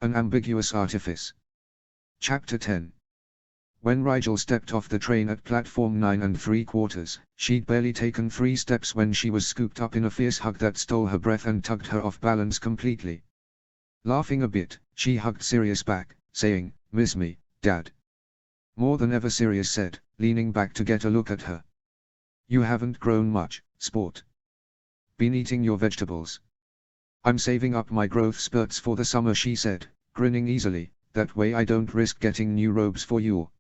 An ambiguous artifice. Chapter 10. When Rigel stepped off the train at platform 9 3/4, she'd barely taken 3 steps when she was scooped up in a fierce hug that stole her breath and tugged her off balance completely. Laughing a bit, she hugged Sirius back, saying, "Miss me, Dad?" More than ever, Sirius said, leaning back to get a look at her. "You haven't grown much, sport. Been eating your vegetables?" "I'm saving up my growth spurts for the summer," she said, grinning easily, "that way I don't risk getting new robes for you."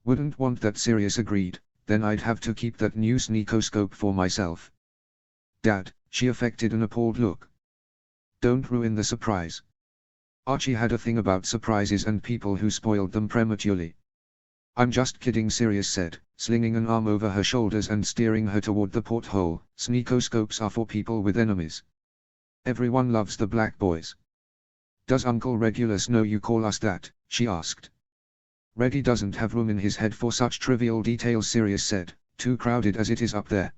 "Wouldn't want that," Sirius agreed, "then I'd have to keep that new sneakoscope for myself." "Dad," she affected an appalled look. "Don't ruin the surprise." Archie had a thing about surprises and people who spoiled them prematurely. "I'm just kidding," Sirius said, slinging an arm over her shoulders and steering her toward the porthole. "Sneakoscopes are for people with enemies. Everyone loves the black boys." "Does Uncle Regulus know you call us that?" she asked. "Reggie doesn't have room in his head for such trivial details," Sirius said, "too crowded as it is up there."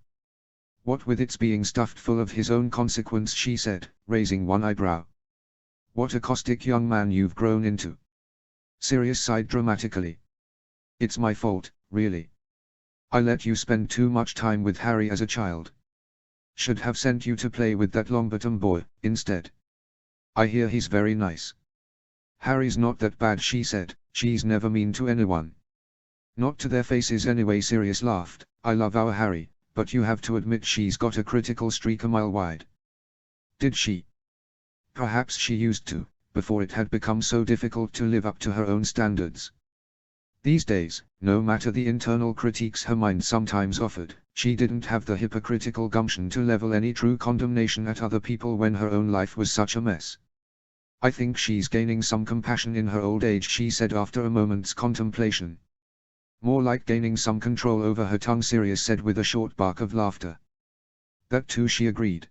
"What with its being stuffed full of his own consequence," she said, raising one eyebrow. "What a caustic young man you've grown into." Sirius sighed dramatically. "It's my fault, really. I let you spend too much time with Harry as a child. Should have sent you to play with that Longbottom boy, instead. I hear he's very nice." "Harry's not that bad," she said, "she's never mean to anyone." "Not to their faces anyway," Sirius laughed. "I love our Harry, but you have to admit she's got a critical streak a mile wide." "Did she?" "Perhaps she used to, before it had become so difficult to live up to her own standards. These days, no matter the internal critiques her mind sometimes offered, she didn't have the hypocritical gumption to level any true condemnation at other people when her own life was such a mess. I think she's gaining some compassion in her old age," she said after a moment's contemplation. "More like gaining some control over her tongue," Sirius said with a short bark of laughter. "That too," she agreed.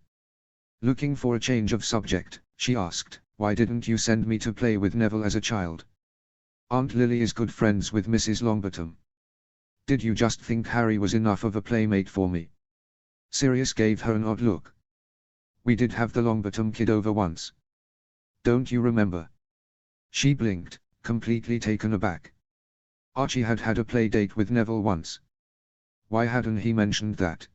Looking for a change of subject, she asked, "Why didn't you send me to play with Neville as a child? Aunt Lily is good friends with Mrs. Longbottom. Did you just think Harry was enough of a playmate for me?" Sirius gave her an odd look. "We did have the Longbottom kid over once. Don't you remember?" She blinked, completely taken aback. Archie had had a play date with Neville once. Why hadn't he mentioned that?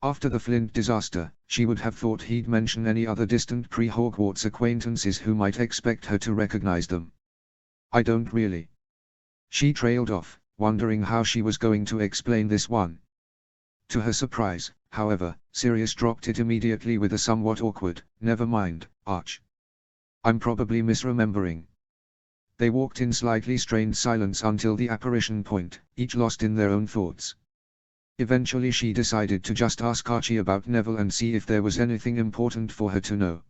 After the Flint disaster, she would have thought he'd mention any other distant pre-Hogwarts acquaintances who might expect her to recognize them. "I don't really." She trailed off, wondering how she was going to explain this one. To her surprise, however, Sirius dropped it immediately with a somewhat awkward, "Never mind, Arch. I'm probably misremembering." They walked in slightly strained silence until the apparition point, each lost in their own thoughts. Eventually she decided to just ask Archie about Neville and see if there was anything important for her to know.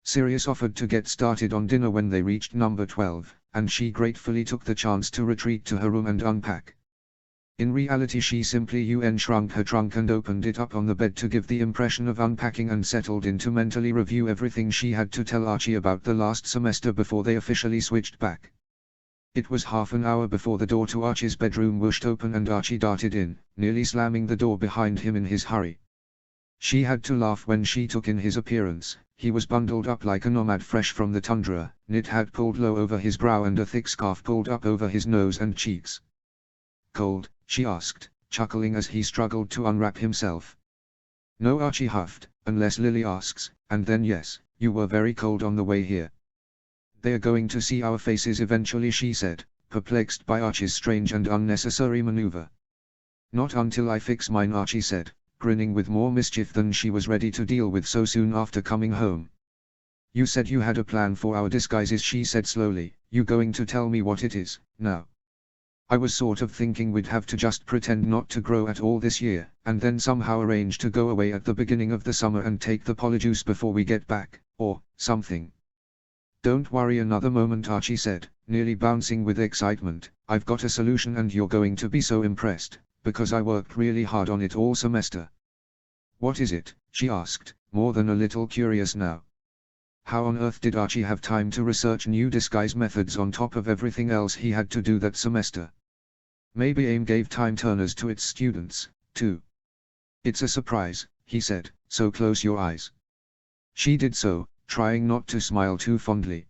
Sirius offered to get started on dinner when they reached number 12, and she gratefully took the chance to retreat to her room and unpack. In reality she simply shrunk her trunk and opened it up on the bed to give the impression of unpacking and settled in to mentally review everything she had to tell Archie about the last semester before they officially switched back. It was half an hour before the door to Archie's bedroom whooshed open and Archie darted in, nearly slamming the door behind him in his hurry. She had to laugh when she took in his appearance. He was bundled up like a nomad fresh from the tundra, knit hat pulled low over his brow and a thick scarf pulled up over his nose and cheeks. "Cold?" she asked, chuckling as he struggled to unwrap himself. "No," Archie huffed, "unless Lily asks, and then yes, you were very cold on the way here." "They're going to see our faces eventually," she said, perplexed by Archie's strange and unnecessary maneuver. "Not until I fix mine," Archie said, grinning with more mischief than she was ready to deal with so soon after coming home. "You said you had a plan for our disguises," she said slowly. "You going to tell me what it is, now?" "I was sort of thinking we'd have to just pretend not to grow at all this year, and then somehow arrange to go away at the beginning of the summer and take the polyjuice before we get back, or something." "Don't worry another moment," Archie said, nearly bouncing with excitement. "I've got a solution and you're going to be so impressed, because I worked really hard on it all semester." "What is it?" she asked, more than a little curious now. How on earth did Archie have time to research new disguise methods on top of everything else he had to do that semester? Maybe AIM gave time turners to its students, too. "It's a surprise," he said, "so close your eyes." She did so, trying not to smile too fondly.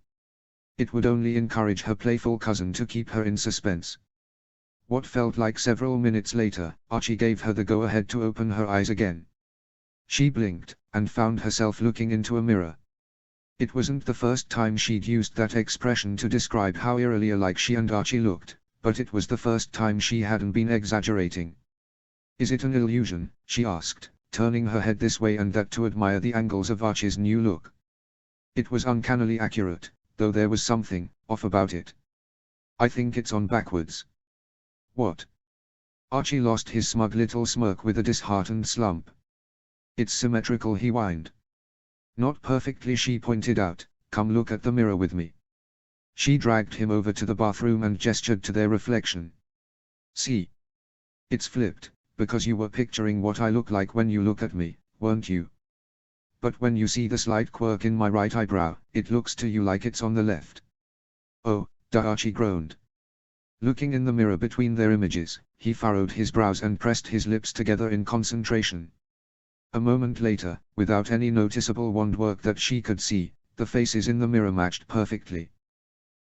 It would only encourage her playful cousin to keep her in suspense. What felt like several minutes later, Archie gave her the go-ahead to open her eyes again. She blinked, and found herself looking into a mirror. It wasn't the first time she'd used that expression to describe how eerily alike she and Archie looked, but it was the first time she hadn't been exaggerating. "Is it an illusion?" she asked, turning her head this way and that to admire the angles of Archie's new look. It was uncannily accurate, though there was something off about it. "I think it's on backwards." "What?" Archie lost his smug little smirk with a disheartened slump. "It's symmetrical," he whined. "Not perfectly," she pointed out. "Come look at the mirror with me." She dragged him over to the bathroom and gestured to their reflection. "See? It's flipped, because you were picturing what I look like when you look at me, weren't you? But when you see the slight quirk in my right eyebrow, it looks to you like it's on the left." "Oh, duh," Archie groaned. Looking in the mirror between their images, he furrowed his brows and pressed his lips together in concentration. A moment later, without any noticeable wand work that she could see, the faces in the mirror matched perfectly.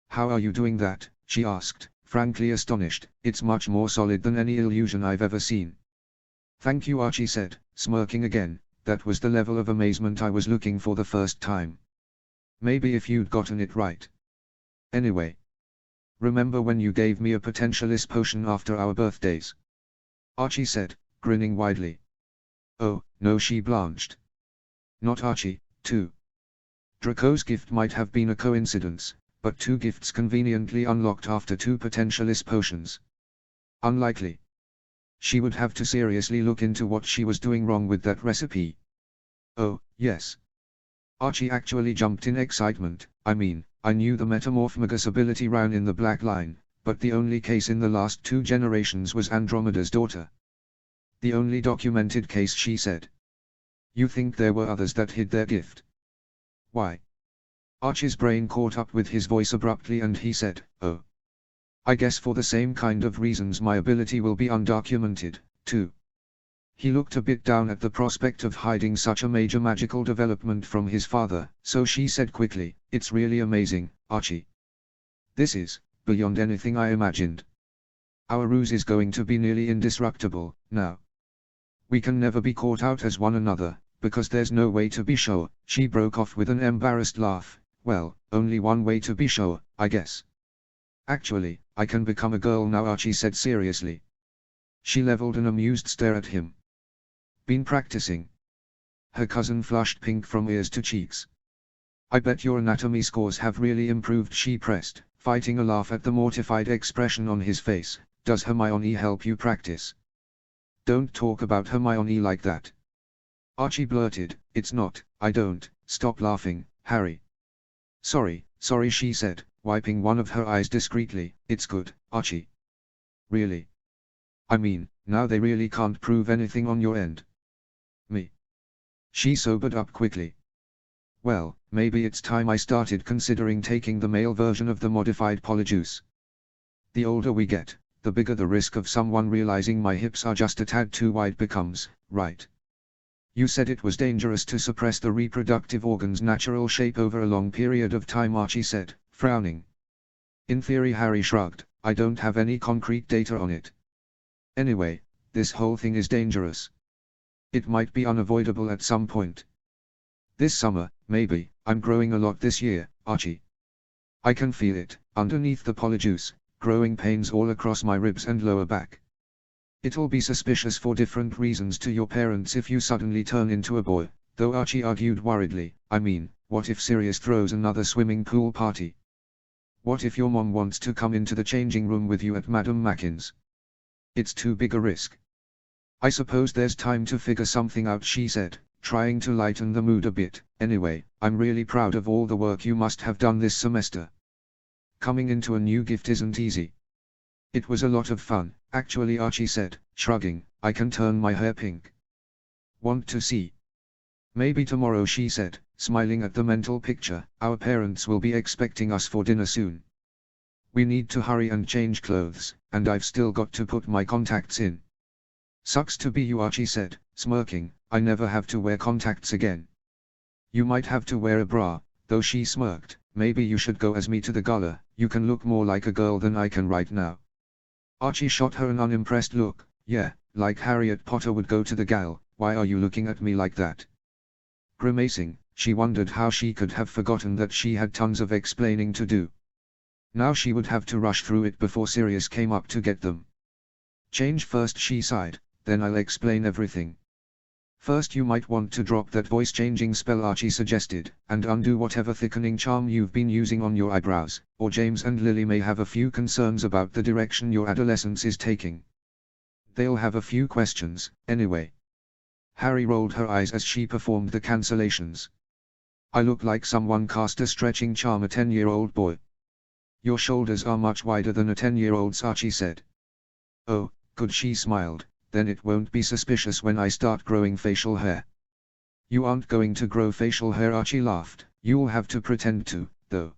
"How are you doing that?" she asked, frankly astonished. "It's much more solid than any illusion I've ever seen." "Thank you," Archie said, smirking again. "That was the level of amazement I was looking for the first time. Maybe if you'd gotten it right. Anyway. Remember when you gave me a potentialist potion after our birthdays?" Archie said, grinning widely. "Oh, no," she blanched. "Not Archie, too." Draco's gift might have been a coincidence, but 2 gifts conveniently unlocked after 2 potentialist potions. Unlikely. She would have to seriously look into what she was doing wrong with that recipe. "Oh, yes." Archie actually jumped in excitement. "I mean, I knew the Metamorphmagus ability ran in the Black Line, but the only case in the last 2 generations was Andromeda's daughter." "The only documented case," she said. "You think there were others that hid their gift?" "Why?" Archie's brain caught up with his voice abruptly and he said, "Oh. I guess for the same kind of reasons my ability will be undocumented, too." He looked a bit down at the prospect of hiding such a major magical development from his father, so she said quickly, "It's really amazing, Archie. This is beyond anything I imagined. Our ruse is going to be nearly indestructible now. We can never be caught out as one another, because there's no way to be sure." She broke off with an embarrassed laugh. "Well, only one way to be sure, I guess. Actually, I can become a girl now," Archie said seriously. She leveled an amused stare at him. "Been practicing?" Her cousin flushed pink from ears to cheeks. "I bet your anatomy scores have really improved," she pressed, fighting a laugh at the mortified expression on his face. "Does Hermione help you practice?" "Don't talk about Hermione like that." Archie blurted, "It's not, I don't." "Stop laughing, Harry." Sorry," she said, wiping one of her eyes discreetly. "It's good, Archie." "Really? I mean, now they really can't prove anything on your end." "Me?" She sobered up quickly. "Well, maybe it's time I started considering taking the male version of the modified polyjuice. The older we get, the bigger the risk of someone realizing my hips are just a tad too wide becomes, right?" "You said it was dangerous to suppress the reproductive organ's natural shape over a long period of time," Archie said, frowning. "In theory," Harry shrugged. "I don't have any concrete data on it. Anyway, this whole thing is dangerous. It might be unavoidable at some point. This summer, maybe. I'm growing a lot this year, Archie. I can feel it, underneath the polyjuice, growing pains all across my ribs and lower back. It'll be suspicious for different reasons to your parents if you suddenly turn into a boy," though Archie argued worriedly. "I mean, what if Sirius throws another swimming pool party? What if your mom wants to come into the changing room with you at Madame Mackin's? It's too big a risk." "I suppose there's time to figure something out," she said, trying to lighten the mood a bit. "Anyway, I'm really proud of all the work you must have done this semester. Coming into a new gift isn't easy." "It was a lot of fun, actually," Archie said, shrugging. "I can turn my hair pink." "Want to see?" "Maybe tomorrow," she said, smiling at the mental picture. "Our parents will be expecting us for dinner soon. We need to hurry and change clothes, and I've still got to put my contacts in." "Sucks to be you," Archie said, smirking. "I never have to wear contacts again." "You might have to wear a bra," though she smirked. maybe you should go as me to the gala, you can look more like a girl than I can right now. Archie shot her an unimpressed look. Yeah, like Harriet Potter would go to the gal, why are you looking at me like that? Grimacing, she wondered how she could have forgotten that she had tons of explaining to do. Now she would have to rush through it before Sirius came up to get them. Change first, she sighed, then I'll explain everything. First you might want to drop that voice-changing spell Archie suggested, and undo whatever thickening charm you've been using on your eyebrows, or James and Lily may have a few concerns about the direction your adolescence is taking. They'll have a few questions, anyway. Harry rolled her eyes as she performed the cancellations. I look like someone cast a stretching charm a 10-year-old boy. Your shoulders are much wider than a 10-year-old's, Archie said. Oh, good, she smiled. Then it won't be suspicious when I start growing facial hair. You aren't going to grow facial hair, Archie laughed, you'll have to pretend to, though.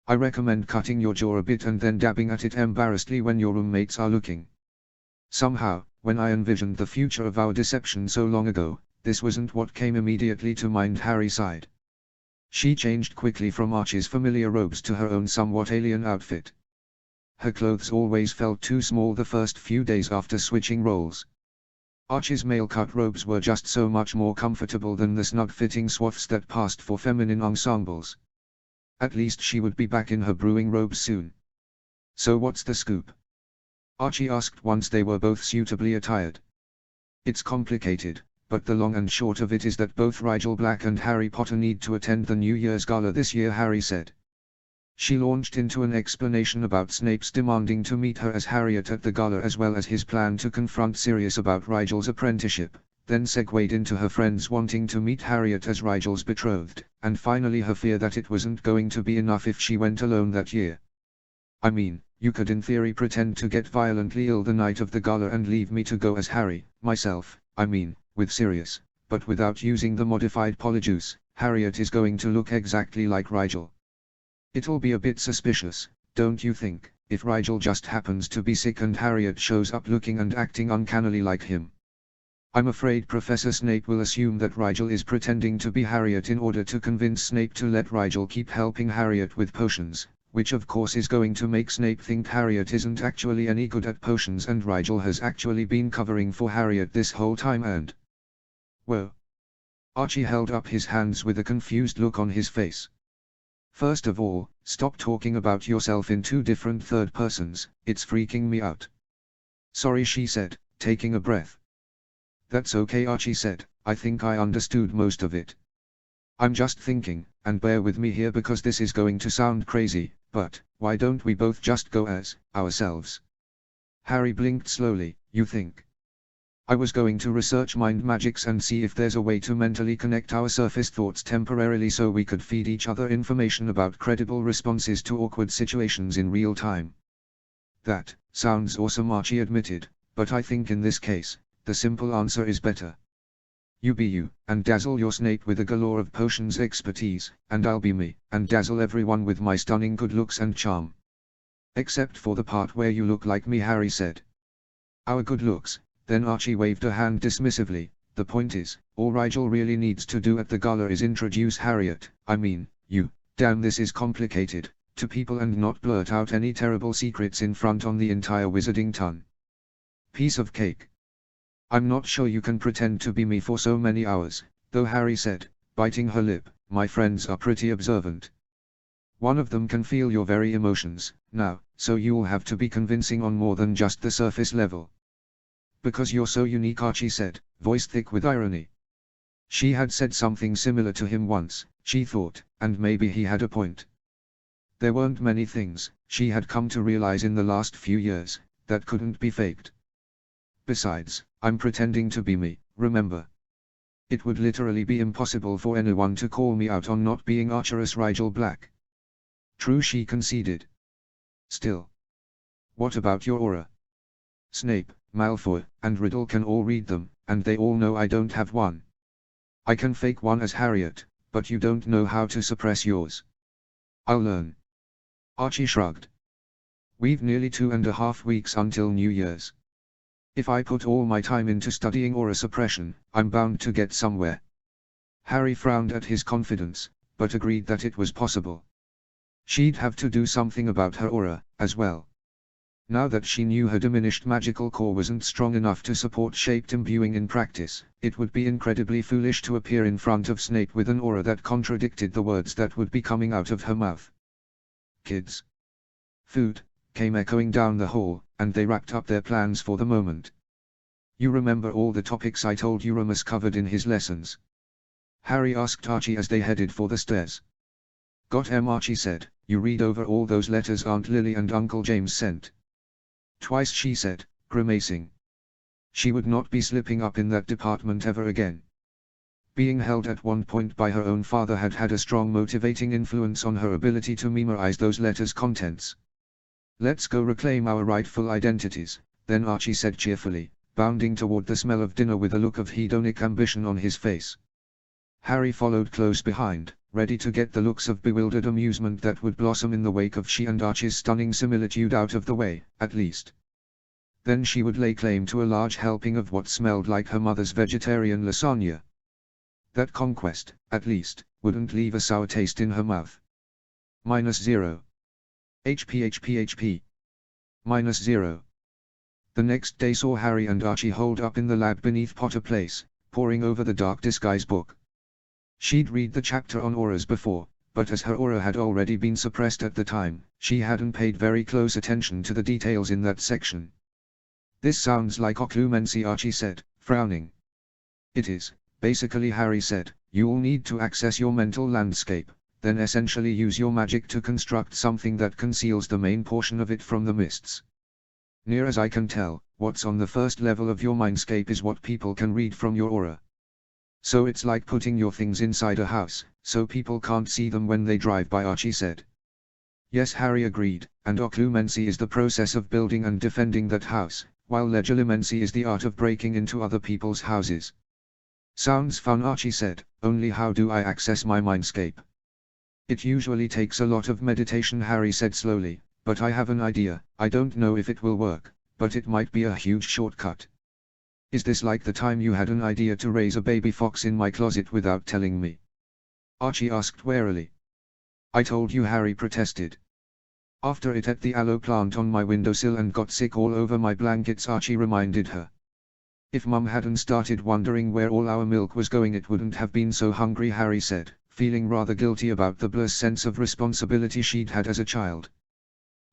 I recommend cutting your jaw a bit and then dabbing at it embarrassedly when your roommates are looking. Somehow, when I envisioned the future of our deception so long ago, this wasn't what came immediately to mind. Harry sighed. She changed quickly from Archie's familiar robes to her own somewhat alien outfit. Her clothes always felt too small the first few days after switching roles. Archie's male-cut robes were just so much more comfortable than the snug-fitting swaths that passed for feminine ensembles. At least she would be back in her brewing robes soon. So what's the scoop? Archie asked once they were both suitably attired. It's complicated, but the long and short of it is that both Rigel Black and Harry Potter need to attend the New Year's Gala this year, Harry said. She launched into an explanation about Snape's demanding to meet her as Harriet at the gala, as well as his plan to confront Sirius about Rigel's apprenticeship, then segued into her friends wanting to meet Harriet as Rigel's betrothed, and finally her fear that it wasn't going to be enough if she went alone that year. I mean, you could in theory pretend to get violently ill the night of the gala and leave me to go as Harry, myself, I mean, with Sirius, but without using the modified polyjuice, Harriet is going to look exactly like Rigel. It'll be a bit suspicious, don't you think, if Rigel just happens to be sick and Harriet shows up looking and acting uncannily like him? I'm afraid Professor Snape will assume that Rigel is pretending to be Harriet in order to convince Snape to let Rigel keep helping Harriet with potions, which of course is going to make Snape think Harriet isn't actually any good at potions and Rigel has actually been covering for Harriet this whole time and... Whoa. Archie held up his hands with a confused look on his face. First of all, stop talking about yourself in two different third persons, it's freaking me out. Sorry, she said, taking a breath. That's okay, Archie said, I think I understood most of it. I'm just thinking, and bear with me here because this is going to sound crazy, but, why don't we both just go as, ourselves? Harry blinked slowly. You think? I was going to research mind magics and see if there's a way to mentally connect our surface thoughts temporarily so we could feed each other information about credible responses to awkward situations in real time. That sounds awesome, Archie admitted, but I think in this case, the simple answer is better. You be you, and dazzle your Snape with a galore of potions expertise, and I'll be me, and dazzle everyone with my stunning good looks and charm. Except for the part where you look like me, Harry said. Our good looks. Then Archie waved a hand dismissively. The point is, all Rigel really needs to do at the gala is introduce Harriet, I mean, you, damn this is complicated, to people and not blurt out any terrible secrets in front on the entire wizarding ton. Piece of cake. I'm not sure you can pretend to be me for so many hours, though, Harry said, biting her lip, my friends are pretty observant. One of them can feel your very emotions, now, so you'll have to be convincing on more than just the surface level. Because you're so unique, Archie said, voice thick with irony. She had said something similar to him once, she thought, and maybe he had a point. There weren't many things, she had come to realize in the last few years, that couldn't be faked. Besides, I'm pretending to be me, remember? It would literally be impossible for anyone to call me out on not being Archerus Rigel Black. True, she conceded. Still. What about your aura? Snape, Malfoy, and Riddle can all read them, and they all know I don't have one. I can fake one as Harriet, but you don't know how to suppress yours. I'll learn. Archie shrugged. We've nearly 2.5 weeks until New Year's. If I put all my time into studying aura suppression, I'm bound to get somewhere. Harry frowned at his confidence, but agreed that it was possible. She'd have to do something about her aura, as well. Now that she knew her diminished magical core wasn't strong enough to support shaped imbuing in practice, it would be incredibly foolish to appear in front of Snape with an aura that contradicted the words that would be coming out of her mouth. Kids. Food, came echoing down the hall, and they wrapped up their plans for the moment. You remember all the topics I told you Remus covered in his lessons? Harry asked Archie as they headed for the stairs. Got 'em, Archie said. You read over all those letters Aunt Lily and Uncle James sent? Twice, she said, grimacing. She would not be slipping up in that department ever again. Being held at one point by her own father had had a strong motivating influence on her ability to memorize those letters' contents. Let's go reclaim our rightful identities, then Archie said cheerfully, bounding toward the smell of dinner with a look of hedonic ambition on his face. Harry followed close behind, ready to get the looks of bewildered amusement that would blossom in the wake of she and Archie's stunning similitude out of the way, at least. Then she would lay claim to a large helping of what smelled like her mother's vegetarian lasagna. That conquest, at least, wouldn't leave a sour taste in her mouth. -0. HP. -0. The next day saw Harry and Archie holed up in the lab beneath Potter Place, poring over the Dark Disguise book. She'd read the chapter on auras before, but as her aura had already been suppressed at the time, she hadn't paid very close attention to the details in that section. This sounds like occlumency, Archie said, frowning. It is, basically, Harry said. You'll need to access your mental landscape, then essentially use your magic to construct something that conceals the main portion of it from the mists. Near as I can tell, what's on the first level of your mindscape is what people can read from your aura. So it's like putting your things inside a house, so people can't see them when they drive by, Archie said. Yes, Harry agreed, and occlumency is the process of building and defending that house, while legilimency is the art of breaking into other people's houses. Sounds fun, Archie said, only how do I access my mindscape? It usually takes a lot of meditation, Harry said slowly, but I have an idea. I don't know if it will work, but it might be a huge shortcut. Is this like the time you had an idea to raise a baby fox in my closet without telling me? Archie asked warily. I told you, Harry protested. After it ate the aloe plant on my windowsill and got sick all over my blankets, Archie reminded her. If Mum hadn't started wondering where all our milk was going, it wouldn't have been so hungry, Harry said, feeling rather guilty about the blurred sense of responsibility she'd had as a child.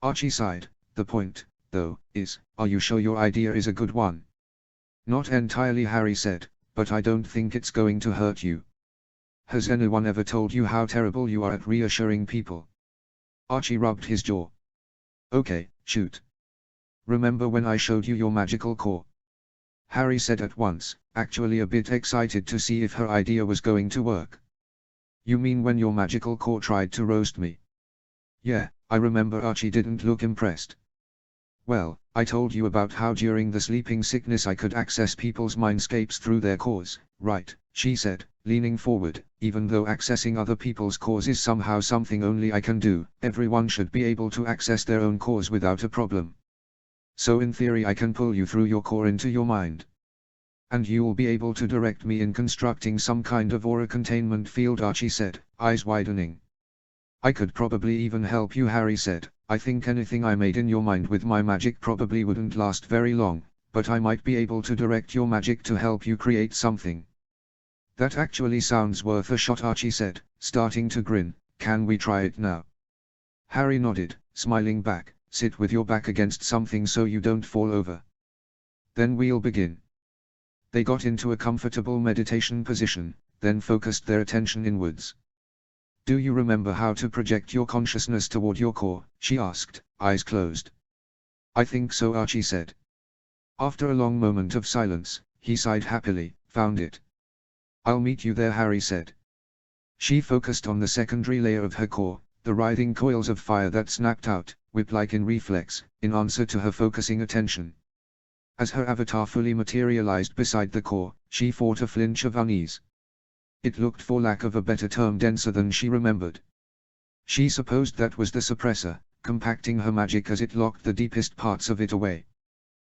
Archie sighed. The point, though, is, are you sure your idea is a good one? Not entirely, Harry said, but I don't think it's going to hurt you. Has anyone ever told you how terrible you are at reassuring people? Archie rubbed his jaw. Okay, shoot. Remember when I showed you your magical core? Harry said at once, actually a bit excited to see if her idea was going to work. You mean when your magical core tried to roast me? Yeah, I remember. Archie didn't look impressed. Well, I told you about how during the sleeping sickness I could access people's mindscapes through their cores, right? She said, leaning forward. Even though accessing other people's cores is somehow something only I can do, everyone should be able to access their own cores without a problem. So in theory I can pull you through your core into your mind. And you'll be able to direct me in constructing some kind of aura containment field, Archie said, eyes widening. I could probably even help you, Harry said. I think anything I made in your mind with my magic probably wouldn't last very long, but I might be able to direct your magic to help you create something. That actually sounds worth a shot, Archie said, starting to grin. Can we try it now? Harry nodded, smiling back. Sit with your back against something so you don't fall over. Then we'll begin. They got into a comfortable meditation position, then focused their attention inwards. Do you remember how to project your consciousness toward your core? She asked, eyes closed. I think so, Archie said. After a long moment of silence, he sighed happily. Found it. I'll meet you there, Harry said. She focused on the secondary layer of her core, the writhing coils of fire that snapped out, whip-like in reflex, in answer to her focusing attention. As her avatar fully materialized beside the core, she fought a flinch of unease. It looked, for lack of a better term, denser than she remembered. She supposed that was the suppressor, compacting her magic as it locked the deepest parts of it away.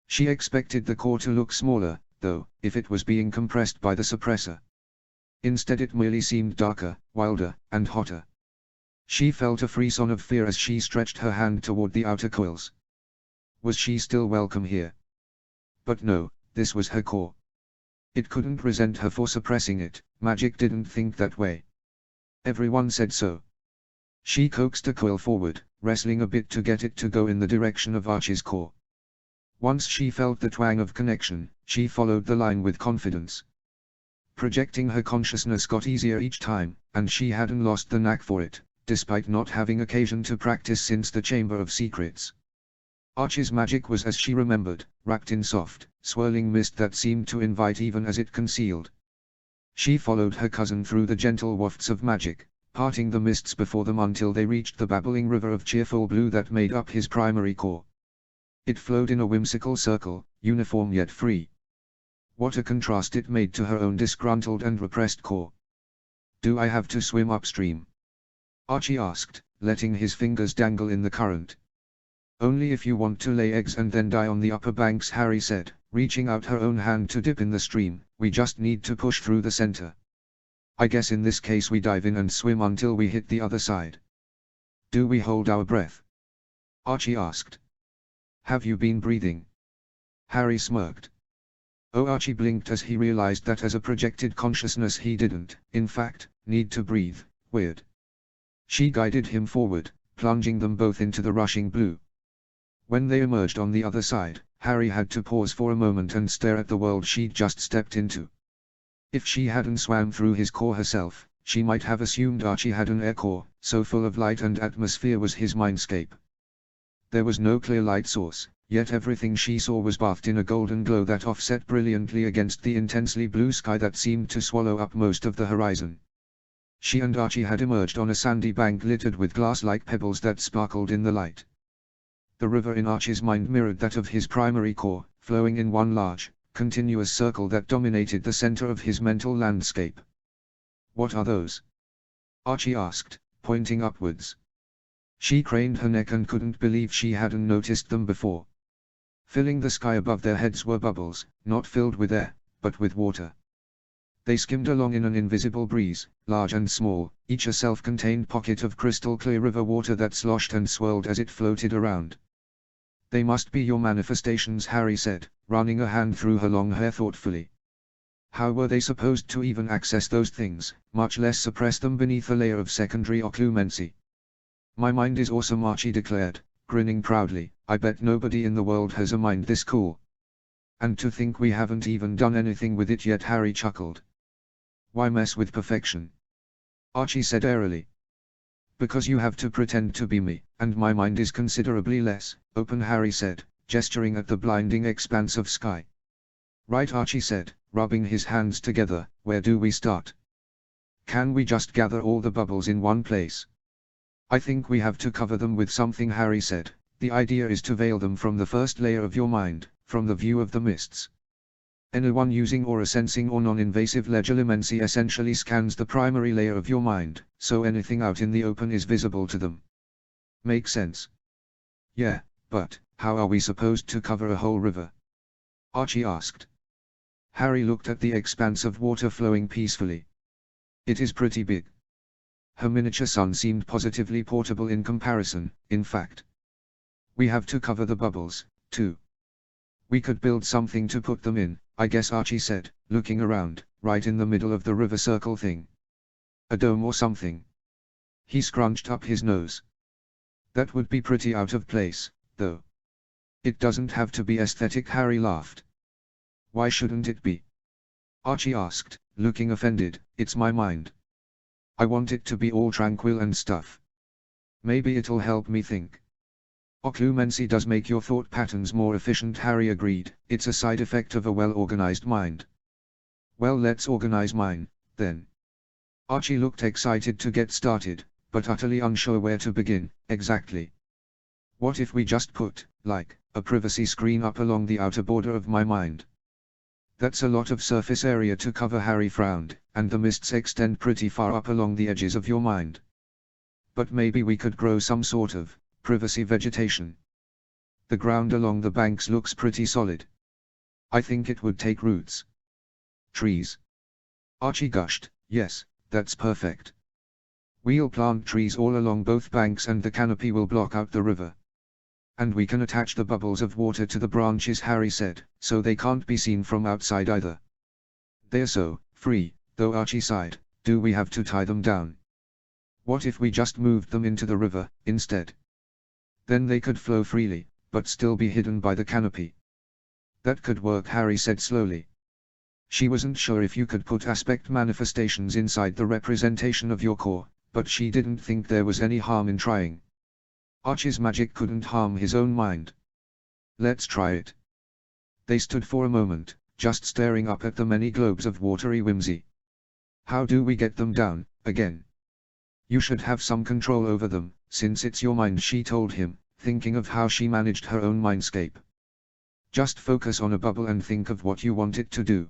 She expected the core to look smaller, though, if it was being compressed by the suppressor. Instead it merely seemed darker, wilder, and hotter. She felt a frisson of fear as she stretched her hand toward the outer coils. Was she still welcome here? But no, this was her core. It couldn't resent her for suppressing it. Magic didn't think that way. Everyone said so. She coaxed a coil forward, wrestling a bit to get it to go in the direction of Archie's core. Once she felt the twang of connection, she followed the line with confidence. Projecting her consciousness got easier each time, and she hadn't lost the knack for it, despite not having occasion to practice since the Chamber of Secrets. Archie's magic was as she remembered, wrapped in soft, swirling mist that seemed to invite even as it concealed. She followed her cousin through the gentle wafts of magic, parting the mists before them until they reached the babbling river of cheerful blue that made up his primary core. It flowed in a whimsical circle, uniform yet free. What a contrast it made to her own disgruntled and repressed core. "Do I have to swim upstream?" Archie asked, letting his fingers dangle in the current. "Only if you want to lay eggs and then die on the upper banks," Harry said, reaching out her own hand to dip in the stream. "We just need to push through the center. I guess in this case we dive in and swim until we hit the other side." "Do we hold our breath?" Archie asked. "Have you been breathing?" Harry smirked. Oh, Archie blinked as he realized that as a projected consciousness he didn't, in fact, need to breathe. Weird. She guided him forward, plunging them both into the rushing blue. When they emerged on the other side, Harry had to pause for a moment and stare at the world she'd just stepped into. If she hadn't swam through his core herself, she might have assumed Archie had an air core, so full of light and atmosphere was his mindscape. There was no clear light source, yet everything she saw was bathed in a golden glow that offset brilliantly against the intensely blue sky that seemed to swallow up most of the horizon. She and Archie had emerged on a sandy bank littered with glass-like pebbles that sparkled in the light. The river in Archie's mind mirrored that of his primary core, flowing in one large, continuous circle that dominated the center of his mental landscape. "What are those?" Archie asked, pointing upwards. She craned her neck and couldn't believe she hadn't noticed them before. Filling the sky above their heads were bubbles, not filled with air, but with water. They skimmed along in an invisible breeze, large and small, each a self-contained pocket of crystal-clear river water that sloshed and swirled as it floated around. "They must be your manifestations," Harry said, running a hand through her long hair thoughtfully. "How were they supposed to even access those things, much less suppress them beneath a layer of secondary occlumency?" "My mind is awesome," Archie declared, grinning proudly. "I bet nobody in the world has a mind this cool." "And to think we haven't even done anything with it yet," Harry chuckled. "Why mess with perfection?" Archie said airily. "Because you have to pretend to be me, and my mind is considerably less open," Harry said, gesturing at the blinding expanse of sky. "Right," Archie said, rubbing his hands together. "Where do we start? Can we just gather all the bubbles in one place?" "I think we have to cover them with something," Harry said. "The idea is to veil them from the first layer of your mind, from the view of the mists. Anyone using aura sensing or non-invasive legilimency essentially scans the primary layer of your mind, so anything out in the open is visible to them." "Make sense?" "Yeah, but how are we supposed to cover a whole river?" Archie asked. Harry looked at the expanse of water flowing peacefully. "It is pretty big." Her miniature sun seemed positively portable in comparison. "In fact, we have to cover the bubbles, too. We could build something to put them in, I guess," Archie said, looking around, "right in the middle of the river circle thing. A dome or something." He scrunched up his nose. "That would be pretty out of place, though." "It doesn't have to be aesthetic," Harry laughed. "Why shouldn't it be?" Archie asked, looking offended. "It's my mind. I want it to be all tranquil and stuff. Maybe it'll help me think." "Occlumency does make your thought patterns more efficient," Harry agreed. "It's a side effect of a well-organized mind." "Well, let's organize mine, then." Archie looked excited to get started, but utterly unsure where to begin. "Exactly. What if we just put, like, a privacy screen up along the outer border of my mind?" "That's a lot of surface area to cover," Harry frowned, "and the mists extend pretty far up along the edges of your mind." "But maybe we could grow some sort of privacy vegetation. The ground along the banks looks pretty solid. I think it would take roots." "Trees?" Archie gushed. "Yes, that's perfect. We'll plant trees all along both banks and the canopy will block out the river. And we can attach the bubbles of water to the branches, Harry said, so they can't be seen from outside either. They're so free, though, Archie sighed. Do we have to tie them down? What if we just moved them into the river, instead? Then they could flow freely, but still be hidden by the canopy. That could work, Harry said slowly. She wasn't sure if you could put aspect manifestations inside the representation of your core, but she didn't think there was any harm in trying. Archie's magic couldn't harm his own mind. Let's try it. They stood for a moment, just staring up at the many globes of watery whimsy. How do we get them down, again? You should have some control over them, since it's your mind, she told him, thinking of how she managed her own mindscape. Just focus on a bubble and think of what you want it to do.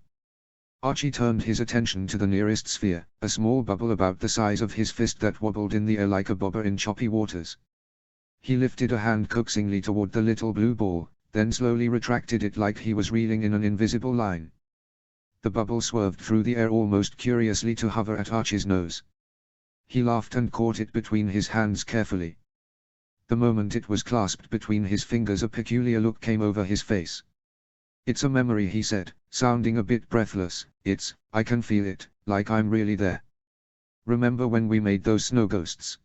Archie turned his attention to the nearest sphere, a small bubble about the size of his fist that wobbled in the air like a bobber in choppy waters. He lifted a hand coaxingly toward the little blue ball, then slowly retracted it like he was reeling in an invisible line. The bubble swerved through the air almost curiously to hover at Archie's nose. He laughed and caught it between his hands carefully. The moment it was clasped between his fingers, a peculiar look came over his face. It's a memory, he said, sounding a bit breathless. I can feel it, like I'm really there. Remember when we made those snow ghosts?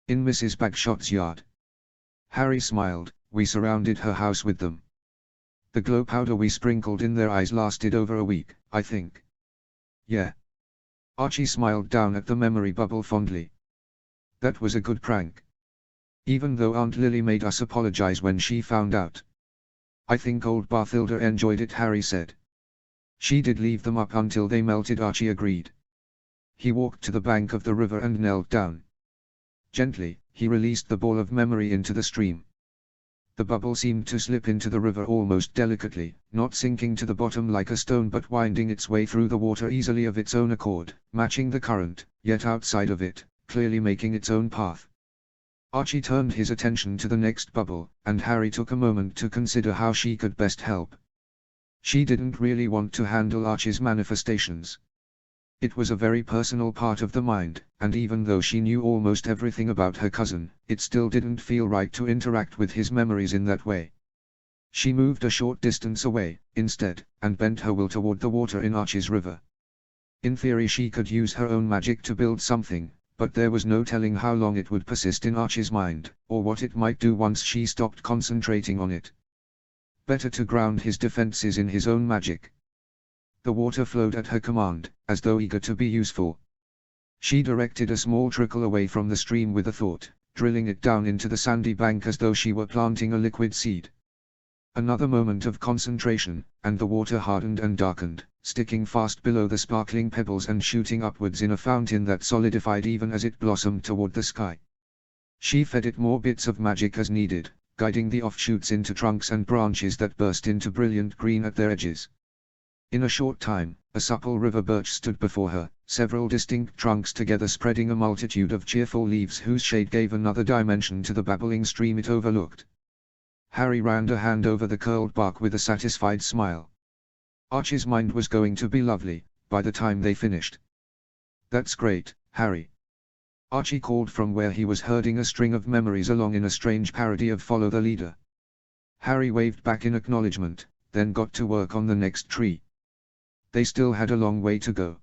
In Mrs. Bagshot's yard? Harry smiled. We surrounded her house with them. The glow powder we sprinkled in their eyes lasted over a week, I think. Yeah. Archie smiled down at the memory bubble fondly. That was a good prank. Even though Aunt Lily made us apologize when she found out. I think old Bathilda enjoyed it, Harry said. She did leave them up until they melted, Archie agreed. He walked to the bank of the river and knelt down. Gently, he released the ball of memory into the stream. The bubble seemed to slip into the river almost delicately, not sinking to the bottom like a stone but winding its way through the water easily of its own accord, matching the current, yet outside of it, clearly making its own path. Archie turned his attention to the next bubble, and Harry took a moment to consider how she could best help. She didn't really want to handle Archie's manifestations. It was a very personal part of the mind, and even though she knew almost everything about her cousin, it still didn't feel right to interact with his memories in that way. She moved a short distance away, instead, and bent her will toward the water in Archie's river. In theory she could use her own magic to build something, but there was no telling how long it would persist in Archie's mind, or what it might do once she stopped concentrating on it. Better to ground his defenses in his own magic. The water flowed at her command, as though eager to be useful. She directed a small trickle away from the stream with a thought, drilling it down into the sandy bank as though she were planting a liquid seed. Another moment of concentration, and the water hardened and darkened, sticking fast below the sparkling pebbles and shooting upwards in a fountain that solidified even as it blossomed toward the sky. She fed it more bits of magic as needed, guiding the offshoots into trunks and branches that burst into brilliant green at their edges. In a short time, a supple river birch stood before her, several distinct trunks together spreading a multitude of cheerful leaves whose shade gave another dimension to the babbling stream it overlooked. Harry ran a hand over the curled bark with a satisfied smile. Archie's mind was going to be lovely, by the time they finished. That's great, Harry. Archie called from where he was herding a string of memories along in a strange parody of Follow the Leader. Harry waved back in acknowledgement, then got to work on the next tree. They still had a long way to go.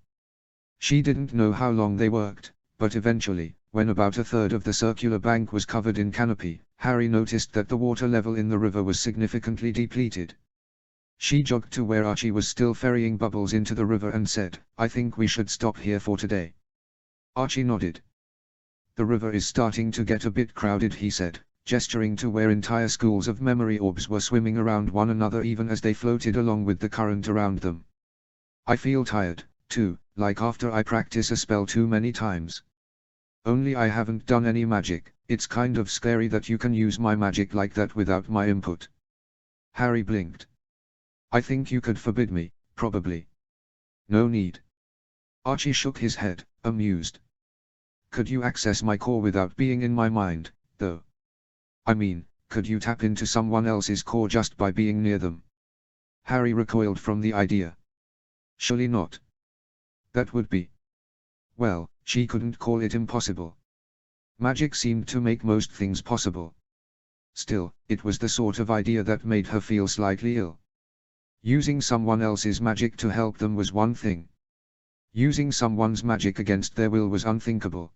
She didn't know how long they worked, but eventually, when about a third of the circular bank was covered in canopy, Harry noticed that the water level in the river was significantly depleted. She jogged to where Archie was still ferrying bubbles into the river and said, I think we should stop here for today. Archie nodded. The river is starting to get a bit crowded, he said, gesturing to where entire schools of memory orbs were swimming around one another even as they floated along with the current around them. I feel tired, too, like after I practice a spell too many times. Only I haven't done any magic. It's kind of scary that you can use my magic like that without my input. Harry blinked. I think you could forbid me, probably. No need. Archie shook his head, amused. Could you access my core without being in my mind, though? I mean, could you tap into someone else's core just by being near them? Harry recoiled from the idea. Surely not. That would be Well, she couldn't call it impossible. Magic seemed to make most things possible. Still, it was the sort of idea that made her feel slightly ill. Using someone else's magic to help them was one thing. Using someone's magic against their will was unthinkable.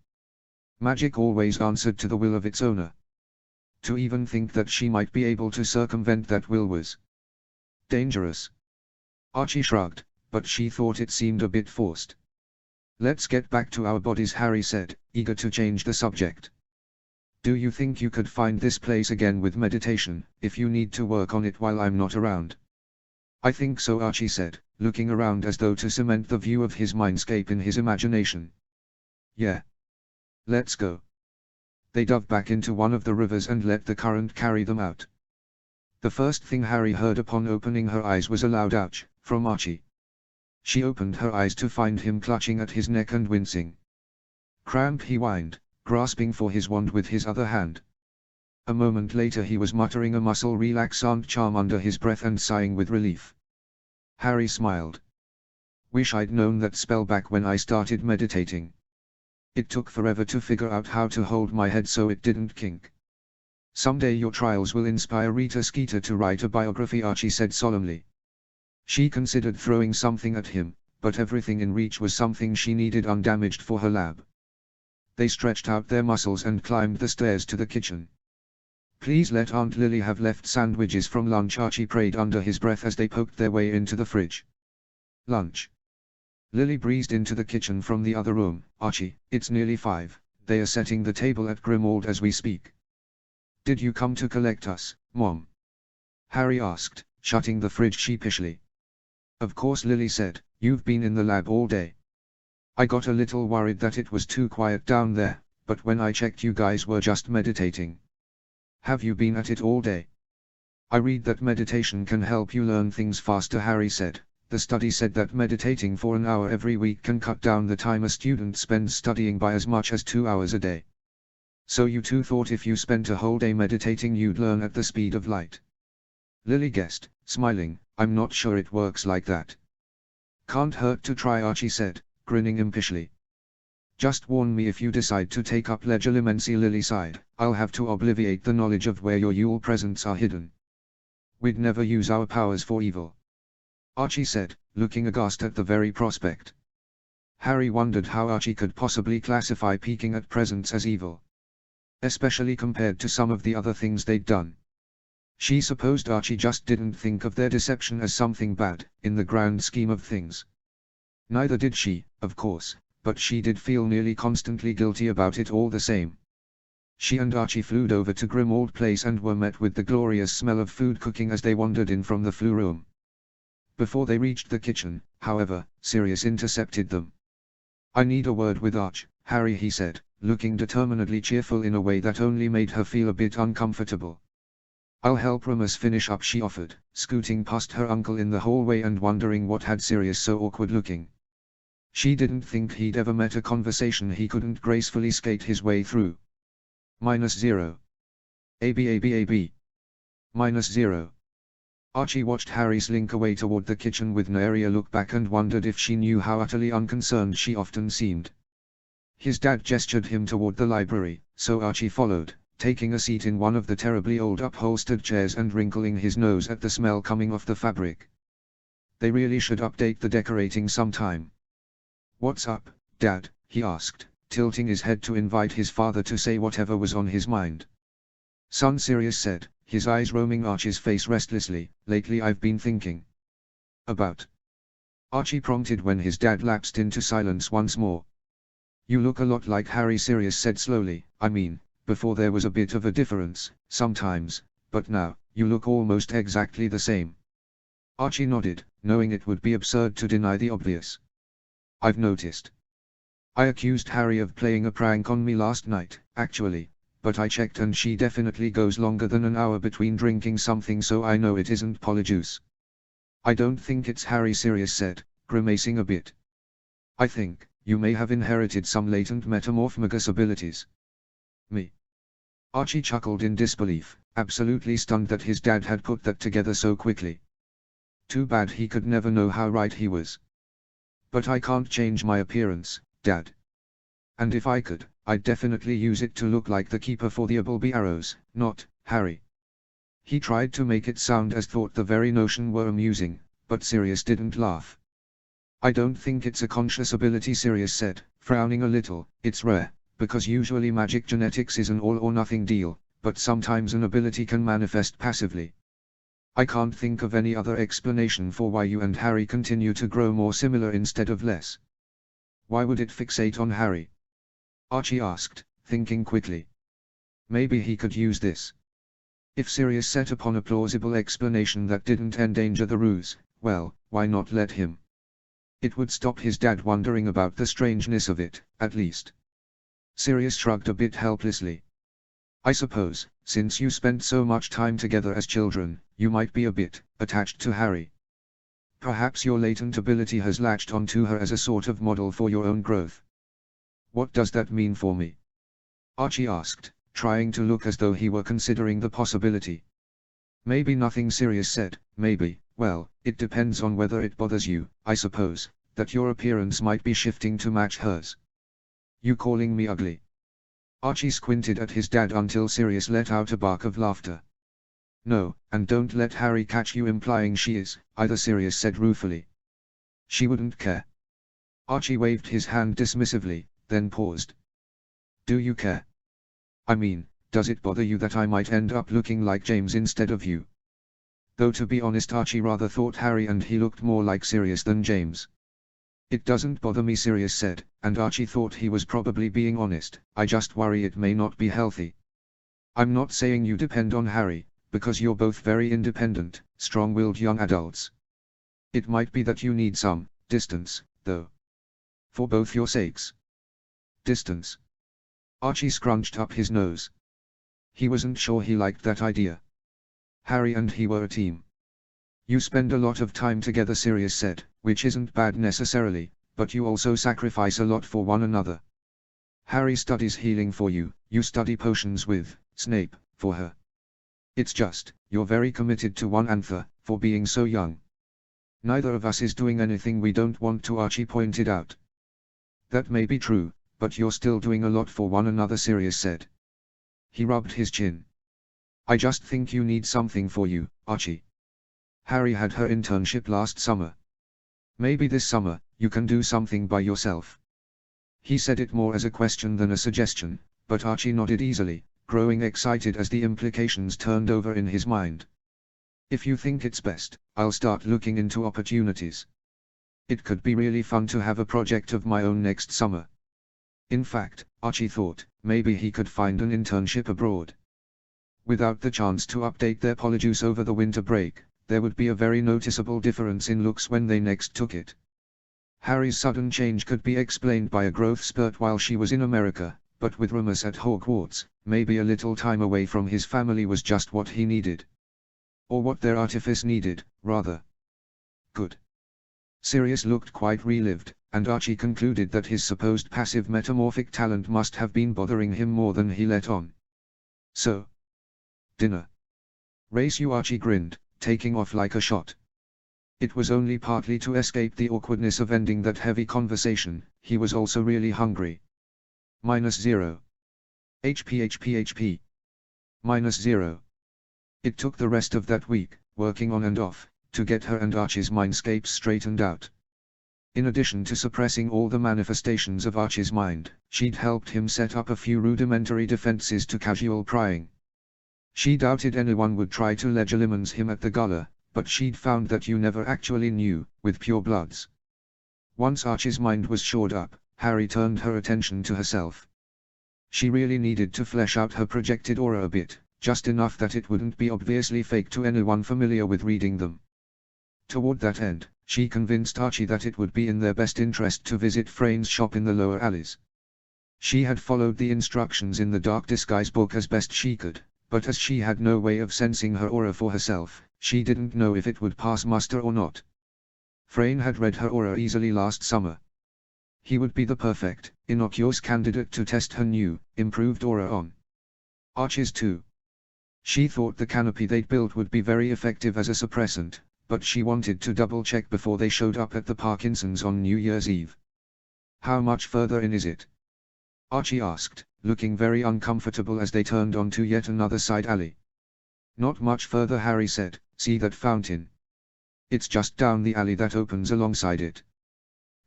Magic always answered to the will of its owner. To even think that she might be able to circumvent that will was dangerous. Archie shrugged, but she thought it seemed a bit forced. Let's get back to our bodies, Harry said, eager to change the subject. Do you think you could find this place again with meditation, if you need to work on it while I'm not around? I think so, Archie said, looking around as though to cement the view of his mindscape in his imagination. Yeah. Let's go. They dove back into one of the rivers and let the current carry them out. The first thing Harry heard upon opening her eyes was a loud ouch, from Archie. She opened her eyes to find him clutching at his neck and wincing. Cramp, he whined, grasping for his wand with his other hand. A moment later he was muttering a muscle relaxant charm under his breath and sighing with relief. Harry smiled. Wish I'd known that spell back when I started meditating. It took forever to figure out how to hold my head so it didn't kink. Someday your trials will inspire Rita Skeeter to write a biography, Archie said solemnly. She considered throwing something at him, but everything in reach was something she needed undamaged for her lab. They stretched out their muscles and climbed the stairs to the kitchen. Please let Aunt Lily have left sandwiches from lunch, Archie prayed under his breath as they poked their way into the fridge. Lunch. Lily breezed into the kitchen from the other room. Archie, it's nearly 5, they are setting the table at Grimmauld as we speak. Did you come to collect us, Mom? Harry asked, shutting the fridge sheepishly. Of course, Lily said, you've been in the lab all day. I got a little worried that it was too quiet down there, but when I checked you guys were just meditating. Have you been at it all day? I read that meditation can help you learn things faster, Harry said. The study said that meditating for an hour every week can cut down the time a student spends studying by as much as 2 hours a day. So you two thought if you spent a whole day meditating you'd learn at the speed of light? Lily guessed, smiling. I'm not sure it works like that. Can't hurt to try, Archie said, grinning impishly. Just warn me if you decide to take up legilimency, Lily sighed. I'll have to obviate the knowledge of where your Yule presents are hidden. We'd never use our powers for evil. Archie said, looking aghast at the very prospect. Harry wondered how Archie could possibly classify peeking at presents as evil. Especially compared to some of the other things they'd done. She supposed Archie just didn't think of their deception as something bad, in the grand scheme of things. Neither did she, of course, but she did feel nearly constantly guilty about it all the same. She and Archie flew over to Grimmauld Place and were met with the glorious smell of food cooking as they wandered in from the flu room. Before they reached the kitchen, however, Sirius intercepted them. I need a word with Arch, Harry, he said, looking determinedly cheerful in a way that only made her feel a bit uncomfortable. I'll help Remus finish up, she offered, scooting past her uncle in the hallway and wondering what had Sirius so awkward looking. She didn't think he'd ever met a conversation he couldn't gracefully skate his way through. -0. AB. -0. Archie watched Harry slink away toward the kitchen with nary a look back and wondered if she knew how utterly unconcerned she often seemed. His dad gestured him toward the library, so Archie followed, taking a seat in one of the terribly old upholstered chairs and wrinkling his nose at the smell coming off the fabric. They really should update the decorating sometime. What's up, Dad? He asked, tilting his head to invite his father to say whatever was on his mind. Son, Sirius said, his eyes roaming Archie's face restlessly. Lately I've been thinking. About? Archie prompted when his dad lapsed into silence once more. You look a lot like Harry, Sirius said slowly. I mean, before there was a bit of a difference, sometimes, but now, you look almost exactly the same. Archie nodded, knowing it would be absurd to deny the obvious. I've noticed. I accused Harry of playing a prank on me last night, actually, but I checked and she definitely goes longer than an hour between drinking something, so I know it isn't polyjuice. I don't think it's Harry, Sirius said, grimacing a bit. I think, you may have inherited some latent metamorphomagus abilities. Me? Archie chuckled in disbelief, absolutely stunned that his dad had put that together so quickly. Too bad he could never know how right he was. But I can't change my appearance, Dad. And if I could, I'd definitely use it to look like the keeper for the Appleby arrows, not Harry. He tried to make it sound as thought the very notion were amusing, but Sirius didn't laugh. I don't think it's a conscious ability, Sirius said, frowning a little. It's rare, because usually magic genetics is an all or nothing deal, but sometimes an ability can manifest passively. I can't think of any other explanation for why you and Harry continue to grow more similar instead of less. Why would it fixate on Harry? Archie asked, thinking quickly. Maybe he could use this. If Sirius set upon a plausible explanation that didn't endanger the ruse, well, why not let him? It would stop his dad wondering about the strangeness of it, at least. Sirius shrugged a bit helplessly. I suppose, since you spent so much time together as children, you might be a bit attached to Harry. Perhaps your latent ability has latched onto her as a sort of model for your own growth. What does that mean for me? Archie asked, trying to look as though he were considering the possibility. Maybe nothing, Sirius said. Maybe, well, it depends on whether it bothers you, I suppose, that your appearance might be shifting to match hers. You calling me ugly? Archie squinted at his dad until Sirius let out a bark of laughter. No, and don't let Harry catch you implying she is, either, Sirius said ruefully. She wouldn't care. Archie waved his hand dismissively, then paused. Do you care? I mean, does it bother you that I might end up looking like James instead of you? Though to be honest, Archie rather thought Harry and he looked more like Sirius than James. It doesn't bother me, Sirius said, and Archie thought he was probably being honest. I just worry it may not be healthy. I'm not saying you depend on Harry, because you're both very independent, strong-willed young adults. It might be that you need some distance, though. For both your sakes. Distance. Archie scrunched up his nose. He wasn't sure he liked that idea. Harry and he were a team. You spend a lot of time together, Sirius said, which isn't bad necessarily, but you also sacrifice a lot for one another. Harry studies healing for you, you study potions with Snape for her. It's just, you're very committed to one another, for being so young. Neither of us is doing anything we don't want to, Archie pointed out. That may be true, but you're still doing a lot for one another, Sirius said. He rubbed his chin. I just think you need something for you, Archie. Harry had her internship last summer. Maybe this summer, you can do something by yourself. He said it more as a question than a suggestion, but Archie nodded easily, growing excited as the implications turned over in his mind. If you think it's best, I'll start looking into opportunities. It could be really fun to have a project of my own next summer. In fact, Archie thought, maybe he could find an internship abroad. Without the chance to update their polyjuice over the winter break, there would be a very noticeable difference in looks when they next took it. Harry's sudden change could be explained by a growth spurt while she was in America, but with Remus at Hogwarts, maybe a little time away from his family was just what he needed. Or what their artifice needed, rather. Good. Sirius looked quite relived, and Archie concluded that his supposed passive metamorphic talent must have been bothering him more than he let on. So. Dinner. Race you, Archie grinned, taking off like a shot. It was only partly to escape the awkwardness of ending that heavy conversation, he was also really hungry. -0. HP. -0. It took the rest of that week, working on and off, to get her and Archie's mindscapes straightened out. In addition to suppressing all the manifestations of Archie's mind, she'd helped him set up a few rudimentary defenses to casual prying. She doubted anyone would try to legilimens him at the gala, but she'd found that you never actually knew, with pure bloods. Once Archie's mind was shored up, Harry turned her attention to herself. She really needed to flesh out her projected aura a bit, just enough that it wouldn't be obviously fake to anyone familiar with reading them. Toward that end, she convinced Archie that it would be in their best interest to visit Frane's shop in the lower alleys. She had followed the instructions in the Dark Disguise book as best she could, but as she had no way of sensing her aura for herself, she didn't know if it would pass muster or not. Frane had read her aura easily last summer. He would be the perfect, innocuous candidate to test her new, improved aura on. Archie's too. She thought the canopy they'd built would be very effective as a suppressant, but she wanted to double-check before they showed up at the Parkinsons on New Year's Eve. How much further in is it? Archie asked, looking very uncomfortable as they turned onto yet another side alley. Not much further, Harry said. See that fountain? It's just down the alley that opens alongside it.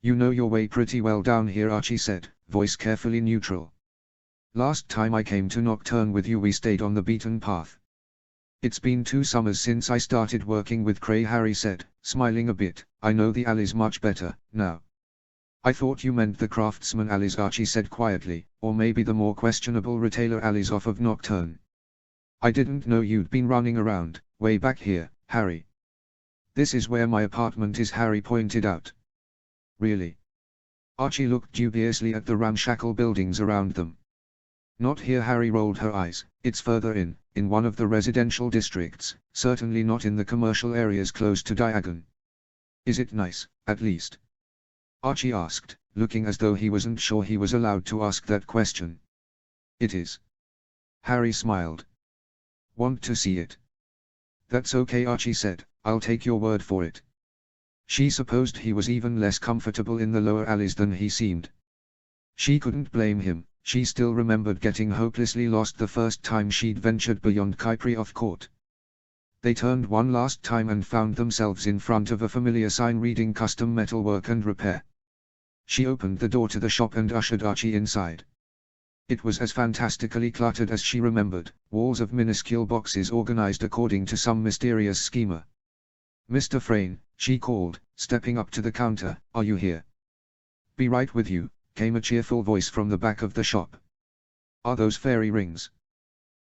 You know your way pretty well down here, Archie said, voice carefully neutral. Last time I came to Nocturne with you we stayed on the beaten path. It's been 2 summers since I started working with Cray, Harry said, smiling a bit. I know the alleys much better now. I thought you meant the craftsman alleys, Archie said quietly, or maybe the more questionable retailer alleys off of Nocturne. I didn't know you'd been running around, way back here, Harry. This is where my apartment is, Harry pointed out. Really? Archie looked dubiously at the ramshackle buildings around them. Not here, Harry rolled her eyes. It's further in one of the residential districts, certainly not in the commercial areas close to Diagon. Is it nice, at least? Archie asked, looking as though he wasn't sure he was allowed to ask that question. It is. Harry smiled. Want to see it? That's okay, Archie said, I'll take your word for it. She supposed he was even less comfortable in the lower alleys than he seemed. She couldn't blame him. She still remembered getting hopelessly lost the first time she'd ventured beyond Kyprioff Court. They turned one last time and found themselves in front of a familiar sign reading Custom Metalwork and Repair. She opened the door to the shop and ushered Archie inside. It was as fantastically cluttered as she remembered, walls of minuscule boxes organized according to some mysterious schema. Mr. Frayne, she called, stepping up to the counter, are you here? Be right with you, came a cheerful voice from the back of the shop. Are those fairy rings?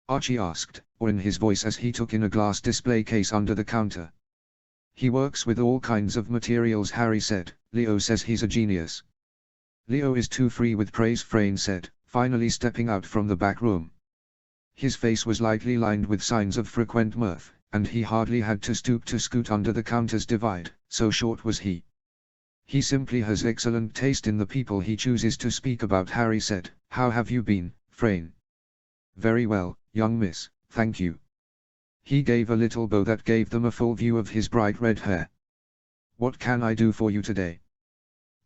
Archie asked, or in his voice as he took in a glass display case under the counter. He works with all kinds of materials, Harry said. Leo says he's a genius. Leo is too free with praise, Frayne said, finally stepping out from the back room. His face was lightly lined with signs of frequent mirth, and he hardly had to stoop to scoot under the counter's divide, so short was he. He simply has excellent taste in the people he chooses to speak about, Harry said. How have you been, Frayne? Very well, young miss, thank you. He gave a little bow that gave them a full view of his bright red hair. What can I do for you today?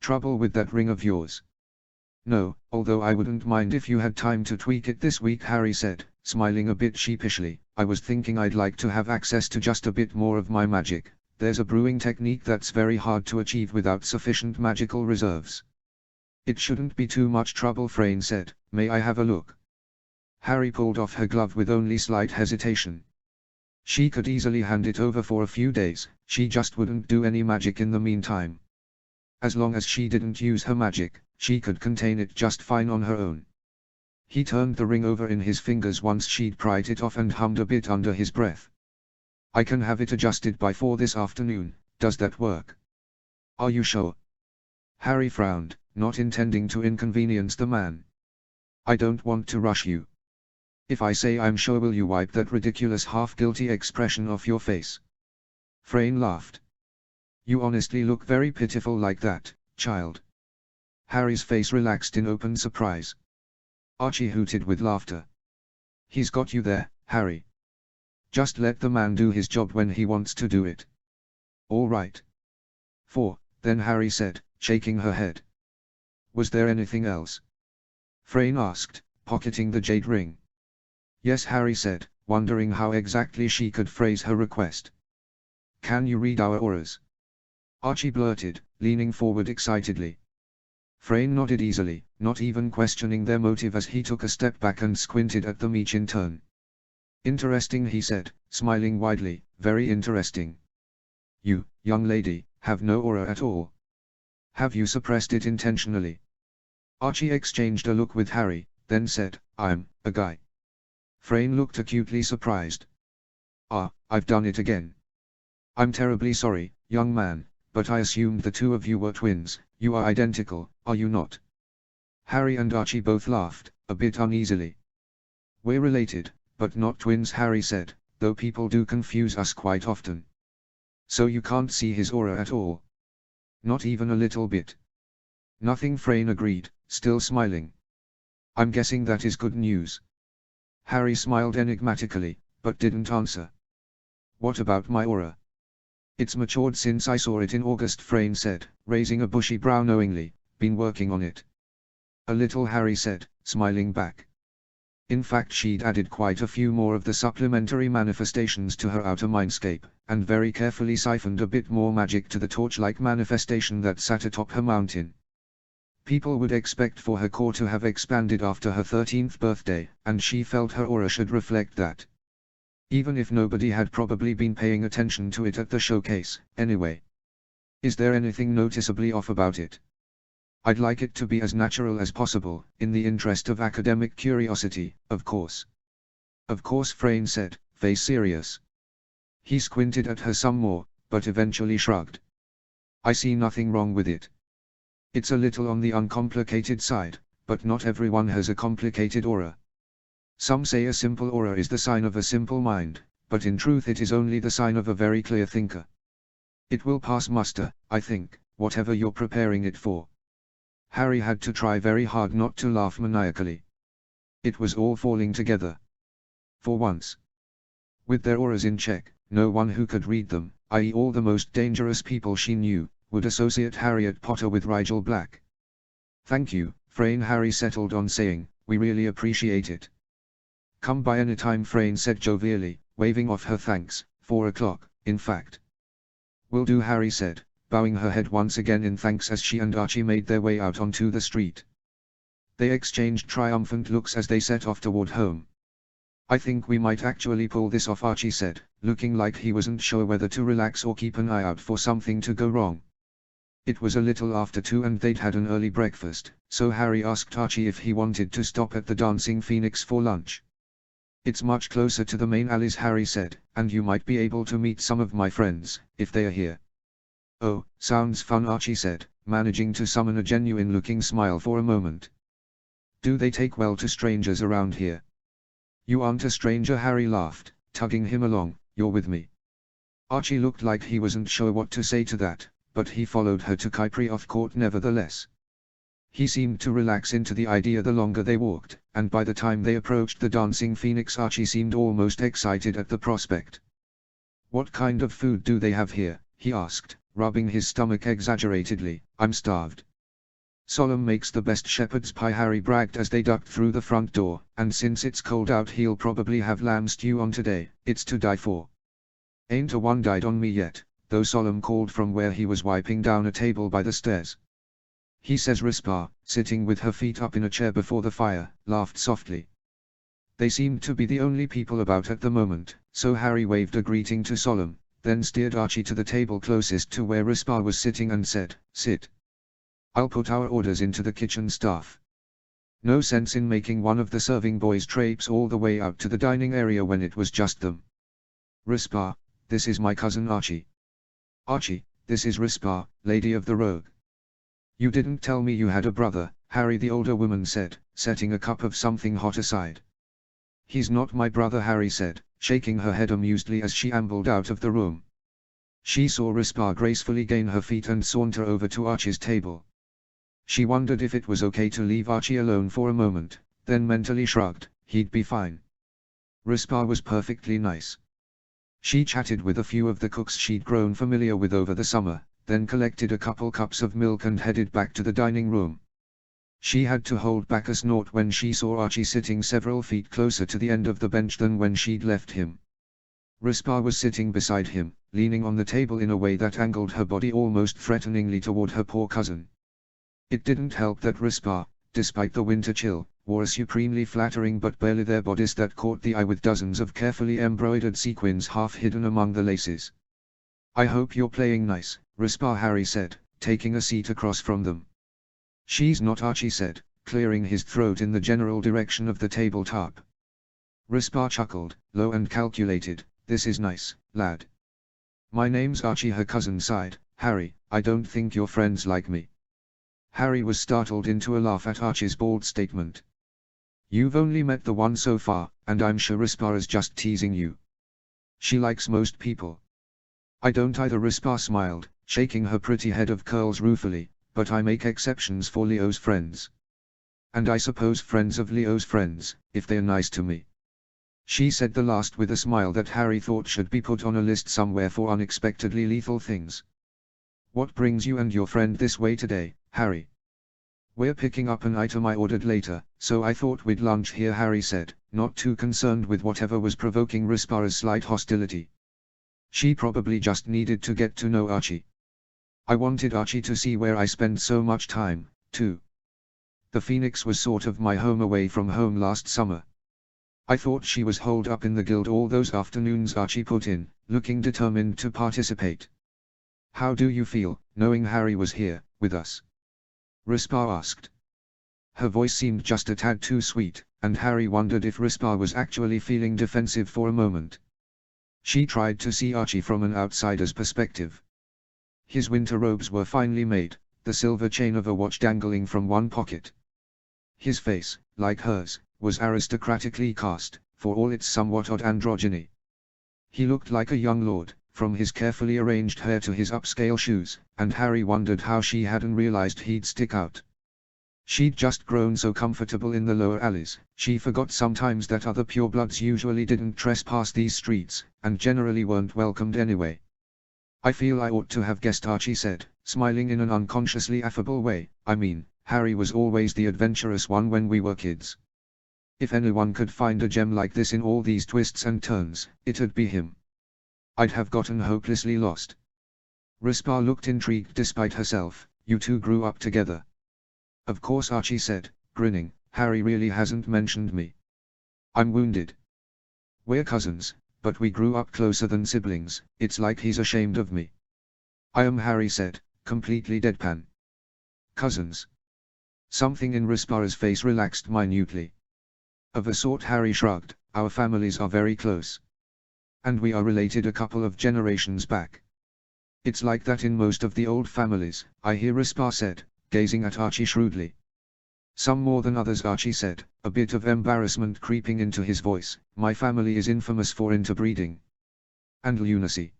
Trouble with that ring of yours? No, although I wouldn't mind if you had time to tweak it this week, Harry said, smiling a bit sheepishly. I was thinking I'd like to have access to just a bit more of my magic. There's a brewing technique that's very hard to achieve without sufficient magical reserves. It shouldn't be too much trouble, Frayne said. May I have a look? Harry pulled off her glove with only slight hesitation. She could easily hand it over for a few days, she just wouldn't do any magic in the meantime. As long as she didn't use her magic, she could contain it just fine on her own. He turned the ring over in his fingers once she'd pried it off and hummed a bit under his breath. I can have it adjusted by 4 this afternoon, does that work? Are you sure? Harry frowned, not intending to inconvenience the man. I don't want to rush you. If I say I'm sure, will you wipe that ridiculous half-guilty expression off your face? Frayne laughed. You honestly look very pitiful like that, child. Harry's face relaxed in open surprise. Archie hooted with laughter. He's got you there, Harry. Just let the man do his job when he wants to do it. All right. Then Harry said, shaking her head. Was there anything else? Frayne asked, pocketing the jade ring. Yes, Harry said, wondering how exactly she could phrase her request. Can you read our auras? Archie blurted, leaning forward excitedly. Frayne nodded easily, not even questioning their motive as he took a step back and squinted at them each in turn. Interesting, he said, smiling widely, very interesting. You, young lady, have no aura at all. Have you suppressed it intentionally? Archie exchanged a look with Harry, then said, I'm a guy. Frayne looked acutely surprised. Ah, I've done it again. I'm terribly sorry, young man, but I assumed the two of you were twins. You are identical, are you not? Harry and Archie both laughed, a bit uneasily. We're related, but not twins, Harry said, though people do confuse us quite often. So you can't see his aura at all? Not even a little bit? Nothing, Frayne agreed, still smiling. I'm guessing that is good news. Harry smiled enigmatically, but didn't answer. What about my aura? It's matured since I saw it in August, Frayne said, raising a bushy brow knowingly. Been working on it. A little, Harry said, smiling back. In fact, she'd added quite a few more of the supplementary manifestations to her outer mindscape, and very carefully siphoned a bit more magic to the torch-like manifestation that sat atop her mountain. People would expect for her core to have expanded after her 13th birthday, and she felt her aura should reflect that. Even if nobody had probably been paying attention to it at the showcase, anyway. Is there anything noticeably off about it? I'd like it to be as natural as possible, in the interest of academic curiosity, of course. Of course, Frayne said, face serious. He squinted at her some more, but eventually shrugged. I see nothing wrong with it. It's a little on the uncomplicated side, but not everyone has a complicated aura. Some say a simple aura is the sign of a simple mind, but in truth it is only the sign of a very clear thinker. It will pass muster, I think, whatever you're preparing it for. Harry had to try very hard not to laugh maniacally. It was all falling together. For once. With their auras in check, no one who could read them, i.e. all the most dangerous people she knew, would associate Harriet Potter with Rigel Black. Thank you, Frayne. Harry settled on saying, we really appreciate it. Come by any time, Frayne said jovially, waving off her thanks. 4 o'clock, in fact. Will do, Harry said, bowing her head once again in thanks as she and Archie made their way out onto the street. They exchanged triumphant looks as they set off toward home. I think we might actually pull this off, Archie said, looking like he wasn't sure whether to relax or keep an eye out for something to go wrong. It was a little after 2 and they'd had an early breakfast, so Harry asked Archie if he wanted to stop at the Dancing Phoenix for lunch. It's much closer to the main alleys, Harry said, and you might be able to meet some of my friends, if they are here. Oh, sounds fun, Archie said, managing to summon a genuine-looking smile for a moment. Do they take well to strangers around here? You aren't a stranger, Harry laughed, tugging him along. You're with me. Archie looked like he wasn't sure what to say to that, but he followed her to Cyprioth Court nevertheless. He seemed to relax into the idea the longer they walked, and by the time they approached the Dancing Phoenix, Archie seemed almost excited at the prospect. What kind of food do they have here? He asked, rubbing his stomach exaggeratedly. I'm starved. Solemn makes the best shepherd's pie, Harry bragged as they ducked through the front door, and since it's cold out he'll probably have lamb stew on today. It's to die for. Ain't a one died on me yet, though, Solemn called from where he was wiping down a table by the stairs. He says. Rispa, sitting with her feet up in a chair before the fire, laughed softly. They seemed to be the only people about at the moment, so Harry waved a greeting to Solemn, then steered Archie to the table closest to where Rispa was sitting and said, sit. I'll put our orders into the kitchen staff. No sense in making one of the serving boys traipse all the way out to the dining area when it was just them. Rispa, this is my cousin Archie. Archie, this is Rispa, Lady of the Rogue. You didn't tell me you had a brother, Harry, the older woman said, setting a cup of something hot aside. He's not my brother, Harry said, shaking her head amusedly as she ambled out of the room. She saw Rispa gracefully gain her feet and saunter over to Archie's table. She wondered if it was okay to leave Archie alone for a moment, then mentally shrugged. He'd be fine. Rispa was perfectly nice. She chatted with a few of the cooks she'd grown familiar with over the summer, then collected a couple cups of milk and headed back to the dining room. She had to hold back a snort when she saw Archie sitting several feet closer to the end of the bench than when she'd left him. Rispa was sitting beside him, leaning on the table in a way that angled her body almost threateningly toward her poor cousin. It didn't help that Rispa, despite the winter chill, wore a supremely flattering but barely there bodice that caught the eye with dozens of carefully embroidered sequins half hidden among the laces. I hope you're playing nice, Rispa, Harry said, taking a seat across from them. She's not, Archie said, clearing his throat in the general direction of the tabletop. Rispa chuckled, low and calculated. This is nice, lad. My name's Archie, her cousin sighed. Harry, I don't think your friends like me. Harry was startled into a laugh at Archie's bald statement. You've only met the one so far, and I'm sure Rispa is just teasing you. She likes most people. I don't either, Rispa smiled, shaking her pretty head of curls ruefully, but I make exceptions for Leo's friends. And I suppose friends of Leo's friends, if they're nice to me. She said the last with a smile that Harry thought should be put on a list somewhere for unexpectedly lethal things. What brings you and your friend this way today, Harry? We're picking up an item I ordered later, so I thought we'd lunch here, Harry said, not too concerned with whatever was provoking Rispara's slight hostility. She probably just needed to get to know Archie. I wanted Archie to see where I spend so much time, too. The Phoenix was sort of my home away from home last summer. I thought she was holed up in the guild all those afternoons Archie put in, looking determined to participate. How do you feel, knowing Harry was here, with us? Rispar asked. Her voice seemed just a tad too sweet, and Harry wondered if Rispar was actually feeling defensive for a moment. She tried to see Archie from an outsider's perspective. His winter robes were finely made, the silver chain of a watch dangling from one pocket. His face, like hers, was aristocratically cast, for all its somewhat odd androgyny. He looked like a young lord, from his carefully arranged hair to his upscale shoes, and Harry wondered how she hadn't realized he'd stick out. She'd just grown so comfortable in the lower alleys, she forgot sometimes that other purebloods usually didn't trespass these streets, and generally weren't welcomed anyway. I feel I ought to have guessed, Archie said, smiling in an unconsciously affable way. I mean, Harry was always the adventurous one when we were kids. If anyone could find a gem like this in all these twists and turns, it'd be him. I'd have gotten hopelessly lost. Rispar looked intrigued despite herself. You two grew up together? Of course, Archie said, grinning. Harry really hasn't mentioned me. I'm wounded. We're cousins, but we grew up closer than siblings. It's like he's ashamed of me. I am, Harry said, completely deadpan. Cousins. Something in Rispar's face relaxed minutely. Of a sort, Harry shrugged. Our families are very close. And we are related a couple of generations back. It's like that in most of the old families, I hear, Rispar said, gazing at Archie shrewdly. Some more than others, Archie said, a bit of embarrassment creeping into his voice. My family is infamous for interbreeding. And lunacy.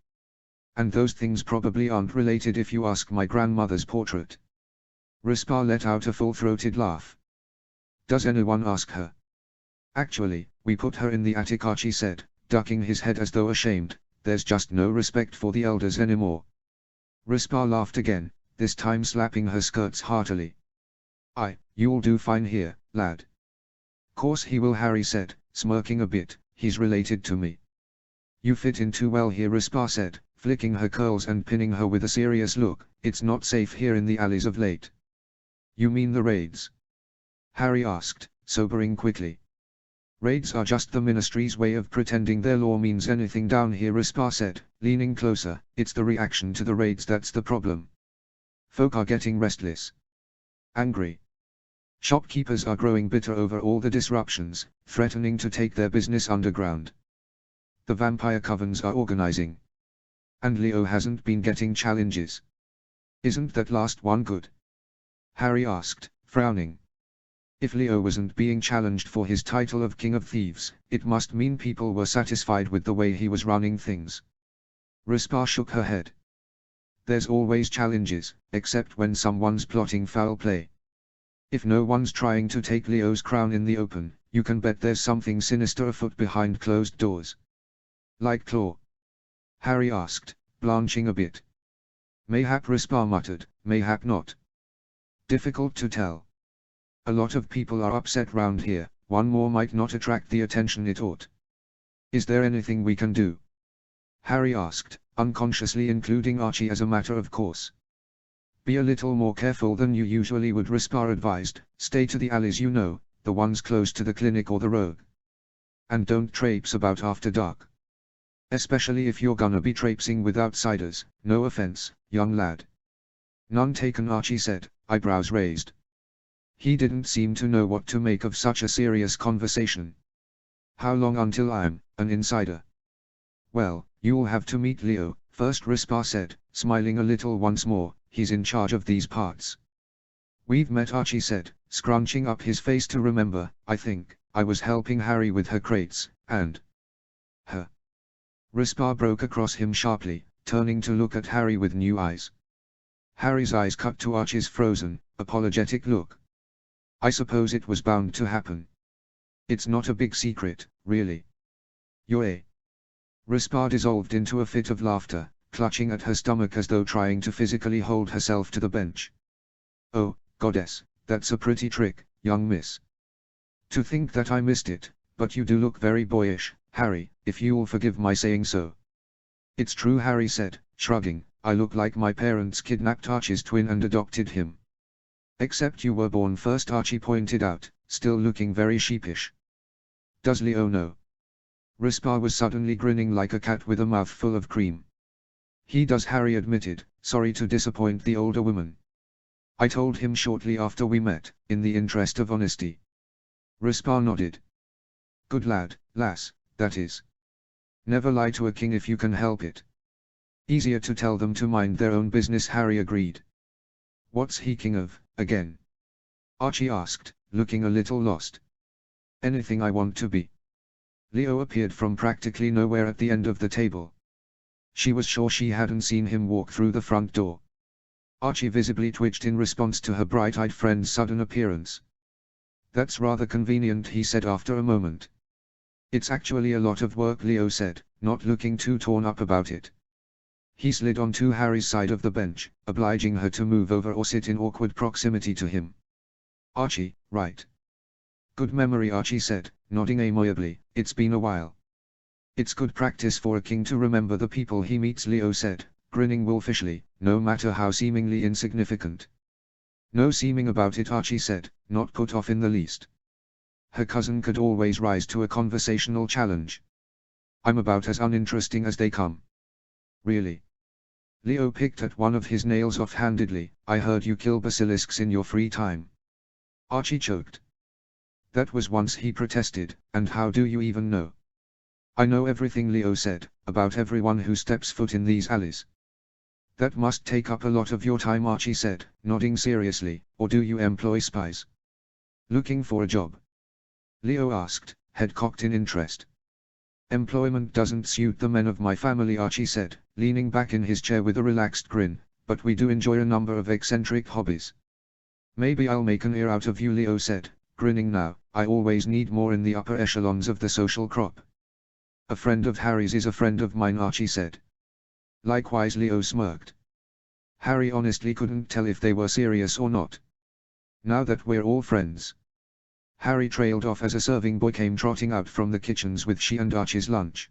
And those things probably aren't related if you ask my grandmother's portrait. Rispar let out a full-throated laugh. Does anyone ask her? Actually, we put her in the attic, Archie said, ducking his head as though ashamed. There's just no respect for the elders anymore. Rispar laughed again, this time slapping her skirts heartily. You'll do fine here, lad. Course he will, Harry said, smirking a bit. He's related to me. You fit in too well here, Rispar said, flicking her curls and pinning her with a serious look. It's not safe here in the alleys of late. You mean the raids? Harry asked, sobering quickly. Raids are just the ministry's way of pretending their law means anything down here, Rispar said, leaning closer. It's the reaction to the raids that's the problem. Folk are getting restless. Angry. Shopkeepers are growing bitter over all the disruptions, threatening to take their business underground. The vampire covens are organizing. And Leo hasn't been getting challenges. Isn't that last one good? Harry asked, frowning. If Leo wasn't being challenged for his title of King of Thieves, it must mean people were satisfied with the way he was running things. Rispar shook her head. There's always challenges, except when someone's plotting foul play. If no one's trying to take Leo's crown in the open, you can bet there's something sinister afoot behind closed doors. Like Claw? Harry asked, blanching a bit. Mayhap, Rispar muttered, mayhap not. Difficult to tell. A lot of people are upset round here, one more might not attract the attention it ought. Is there anything we can do? Harry asked, unconsciously including Archie as a matter of course. Be a little more careful than you usually would, Rispar advised. Stay to the alleys, you know, the ones close to the clinic or the road. And don't traipse about after dark. Especially if you're gonna be traipsing with outsiders. No offense, young lad. None taken, Archie said, eyebrows raised. He didn't seem to know what to make of such a serious conversation. How long until I'm an insider? Well, you'll have to meet Leo first, Rispar said, smiling a little once more. He's in charge of these parts. We've met, Archie said, scrunching up his face to remember. I think I was helping Harry with her crates, and her. Rispar broke across him sharply, turning to look at Harry with new eyes. Harry's eyes cut to Archie's frozen, apologetic look. I suppose it was bound to happen. It's not a big secret, really. You're a. Rispar dissolved into a fit of laughter, clutching at her stomach as though trying to physically hold herself to the bench. Oh, goddess, That's a pretty trick, young miss. To think that I missed it, but you do look very boyish, Harry, if you'll forgive my saying so. It's true, Harry said, shrugging, I look like my parents kidnapped Archie's twin and adopted him. Except you were born first, Archie pointed out, still looking very sheepish. Does Leo know? Rispar was suddenly grinning like a cat with a mouthful of cream. He does, Harry admitted, sorry to disappoint the older woman. I told him shortly after we met, in the interest of honesty. Rispar nodded. Good lad, lass, that is. Never lie to a king if you can help it. Easier to tell them to mind their own business, Harry agreed. What's he king of, again? Archie asked, looking a little lost. Anything I want to be. Leo appeared from practically nowhere at the end of the table. She was sure she hadn't seen him walk through the front door. Archie visibly twitched in response to her bright-eyed friend's sudden appearance. That's rather convenient, he said after a moment. It's actually a lot of work, Leo said, not looking too torn up about it. He slid onto Harry's side of the bench, obliging her to move over or sit in awkward proximity to him. Archie, right. Good memory, Archie said, nodding amiably, it's been a while. It's good practice for a king to remember the people he meets, Leo said, grinning wolfishly, no matter how seemingly insignificant. No seeming about it, Archie said, not put off in the least. Her cousin could always rise to a conversational challenge. I'm about as uninteresting as they come. Really? Leo picked at one of his nails offhandedly. I heard you kill basilisks in your free time. Archie choked. That was once, he protested, and how do you even know? I know everything, Leo said, about everyone who steps foot in these alleys. That must take up a lot of your time, Archie said, nodding seriously, or do you employ spies? Looking for a job? Leo asked, head cocked in interest. Employment doesn't suit the men of my family, Archie said, leaning back in his chair with a relaxed grin, but we do enjoy a number of eccentric hobbies. Maybe I'll make an ear out of you, Leo said, grinning now, I always need more in the upper echelons of the social crop. A friend of Harry's is a friend of mine, Archie said. Likewise, Leo smirked. Harry honestly couldn't tell if they were serious or not. Now that we're all friends. Harry trailed off as a serving boy came trotting out from the kitchens with she and Archie's lunch.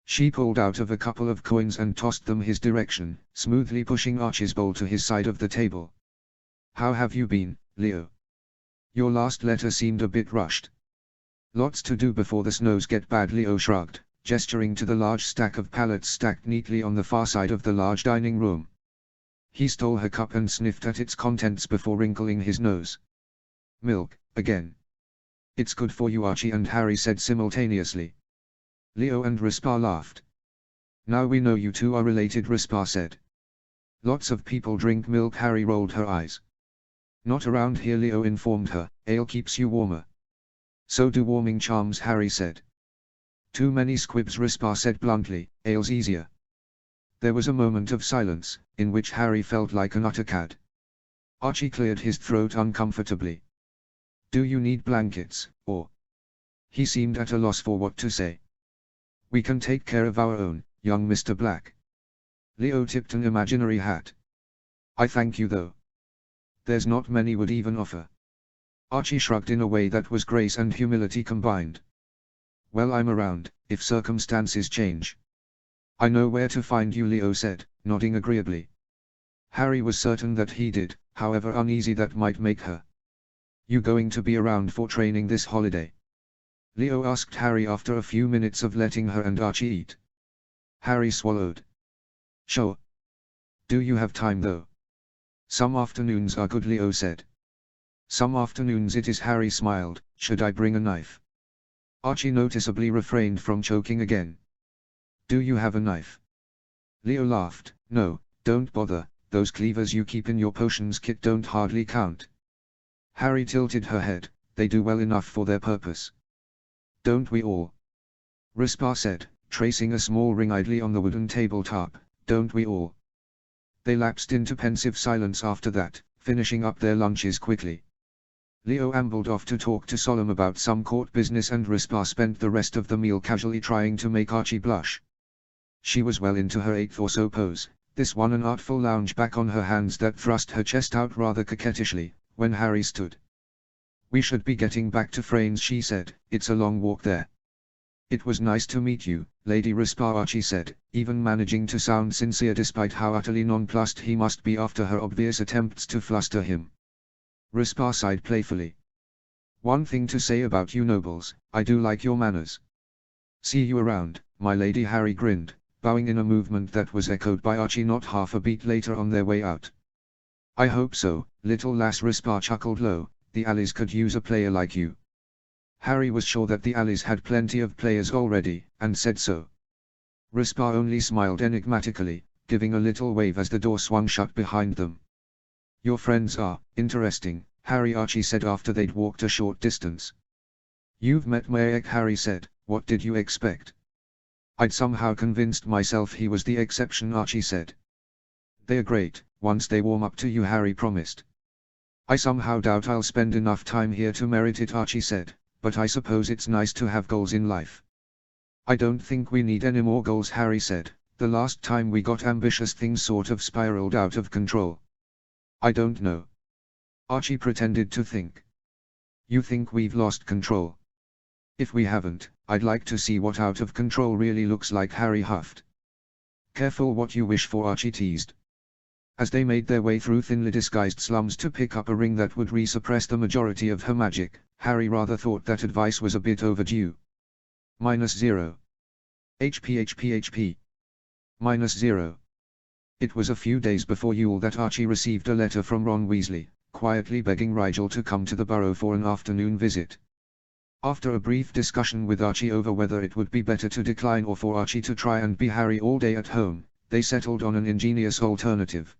She pulled out of a couple of coins and tossed them his direction, smoothly pushing Archie's bowl to his side of the table. How have you been, Leo? Your last letter seemed a bit rushed. Lots to do before the snows get bad, Leo shrugged, gesturing to the large stack of pallets stacked neatly on the far side of the large dining room. He stole her cup and sniffed at its contents before wrinkling his nose. Milk, again. It's good for you, Archie and Harry said simultaneously. Leo and Rispar laughed. Now we know you two are related, Rispar said. Lots of people drink milk, Harry rolled her eyes. Not around here, Leo informed her, ale keeps you warmer. So do warming charms, Harry said. Too many squibs, Rispar said bluntly, ale's easier. There was a moment of silence, in which Harry felt like an utter cad. Archie cleared his throat uncomfortably. Do you need blankets, or? He seemed at a loss for what to say. We can take care of our own, young Mr. Black. Leo tipped an imaginary hat. I thank you though. There's not many would even offer. Archie shrugged in a way that was grace and humility combined. Well, I'm around, if circumstances change. I know where to find you, Leo said, nodding agreeably. Harry was certain that he did, however uneasy that might make her. You going to be around for training this holiday? Leo asked Harry after a few minutes of letting her and Archie eat. Harry swallowed. Sure. Do you have time though? Some afternoons are good, Leo said. Some afternoons it is, Harry smiled. Should I bring a knife? Archie noticeably refrained from choking again. Do you have a knife? Leo laughed. No, don't bother, those cleavers you keep in your potions kit don't hardly count. Harry tilted her head, they do well enough for their purpose. Don't we all? Rispar said, tracing a small ring idly on the wooden tabletop, don't we all? They lapsed into pensive silence after that, finishing up their lunches quickly. Leo ambled off to talk to Solemn about some court business and Rispar spent the rest of the meal casually trying to make Archie blush. She was well into her 8th or so pose, this one an artful lounge back on her hands that thrust her chest out rather coquettishly, when Harry stood. "We should be getting back to Frane's," she said, "it's a long walk there." "It was nice to meet you, Lady Rispar," Archie said, even managing to sound sincere despite how utterly nonplussed he must be after her obvious attempts to fluster him. Rispar sighed playfully. "One thing to say about you nobles, I do like your manners." "See you around, my lady," Harry grinned, bowing in a movement that was echoed by Archie not half a beat later on their way out. "I hope so, little lass," Rispar chuckled low, "the Alleys could use a player like you." Harry was sure that the Alleys had plenty of players already, and said so. Rispar only smiled enigmatically, giving a little wave as the door swung shut behind them. "Your friends are interesting," Archie said after they'd walked a short distance. "You've met Mayek," Harry said, "what did you expect?" "I'd somehow convinced myself he was the exception," Archie said. "They're great, once they warm up to you," Harry promised. "I somehow doubt I'll spend enough time here to merit it," Archie said, "but I suppose it's nice to have goals in life." "I don't think we need any more goals," Harry said. "The last time we got ambitious things sort of spiraled out of control." "I don't know." Archie pretended to think. "You think we've lost control?" "If we haven't, I'd like to see what out of control really looks like," Harry huffed. "Careful what you wish for," Archie teased. As they made their way through thinly disguised slums to pick up a ring that would resuppress the majority of her magic, Harry rather thought that advice was a bit overdue. -0. HP. -0. It was a few days before Yule that Archie received a letter from Ron Weasley, quietly begging Rigel to come to the Burrow for an afternoon visit. After a brief discussion with Archie over whether it would be better to decline or for Archie to try and be Harry all day at home, they settled on an ingenious alternative.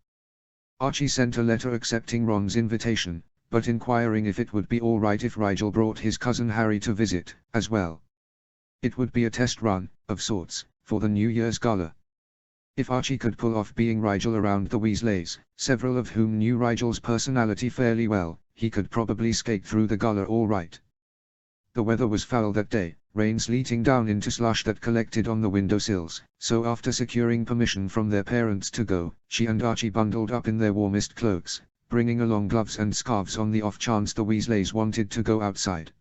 Archie sent a letter accepting Ron's invitation, but inquiring if it would be all right if Rigel brought his cousin Harry to visit, as well. It would be a test run, of sorts, for the New Year's Gala. If Archie could pull off being Rigel around the Weasleys, several of whom knew Rigel's personality fairly well, he could probably skate through the Gala all right. The weather was foul that day, rain sleeting down into slush that collected on the windowsills, so after securing permission from their parents to go, she and Archie bundled up in their warmest cloaks, bringing along gloves and scarves on the off chance the Weasleys wanted to go outside.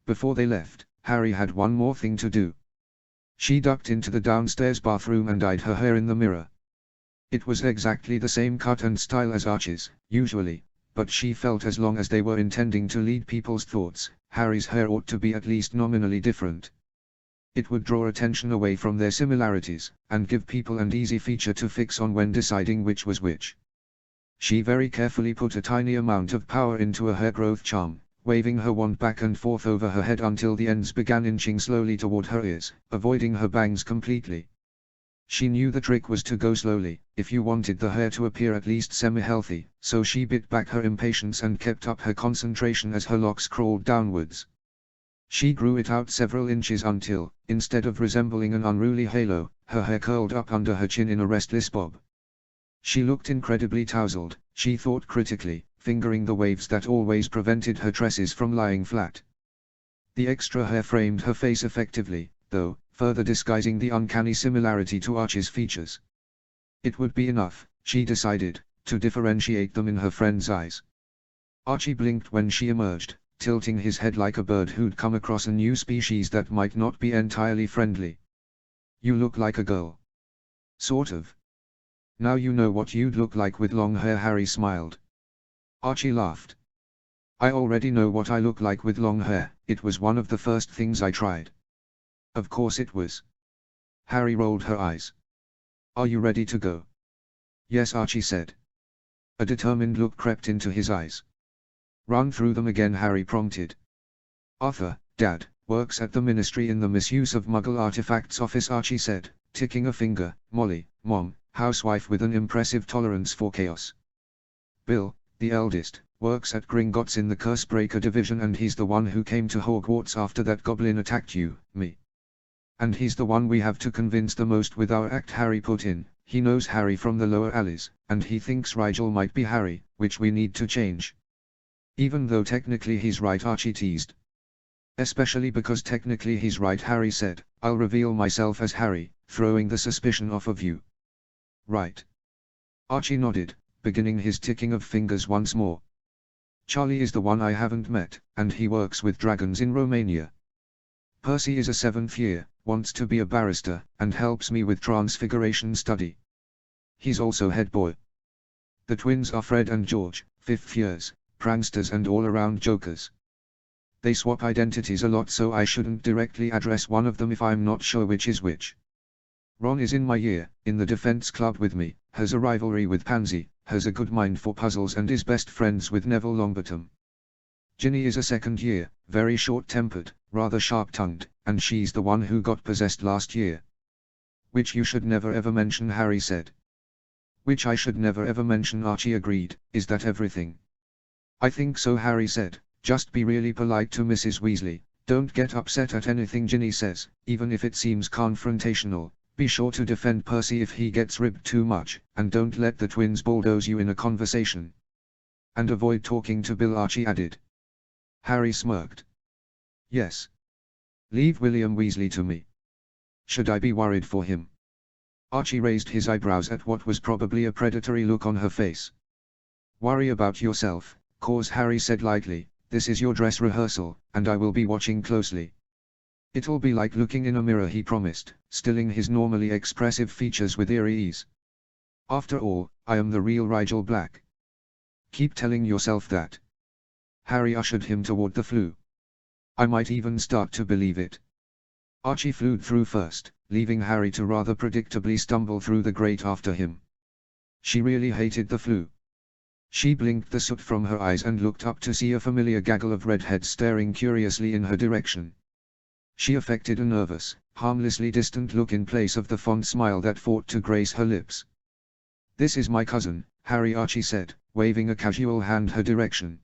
Before they left, Harry had one more thing to do. She ducked into the downstairs bathroom and eyed her hair in the mirror. It was exactly the same cut and style as Archie's, usually, but she felt as long as they were intending to lead people's thoughts, Harry's hair ought to be at least nominally different. It would draw attention away from their similarities, and give people an easy feature to fix on when deciding which was which. She very carefully put a tiny amount of power into a hair growth charm, waving her wand back and forth over her head until the ends began inching slowly toward her ears, avoiding her bangs completely. She knew the trick was to go slowly, if you wanted the hair to appear at least semi-healthy, so she bit back her impatience and kept up her concentration as her locks crawled downwards. She grew it out several inches until, instead of resembling an unruly halo, her hair curled up under her chin in a restless bob. She looked incredibly tousled, she thought critically, fingering the waves that always prevented her tresses from lying flat. The extra hair framed her face effectively, though, further disguising the uncanny similarity to Archie's features. It would be enough, she decided, to differentiate them in her friend's eyes. Archie blinked when she emerged, tilting his head like a bird who'd come across a new species that might not be entirely friendly. "You look like a girl." "Sort of. Now you know what you'd look like with long hair," Harry smiled. Archie laughed. "I already know what I look like with long hair, it was one of the first things I tried." "Of course it was." Harry rolled her eyes. "Are you ready to go?" "Yes," Archie said. A determined look crept into his eyes. "Run through them again," Harry prompted. "Arthur, Dad, works at the Ministry in the Misuse of Muggle Artifacts office," Archie said, ticking a finger. "Molly, Mom, housewife with an impressive tolerance for chaos. Bill, the eldest, works at Gringotts in the Cursebreaker division and he's the one who came to Hogwarts after that goblin attacked you, me. And he's the one we have to convince the most with our act," Harry put in. "He knows Harry from the lower alleys, and he thinks Rigel might be Harry, which we need to change." "Even though technically he's right," Archie teased. "Especially because technically he's right," Harry said. "I'll reveal myself as Harry, throwing the suspicion off of you." "Right." Archie nodded, beginning his ticking of fingers once more. Charlie is the one I haven't met, and he works with dragons in Romania. Percy is a 7th year, wants to be a barrister, and helps me with transfiguration study. He's also head boy. The twins are Fred and George, 5th years, pranksters and all-around jokers. They swap identities a lot, so I shouldn't directly address one of them if I'm not sure which is which. Ron is in my year, in the defense club with me, has a rivalry with Pansy, has a good mind for puzzles and is best friends with Neville Longbottom. Ginny is a 2nd year, very short-tempered, rather sharp-tongued, and she's the one who got possessed last year. Which you should never ever mention, Harry said. Which I should never ever mention, Archie agreed. Is that everything? I think so, Harry said. Just be really polite to Mrs. Weasley, don't get upset at anything Ginny says, even if it seems confrontational. Be sure to defend Percy if he gets ribbed too much, and don't let the twins bulldoze you in a conversation. And avoid talking to Bill, Archie added. Harry smirked. Yes. Leave William Weasley to me. Should I be worried for him? Archie raised his eyebrows at what was probably a predatory look on her face. Worry about yourself, cause Harry said lightly, this is your dress rehearsal, and I will be watching closely. It'll be like looking in a mirror, he promised, stilling his normally expressive features with eerie ease. After all, I am the real Rigel Black. Keep telling yourself that. Harry ushered him toward the flue. I might even start to believe it. Archie flew through first, leaving Harry to rather predictably stumble through the grate after him. She really hated the flue. She blinked the soot from her eyes and looked up to see a familiar gaggle of redheads staring curiously in her direction. She affected a nervous, harmlessly distant look in place of the fond smile that fought to grace her lips. This is my cousin, Harry, Archie said, waving a casual hand her direction.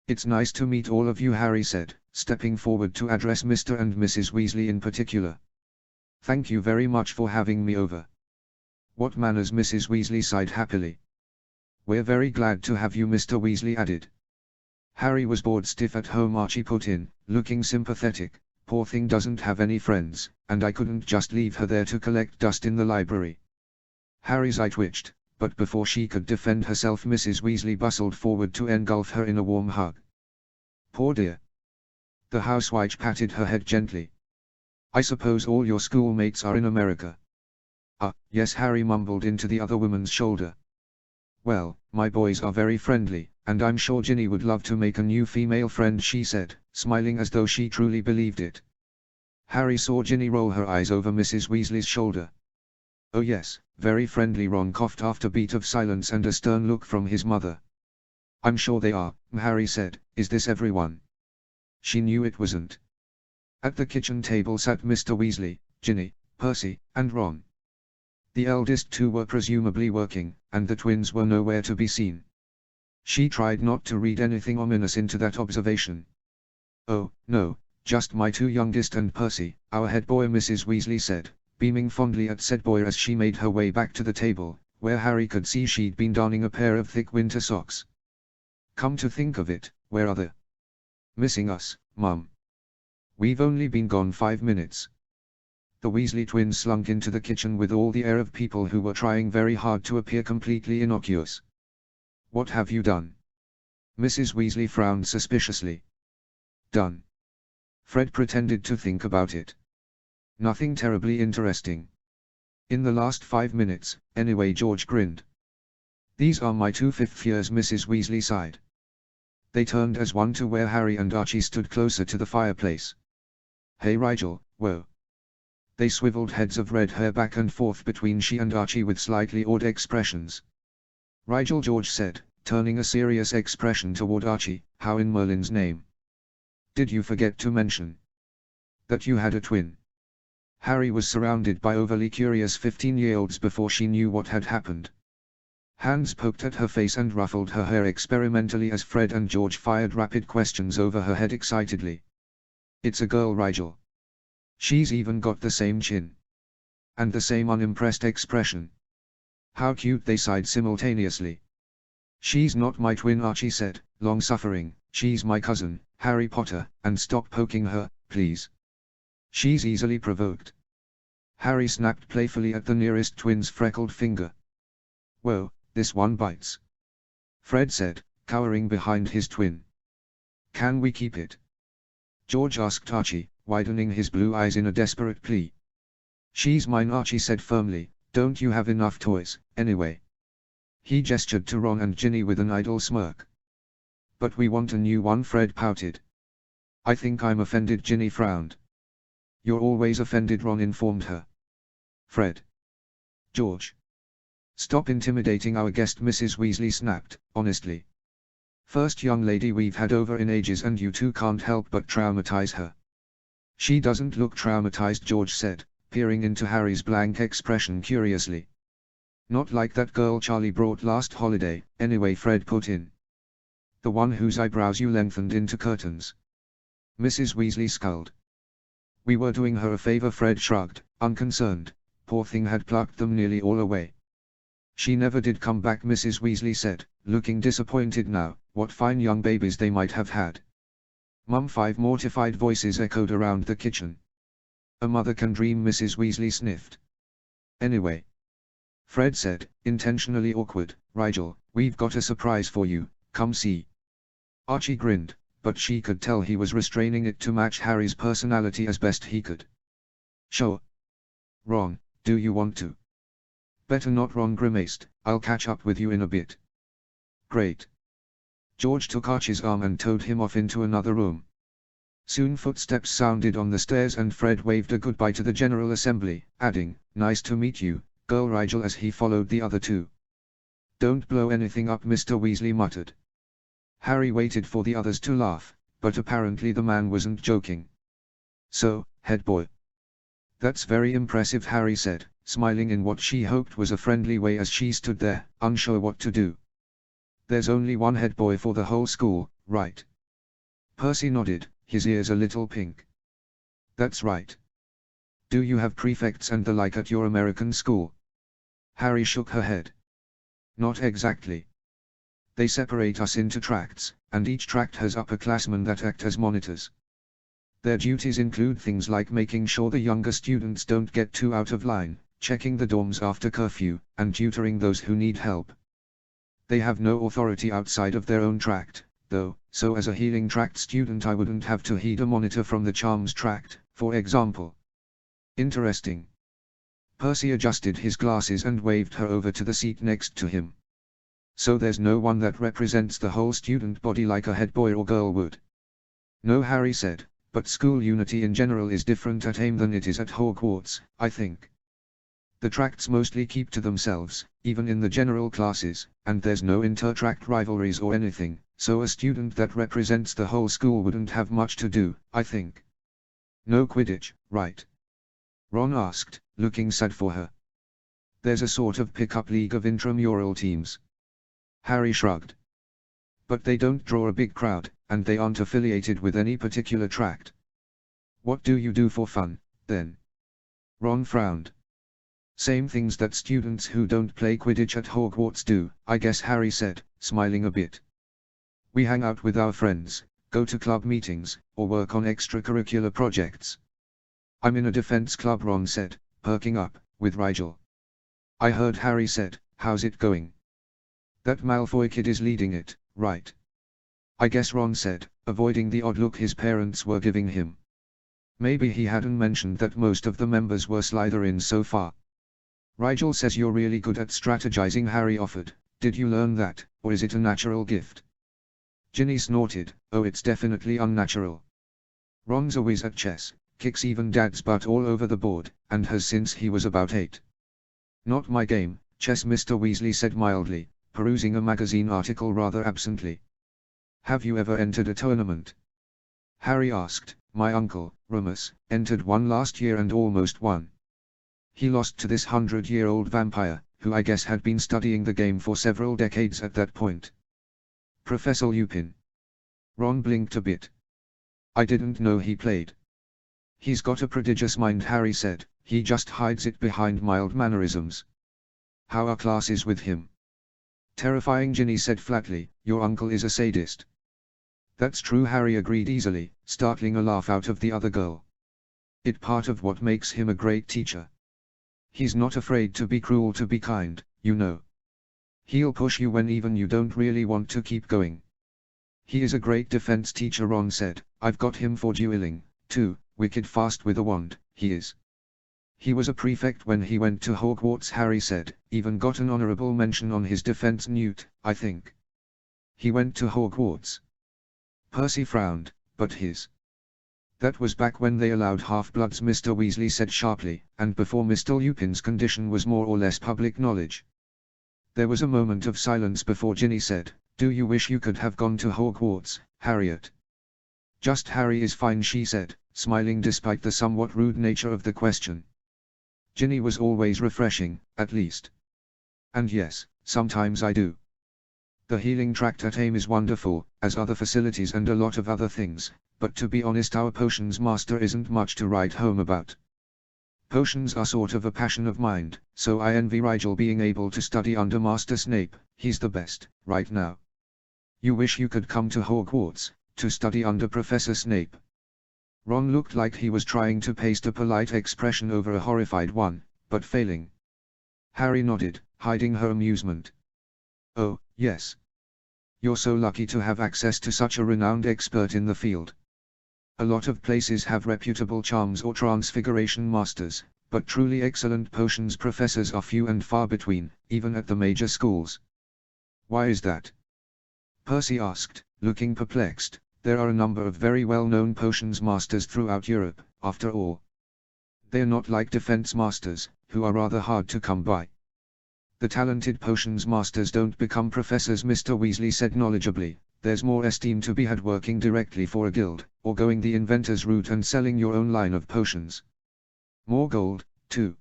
It's nice to meet all of you, Harry said, stepping forward to address Mr. and Mrs. Weasley in particular. Thank you very much for having me over. What manners, Mrs. Weasley sighed happily. We're very glad to have you, Mr. Weasley added. Harry was bored stiff at home, Archie put in, looking sympathetic. Poor thing doesn't have any friends, and I couldn't just leave her there to collect dust in the library. Harry's eye twitched, but before she could defend herself, Mrs. Weasley bustled forward to engulf her in a warm hug. Poor dear. The housewife patted her head gently. I suppose all your schoolmates are in America. Yes, Harry mumbled into the other woman's shoulder. Well, my boys are very friendly, and I'm sure Ginny would love to make a new female friend, she said, smiling as though she truly believed it. Harry saw Ginny roll her eyes over Mrs. Weasley's shoulder. Oh yes, very friendly, Ron coughed after a beat of silence and a stern look from his mother. I'm sure they are, Harry said. Is this everyone? She knew it wasn't. At the kitchen table sat Mr. Weasley, Ginny, Percy, and Ron. The eldest two were presumably working, and the twins were nowhere to be seen. She tried not to read anything ominous into that observation. Oh, no, just my two youngest and Percy, our head boy, Mrs. Weasley said, beaming fondly at said boy as she made her way back to the table, where Harry could see she'd been donning a pair of thick winter socks. Come to think of it, where are they? Missing us, Mum. We've only been gone 5 minutes. The Weasley twins slunk into the kitchen with all the air of people who were trying very hard to appear completely innocuous. What have you done? Mrs. Weasley frowned suspiciously. Done. Fred pretended to think about it. Nothing terribly interesting. In the last 5 minutes, anyway, George grinned. These are my two 5th years, Mrs. Weasley sighed. They turned as one to where Harry and Archie stood closer to the fireplace. Hey Rigel, whoa. They swiveled heads of red hair back and forth between she and Archie with slightly awed expressions. Rigel, George said, turning a serious expression toward Archie, how in Merlin's name? Did you forget to mention that you had a twin? Harry was surrounded by overly curious 15-year-olds before she knew what had happened. Hands poked at her face and ruffled her hair experimentally as Fred and George fired rapid questions over her head excitedly. It's a girl, Rigel. She's even got the same chin. And the same unimpressed expression. How cute, they sighed simultaneously. She's not my twin, Archie said, long-suffering. She's my cousin, Harry Potter, and stop poking her, please. She's easily provoked. Harry snapped playfully at the nearest twin's freckled finger. Whoa, this one bites. Fred said, cowering behind his twin. "Can we keep it?" George asked Archie, widening his blue eyes in a desperate plea. "She's mine," Archie said firmly. "Don't you have enough toys, anyway?" He gestured to Ron and Ginny with an idle smirk. "But we want a new one," Fred pouted. "I think I'm offended," Ginny frowned. "You're always offended," Ron informed her. "Fred." "George." "Stop intimidating our guest," Mrs. Weasley snapped, honestly. "First young lady we've had over in ages and you two can't help but traumatize her." "She doesn't look traumatized," George said, peering into Harry's blank expression curiously. "Not like that girl Charlie brought last holiday, anyway," Fred put in. "The one whose eyebrows you lengthened into curtains." Mrs. Weasley scowled. "We were doing her a favor," Fred shrugged, unconcerned. "Poor thing had plucked them nearly all away." "She never did come back," Mrs. Weasley said, looking disappointed now. "What fine young babies they might have had." "Mum," 5 mortified voices echoed around the kitchen. "A mother can dream," Mrs. Weasley sniffed. "Anyway," Fred said, intentionally awkward, "Rigel, we've got a surprise for you, come see." Archie grinned, but she could tell he was restraining it to match Harry's personality as best he could. "Sure." "Ron, do you want to?" "Better not," Ron grimaced. "I'll catch up with you in a bit." "Great." George took Archie's arm and towed him off into another room. Soon footsteps sounded on the stairs and Fred waved a goodbye to the General Assembly, adding, "Nice to meet you, Girl Rigel," as he followed the other two. "Don't blow anything up," Mr. Weasley muttered. Harry waited for the others to laugh, but apparently the man wasn't joking. "So, head boy." "That's very impressive," Harry said, smiling in what she hoped was a friendly way as she stood there, unsure what to do. "There's only one head boy for the whole school, right?" Percy nodded, his ears a little pink. "That's right." "Do you have prefects and the like at your American school?" Harry shook her head. "Not exactly. They separate us into tracts, and each tract has upperclassmen that act as monitors. Their duties include things like making sure the younger students don't get too out of line, checking the dorms after curfew, and tutoring those who need help. They have no authority outside of their own tract, though, so as a healing tract student I wouldn't have to heed a monitor from the charms tract, for example." "Interesting." Percy adjusted his glasses and waved her over to the seat next to him. "So there's no one that represents the whole student body like a head boy or girl would?" "No," Harry said, "but school unity in general is different at AIM than it is at Hogwarts, I think. The tracts mostly keep to themselves, even in the general classes, and there's no inter-tract rivalries or anything, so a student that represents the whole school wouldn't have much to do, I think." "No Quidditch, right?" Ron asked, looking sad for her. "There's a sort of pick-up league of intramural teams." Harry shrugged. "But they don't draw a big crowd, and they aren't affiliated with any particular tract." "What do you do for fun, then?" Ron frowned. "Same things that students who don't play Quidditch at Hogwarts do, I guess," Harry said, smiling a bit. "We hang out with our friends, go to club meetings, or work on extracurricular projects." "I'm in a defense club," Ron said, perking up, "with Rigel." "I heard," Harry said. "How's it going?" "That Malfoy kid is leading it, right?" "I guess," Ron said, avoiding the odd look his parents were giving him. Maybe he hadn't mentioned that most of the members were Slytherins so far. "Rigel says you're really good at strategizing," Harry offered. "Did you learn that, or is it a natural gift?" Ginny snorted. "Oh, it's definitely unnatural. Ron's a whiz at chess, kicks even Dad's butt all over the board, and has since he was about 8. "Not my game, chess," Mr. Weasley said mildly, perusing a magazine article rather absently. "Have you ever entered a tournament?" Harry asked. "My uncle, Remus, entered one last year and almost won. He lost to this 100-year-old vampire, who I guess had been studying the game for several decades at that point." "Professor Lupin." Ron blinked a bit. "I didn't know he played." "He's got a prodigious mind," Harry said, "he just hides it behind mild mannerisms." "How are classes with him?" "Terrifying," Ginny said flatly. "Your uncle is a sadist." "That's true," Harry agreed easily, startling a laugh out of the other girl. "It's part of what makes him a great teacher. He's not afraid to be cruel to be kind, you know. He'll push you when even you don't really want to keep going. He is a great defense teacher, Ron said. I've got him for dueling, too, wicked fast with a wand, he is. He was a prefect when he went to Hogwarts, Harry said, even got an honorable mention on his defense newt, I think. He went to Hogwarts. Percy frowned, but his. That was back when they allowed half-bloods, Mr. Weasley said sharply, and before Mr. Lupin's condition was more or less public knowledge. There was a moment of silence before Ginny said, do you wish you could have gone to Hogwarts, Harriet? Just Harry is fine, she said, smiling despite the somewhat rude nature of the question. Ginny was always refreshing, at least. And yes, sometimes I do. The healing tract at AIM is wonderful, as other facilities and a lot of other things, but to be honest our potions master isn't much to write home about. Potions are sort of a passion of mine, so I envy Rigel being able to study under Master Snape, he's the best, right now. You wish you could come to Hogwarts, to study under Professor Snape. Ron looked like he was trying to paste a polite expression over a horrified one, but failing. Harry nodded, hiding her amusement. Oh, yes. You're so lucky to have access to such a renowned expert in the field. A lot of places have reputable charms or transfiguration masters, but truly excellent potions professors are few and far between, even at the major schools. Why is that? Percy asked, looking perplexed. There are a number of very well-known potions masters throughout Europe, after all. They're not like defense masters, who are rather hard to come by. The talented potions masters don't become professors, Mr. Weasley said knowledgeably. There's more esteem to be had working directly for a guild, or going the inventor's route and selling your own line of potions. More gold, too.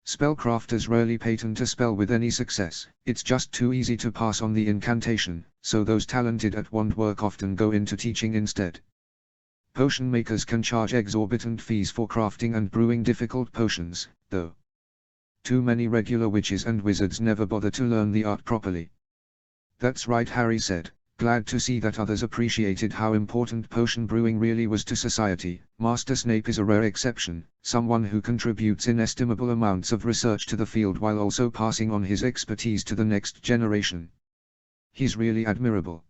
Spellcrafters rarely patent a spell with any success, it's just too easy to pass on the incantation, so those talented at wand work often go into teaching instead. Potion makers can charge exorbitant fees for crafting and brewing difficult potions, though. Too many regular witches and wizards never bother to learn the art properly. That's right, Harry said, glad to see that others appreciated how important potion brewing really was to society. Master Snape is a rare exception, someone who contributes inestimable amounts of research to the field while also passing on his expertise to the next generation. He's really admirable.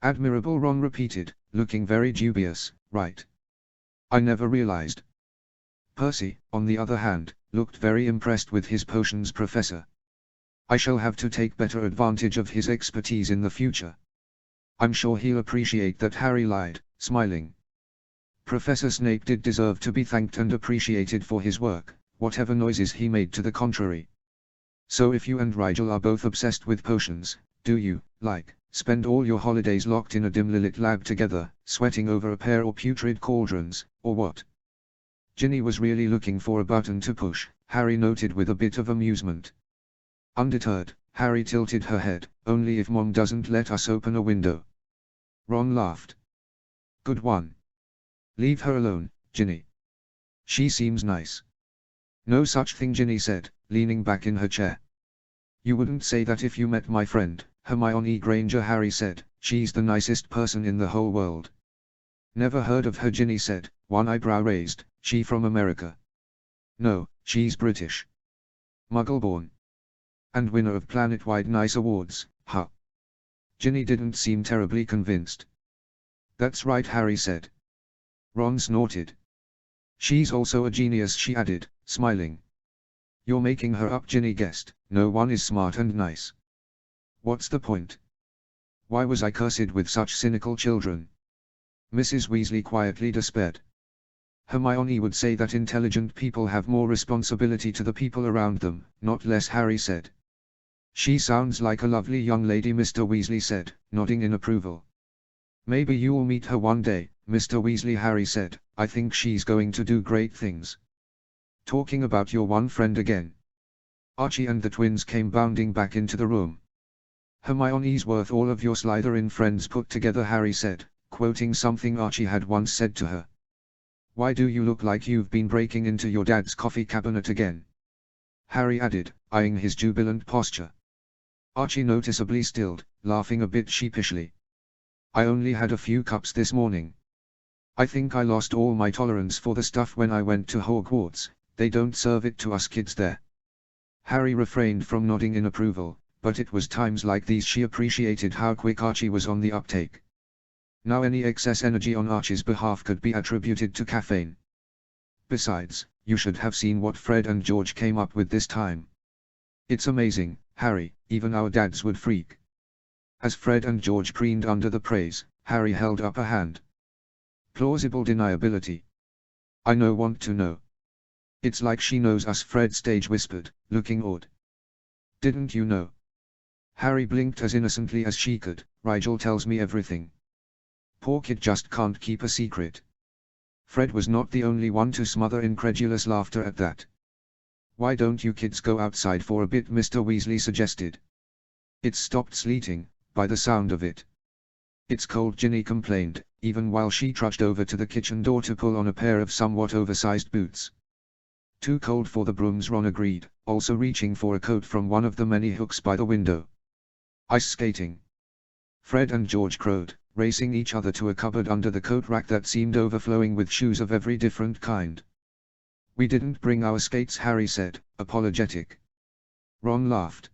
Admirable, Ron repeated, looking very dubious, right? I never realized. Percy, on the other hand, looked very impressed with his potions professor. I shall have to take better advantage of his expertise in the future. I'm sure he'll appreciate that, Harry lied, smiling. Professor Snape did deserve to be thanked and appreciated for his work, whatever noises he made to the contrary. So if you and Rigel are both obsessed with potions, do you, like, spend all your holidays locked in a dimly lit lab together, sweating over a pair of putrid cauldrons, or what? Ginny was really looking for a button to push, Harry noted with a bit of amusement. Undeterred, Harry tilted her head, only if Mom doesn't let us open a window. Ron laughed. Good one. Leave her alone, Ginny. She seems nice. No such thing, Ginny said, leaning back in her chair. You wouldn't say that if you met my friend, Hermione Granger, Harry said. She's the nicest person in the whole world. Never heard of her, Ginny said, one eyebrow raised. She from America? No, she's British. Muggle-born. And winner of planet-wide Nice Awards, huh? Ginny didn't seem terribly convinced. That's right, Harry said. Ron snorted. She's also a genius, she added, smiling. You're making her up, Ginny guessed. No one is smart and nice. What's the point? Why was I cursed with such cynical children? Mrs. Weasley quietly despaired. Hermione would say that intelligent people have more responsibility to the people around them, not less, Harry said. She sounds like a lovely young lady, Mr. Weasley said, nodding in approval. Maybe you'll meet her one day, Mr. Weasley, Harry said. I think she's going to do great things. Talking about your one friend again. Archie and the twins came bounding back into the room. Hermione's worth all of your Slytherin friends put together, Harry said, quoting something Archie had once said to her. Why do you look like you've been breaking into your dad's coffee cabinet again? Harry added, eyeing his jubilant posture. Archie noticeably stilled, laughing a bit sheepishly. I only had a few cups this morning. I think I lost all my tolerance for the stuff when I went to Hogwarts. They don't serve it to us kids there. Harry refrained from nodding in approval, but it was times like these she appreciated how quick Archie was on the uptake. Now any excess energy on Archie's behalf could be attributed to caffeine. Besides, you should have seen what Fred and George came up with this time. It's amazing, Harry, even our dads would freak. As Fred and George preened under the praise, Harry held up a hand. Plausible deniability. I want to know. It's like she knows us, Fred stage whispered, looking awed. Didn't you know? Harry blinked as innocently as she could. Rigel tells me everything. Poor kid just can't keep a secret. Fred was not the only one to smother incredulous laughter at that. Why don't you kids go outside for a bit, Mr. Weasley suggested. It's stopped sleeting, by the sound of it. It's cold, Ginny complained, even while she trudged over to the kitchen door to pull on a pair of somewhat oversized boots. Too cold for the brooms, Ron agreed, also reaching for a coat from one of the many hooks by the window. Ice skating. Fred and George crowed, racing each other to a cupboard under the coat rack that seemed overflowing with shoes of every different kind. We didn't bring our skates, Harry said, apologetic. Ron laughed.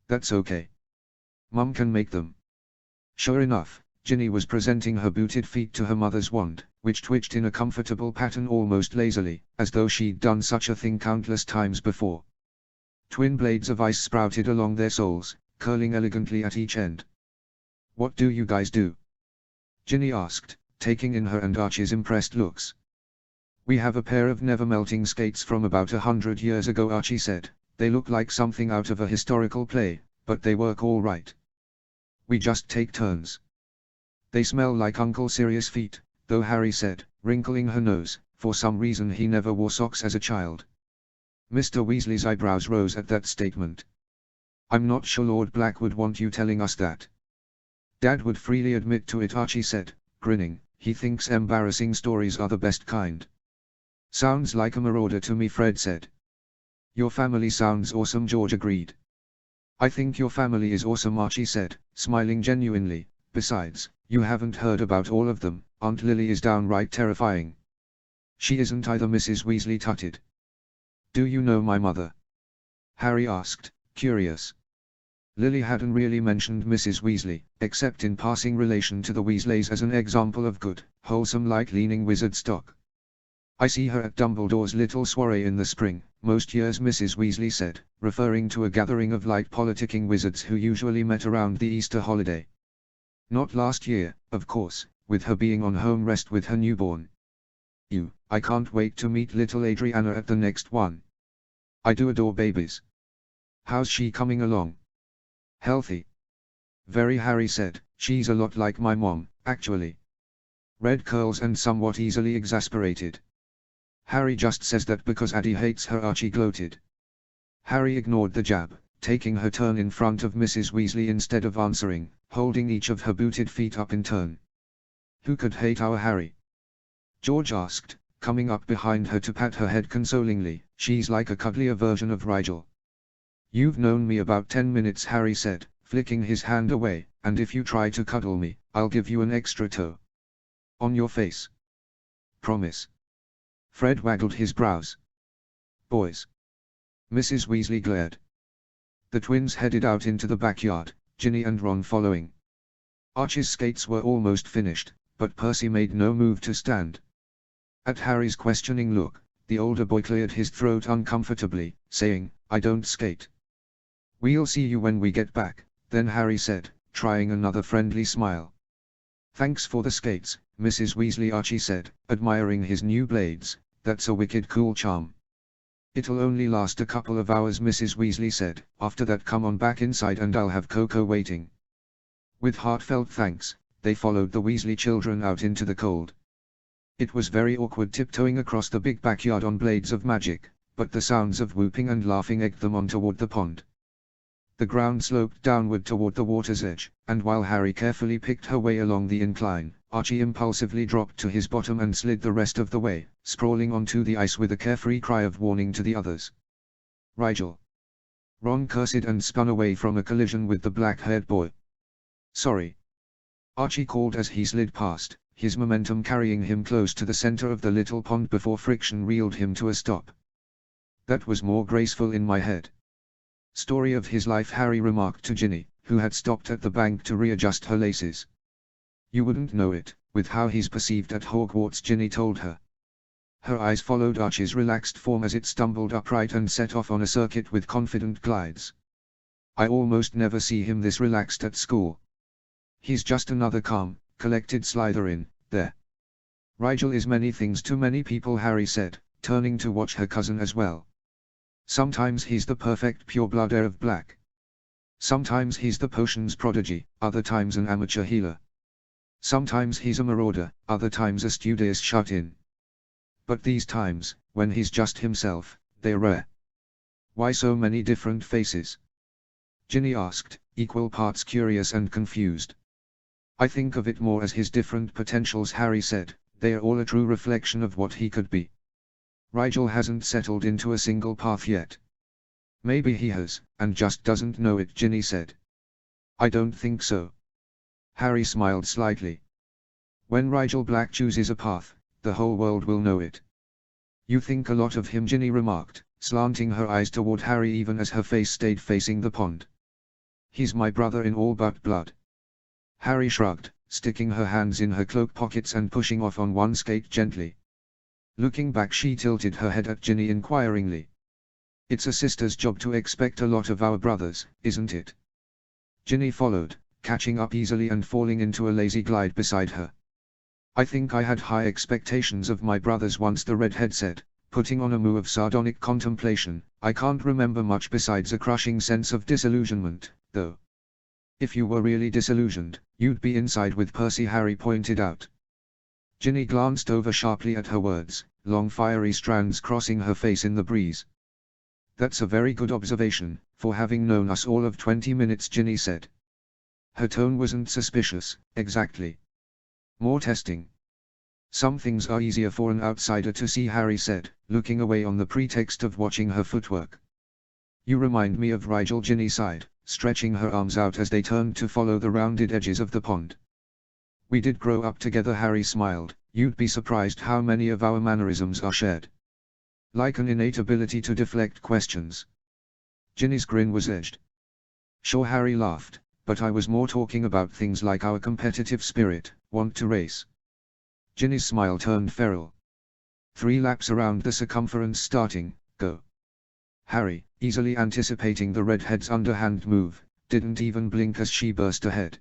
That's okay. Mum can make them. Sure enough, Ginny was presenting her booted feet to her mother's wand, which twitched in a comfortable pattern almost lazily, as though she'd done such a thing countless times before. Twin blades of ice sprouted along their soles, curling elegantly at each end. What do you guys do? Ginny asked, taking in her and Archie's impressed looks. We have a pair of never-melting skates from about 100 years ago, Archie said. They look like something out of a historical play, but they work all right. We just take turns. They smell like Uncle Sirius' feet, though, Harry said, wrinkling her nose. For some reason he never wore socks as a child. Mr. Weasley's eyebrows rose at that statement. I'm not sure Lord Black would want you telling us that. Dad would freely admit to it, Archie said, grinning. He thinks embarrassing stories are the best kind. Sounds like a marauder to me, Fred said. Your family sounds awesome, George agreed. I think your family is awesome, Archie said, smiling genuinely. Besides, you haven't heard about all of them. Aunt Lily is downright terrifying. She isn't either, Mrs. Weasley tutted. Do you know my mother? Harry asked, curious. Lily hadn't really mentioned Mrs. Weasley, except in passing relation to the Weasleys as an example of good, wholesome like-leaning wizard stock. I see her at Dumbledore's little soiree in the spring, most years, Mrs. Weasley said, referring to a gathering of light politicking wizards who usually met around the Easter holiday. Not last year, of course, with her being on home rest with her newborn. I can't wait to meet little Adriana at the next one. I do adore babies. How's she coming along? Healthy. Very, Harry said. She's a lot like my mom, actually. Red curls and somewhat easily exasperated. Harry just says that because Addie hates her, Archie gloated. Harry ignored the jab, taking her turn in front of Mrs. Weasley instead of answering, holding each of her booted feet up in turn. Who could hate our Harry? George asked, coming up behind her to pat her head consolingly. She's like a cuddlier version of Rigel. You've known me about 10 minutes, Harry said, flicking his hand away, and if you try to cuddle me, I'll give you an extra toe. On your face. Promise. Fred waggled his brows. Boys. Mrs. Weasley glared. The twins headed out into the backyard, Ginny and Ron following. Archie's skates were almost finished, but Percy made no move to stand. At Harry's questioning look, the older boy cleared his throat uncomfortably, saying, I don't skate. We'll see you when we get back, then Harry said, trying another friendly smile. Thanks for the skates, Mrs. Weasley, Archie said, admiring his new blades. That's a wicked cool charm. It'll only last a couple of hours, Mrs. Weasley said. After that, come on back inside and I'll have Coco waiting. With heartfelt thanks, they followed the Weasley children out into the cold. It was very awkward tiptoeing across the big backyard on blades of magic, but the sounds of whooping and laughing egged them on toward the pond. The ground sloped downward toward the water's edge, and while Harry carefully picked her way along the incline, Archie impulsively dropped to his bottom and slid the rest of the way, sprawling onto the ice with a carefree cry of warning to the others. Rigel. Ron cursed and spun away from a collision with the black-haired boy. Sorry. Archie called as he slid past, his momentum carrying him close to the center of the little pond before friction reeled him to a stop. That was more graceful in my head. Story of his life, Harry remarked to Ginny, who had stopped at the bank to readjust her laces. You wouldn't know it, with how he's perceived at Hogwarts, Ginny told her. Her eyes followed Archie's relaxed form as it stumbled upright and set off on a circuit with confident glides. I almost never see him this relaxed at school. He's just another calm, collected Slytherin, there. Rigel is many things to many people, Harry said, turning to watch her cousin as well. Sometimes he's the perfect pureblood heir of black. Sometimes he's the potions prodigy, other times an amateur healer. Sometimes he's a marauder, other times a studious shut-in. But these times, when he's just himself, they're rare. Why so many different faces? Ginny asked, equal parts curious and confused. I think of it more as his different potentials, Harry said, they are all a true reflection of what he could be. Rigel hasn't settled into a single path yet. Maybe he has, and just doesn't know it, Ginny said. I don't think so. Harry smiled slightly. When Rigel Black chooses a path, the whole world will know it. You think a lot of him, Ginny remarked, slanting her eyes toward Harry even as her face stayed facing the pond. He's my brother in all but blood. Harry shrugged, sticking her hands in her cloak pockets and pushing off on one skate gently. Looking back, she tilted her head at Ginny inquiringly. It's a sister's job to expect a lot of our brothers, isn't it? Ginny followed, catching up easily and falling into a lazy glide beside her. I think I had high expectations of my brothers once, the redhead said, putting on a moue of sardonic contemplation. I can't remember much besides a crushing sense of disillusionment, though. If you were really disillusioned, you'd be inside with Percy, Harry pointed out. Ginny glanced over sharply at her words, long fiery strands crossing her face in the breeze. That's a very good observation, for having known us all of 20 minutes, Ginny said. Her tone wasn't suspicious, exactly. More testing. Some things are easier for an outsider to see, Harry said, looking away on the pretext of watching her footwork. You remind me of Rigel, Ginny sighed, stretching her arms out as they turned to follow the rounded edges of the pond. We did grow up together, Harry smiled. You'd be surprised how many of our mannerisms are shared. Like an innate ability to deflect questions. Ginny's grin was edged. Sure, Harry laughed, but I was more talking about things like our competitive spirit, want to race. Ginny's smile turned feral. 3 laps around the circumference starting, go. Harry, easily anticipating the redhead's underhand move, didn't even blink as she burst ahead.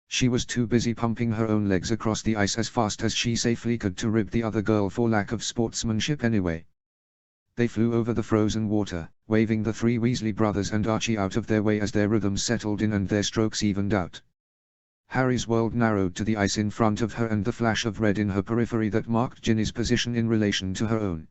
She was too busy pumping her own legs across the ice as fast as she safely could to rib the other girl for lack of sportsmanship anyway. They flew over the frozen water, waving the 3 Weasley brothers and Archie out of their way as their rhythms settled in and their strokes evened out. Harry's world narrowed to the ice in front of her and the flash of red in her periphery that marked Ginny's position in relation to her own.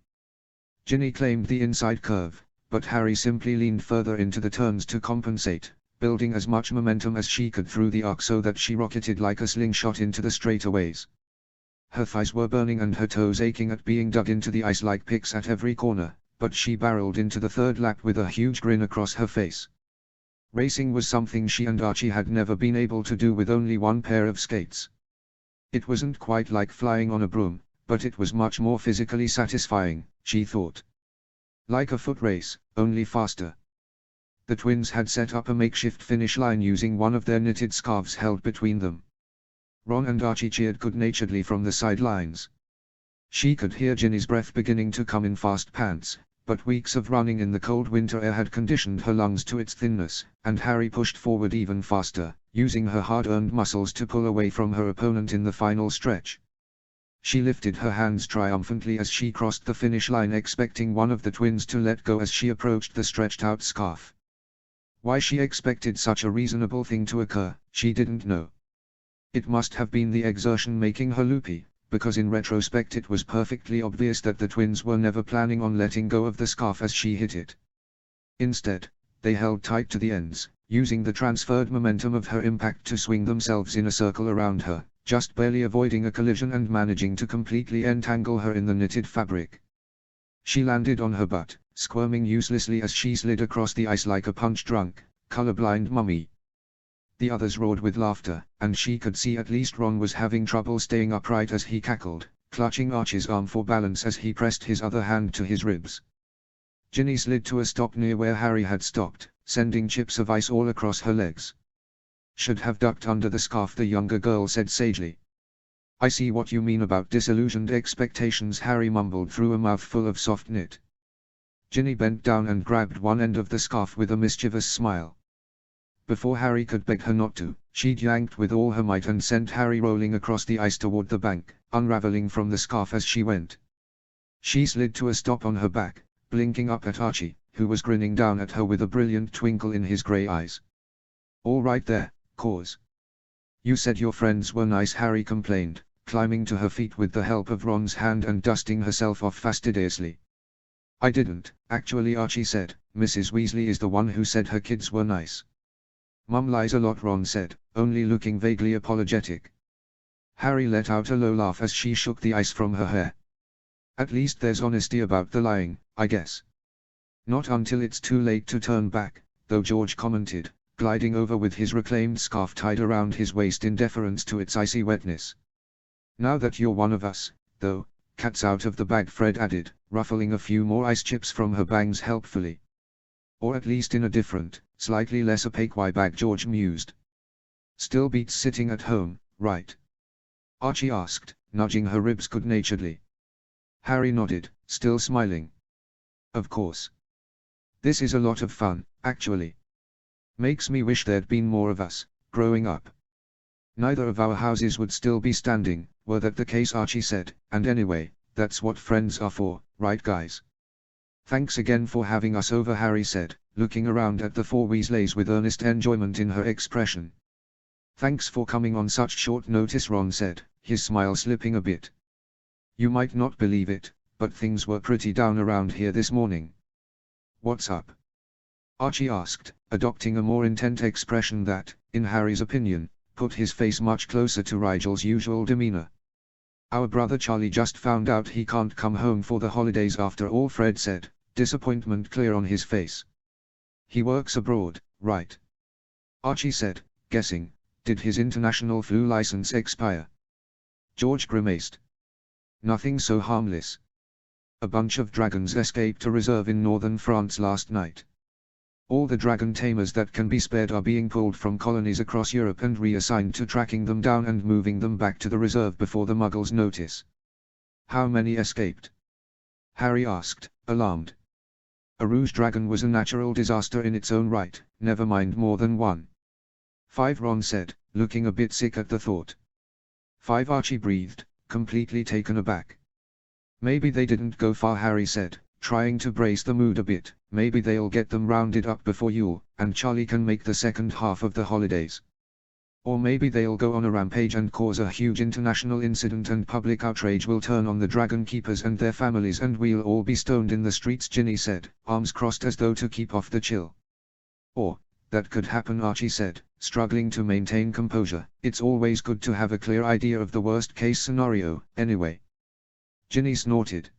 Ginny claimed the inside curve, but Harry simply leaned further into the turns to compensate, building as much momentum as she could through the arc so that she rocketed like a slingshot into the straightaways. Her thighs were burning and her toes aching at being dug into the ice like picks at every corner, but she barreled into the 3rd lap with a huge grin across her face. Racing was something she and Archie had never been able to do with only one pair of skates. It wasn't quite like flying on a broom, but it was much more physically satisfying, she thought. Like a foot race, only faster. The twins had set up a makeshift finish line using one of their knitted scarves held between them. Ron and Archie cheered good-naturedly from the sidelines. She could hear Ginny's breath beginning to come in fast pants, but weeks of running in the cold winter air had conditioned her lungs to its thinness, and Harry pushed forward even faster, using her hard-earned muscles to pull away from her opponent in the final stretch. She lifted her hands triumphantly as she crossed the finish line, expecting one of the twins to let go as she approached the stretched-out scarf. Why she expected such a reasonable thing to occur, she didn't know. It must have been the exertion making her loopy, because in retrospect it was perfectly obvious that the twins were never planning on letting go of the scarf as she hit it. Instead, they held tight to the ends, using the transferred momentum of her impact to swing themselves in a circle around her, just barely avoiding a collision and managing to completely entangle her in the knitted fabric. She landed on her butt, squirming uselessly as she slid across the ice like a punch-drunk, colorblind mummy. The others roared with laughter, and she could see at least Ron was having trouble staying upright as he cackled, clutching Archie's arm for balance as he pressed his other hand to his ribs. Ginny slid to a stop near where Harry had stopped, sending chips of ice all across her legs. Should have ducked under the scarf, the younger girl said sagely. I see what you mean about disillusioned expectations, Harry mumbled through a mouthful of soft knit. Ginny bent down and grabbed one end of the scarf with a mischievous smile. Before Harry could beg her not to, she'd yanked with all her might and sent Harry rolling across the ice toward the bank, unraveling from the scarf as she went. She slid to a stop on her back, blinking up at Archie, who was grinning down at her with a brilliant twinkle in his grey eyes. All right there, cause. You said your friends were nice, Harry complained, climbing to her feet with the help of Ron's hand and dusting herself off fastidiously. I didn't, actually, Archie said. Mrs. Weasley is the one who said her kids were nice. Mum lies a lot, Ron said, only looking vaguely apologetic. Harry let out a low laugh as she shook the ice from her hair. At least there's honesty about the lying, I guess. Not until it's too late to turn back, though, George commented, gliding over with his reclaimed scarf tied around his waist in deference to its icy wetness. Now that you're one of us, though, cat's out of the bag, Fred added, ruffling a few more ice chips from her bangs helpfully. Or at least in a different, slightly less opaque bag, George mused. Still beats sitting at home, right? Archie asked, nudging her ribs good-naturedly. Harry nodded, still smiling. Of course. This is a lot of fun, actually. Makes me wish there'd been more of us, growing up. Neither of our houses would still be standing, were that the case, Archie said, and anyway, that's what friends are for, right guys? Thanks again for having us over, Harry said, looking around at the four Weasleys with earnest enjoyment in her expression. Thanks for coming on such short notice, Ron said, his smile slipping a bit. You might not believe it, but things were pretty down around here this morning. What's up? Archie asked, adopting a more intent expression that, in Harry's opinion, put his face much closer to Rigel's usual demeanor. Our brother Charlie just found out he can't come home for the holidays after all, Fred said, disappointment clear on his face. He works abroad, right? Archie said, guessing. Did his international flu license expire? George grimaced. Nothing so harmless. A bunch of dragons escaped a reserve in northern France last night. All the dragon tamers that can be spared are being pulled from colonies across Europe and reassigned to tracking them down and moving them back to the reserve before the Muggles notice. How many escaped? Harry asked, alarmed. A rouge dragon was a natural disaster in its own right, never mind more than one. 5, Ron said, looking a bit sick at the thought. 5, Archie breathed, completely taken aback. Maybe they didn't go far, Harry said, trying to brace the mood a bit. Maybe they'll get them rounded up before Yule, and Charlie can make the second half of the holidays. Or maybe they'll go on a rampage and cause a huge international incident and public outrage will turn on the Dragon Keepers and their families and we'll all be stoned in the streets, Ginny said, arms crossed as though to keep off the chill. Or, that could happen, Archie said, struggling to maintain composure. It's always good to have a clear idea of the worst-case scenario, anyway. Ginny snorted.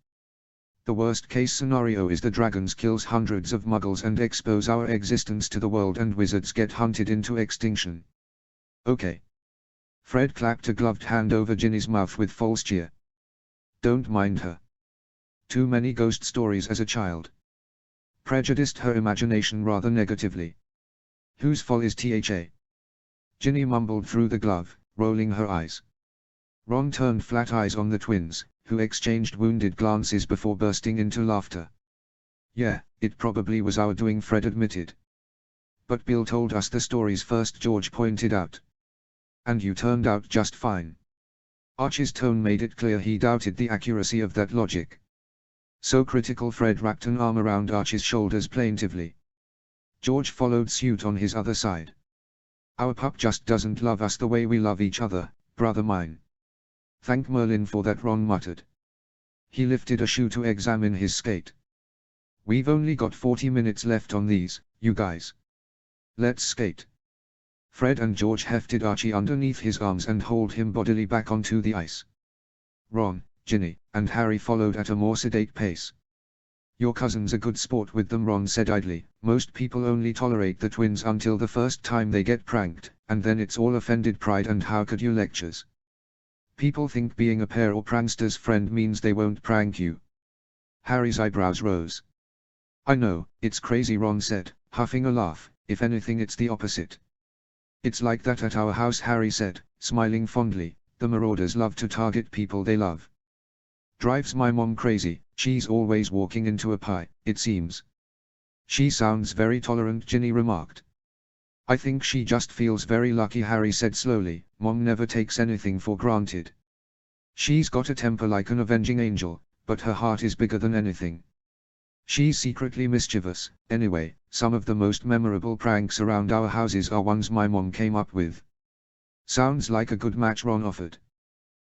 The worst-case scenario is the dragons kills hundreds of Muggles and expose our existence to the world and wizards get hunted into extinction. Okay. Fred clapped a gloved hand over Ginny's mouth with false cheer. Don't mind her. Too many ghost stories as a child. Prejudiced her imagination rather negatively. Whose fault is THA? Ginny mumbled through the glove, rolling her eyes. Ron turned flat eyes on the twins, who exchanged wounded glances before bursting into laughter. Yeah, it probably was our doing, Fred admitted. But Bill told us the stories first, George pointed out. And you turned out just fine. Archie's tone made it clear he doubted the accuracy of that logic. So critical, Fred wrapped an arm around Archie's shoulders plaintively. George followed suit on his other side. Our pup just doesn't love us the way we love each other, brother mine. Thank Merlin for that, Ron muttered. He lifted a shoe to examine his skate. We've only got 40 minutes left on these, you guys. Let's skate. Fred and George hefted Archie underneath his arms and hauled him bodily back onto the ice. Ron, Ginny, and Harry followed at a more sedate pace. Your cousin's a good sport with them, Ron said idly. Most people only tolerate the twins until the first time they get pranked, and then it's all offended pride and how could you lectures. People think being a pair or prankster's friend means they won't prank you. Harry's eyebrows rose. I know, it's crazy, Ron said, huffing a laugh. If anything, it's the opposite. It's like that at our house, Harry said, smiling fondly. The marauders love to target people they love. Drives my mom crazy. She's always walking into a pie, it seems. She sounds very tolerant, Ginny remarked. I think she just feels very lucky, Harry said slowly. Mom never takes anything for granted. She's got a temper like an avenging angel, but her heart is bigger than anything. She's secretly mischievous. Anyway, some of the most memorable pranks around our houses are ones my mom came up with. Sounds like a good match, Ron offered.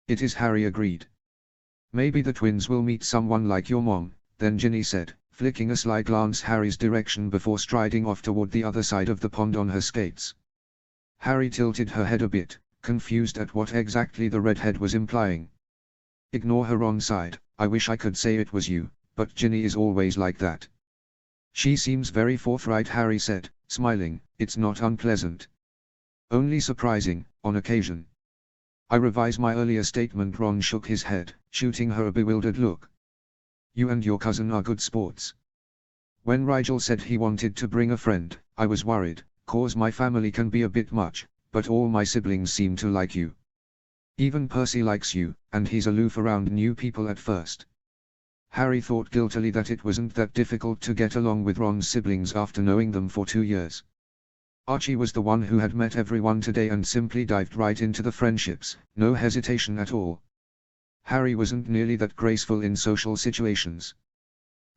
It is, Harry agreed. Maybe the twins will meet someone like your mom, then Ginny said, flicking a sly glance Harry's direction before striding off toward the other side of the pond on her skates. Harry tilted her head a bit, confused at what exactly the redhead was implying. Ignore her, Ron sighed. I wish I could say it was you, but Ginny is always like that. She seems very forthright, Harry said, smiling. It's not unpleasant. Only surprising, on occasion. I revise my earlier statement. Ron shook his head, shooting her a bewildered look. You and your cousin are good sports. When Rigel said he wanted to bring a friend, I was worried, cause my family can be a bit much, but all my siblings seem to like you. Even Percy likes you, and he's aloof around new people at first. Harry thought guiltily that it wasn't that difficult to get along with Ron's siblings after knowing them for 2 years. Archie was the one who had met everyone today and simply dived right into the friendships, no hesitation at all. Harry wasn't nearly that graceful in social situations.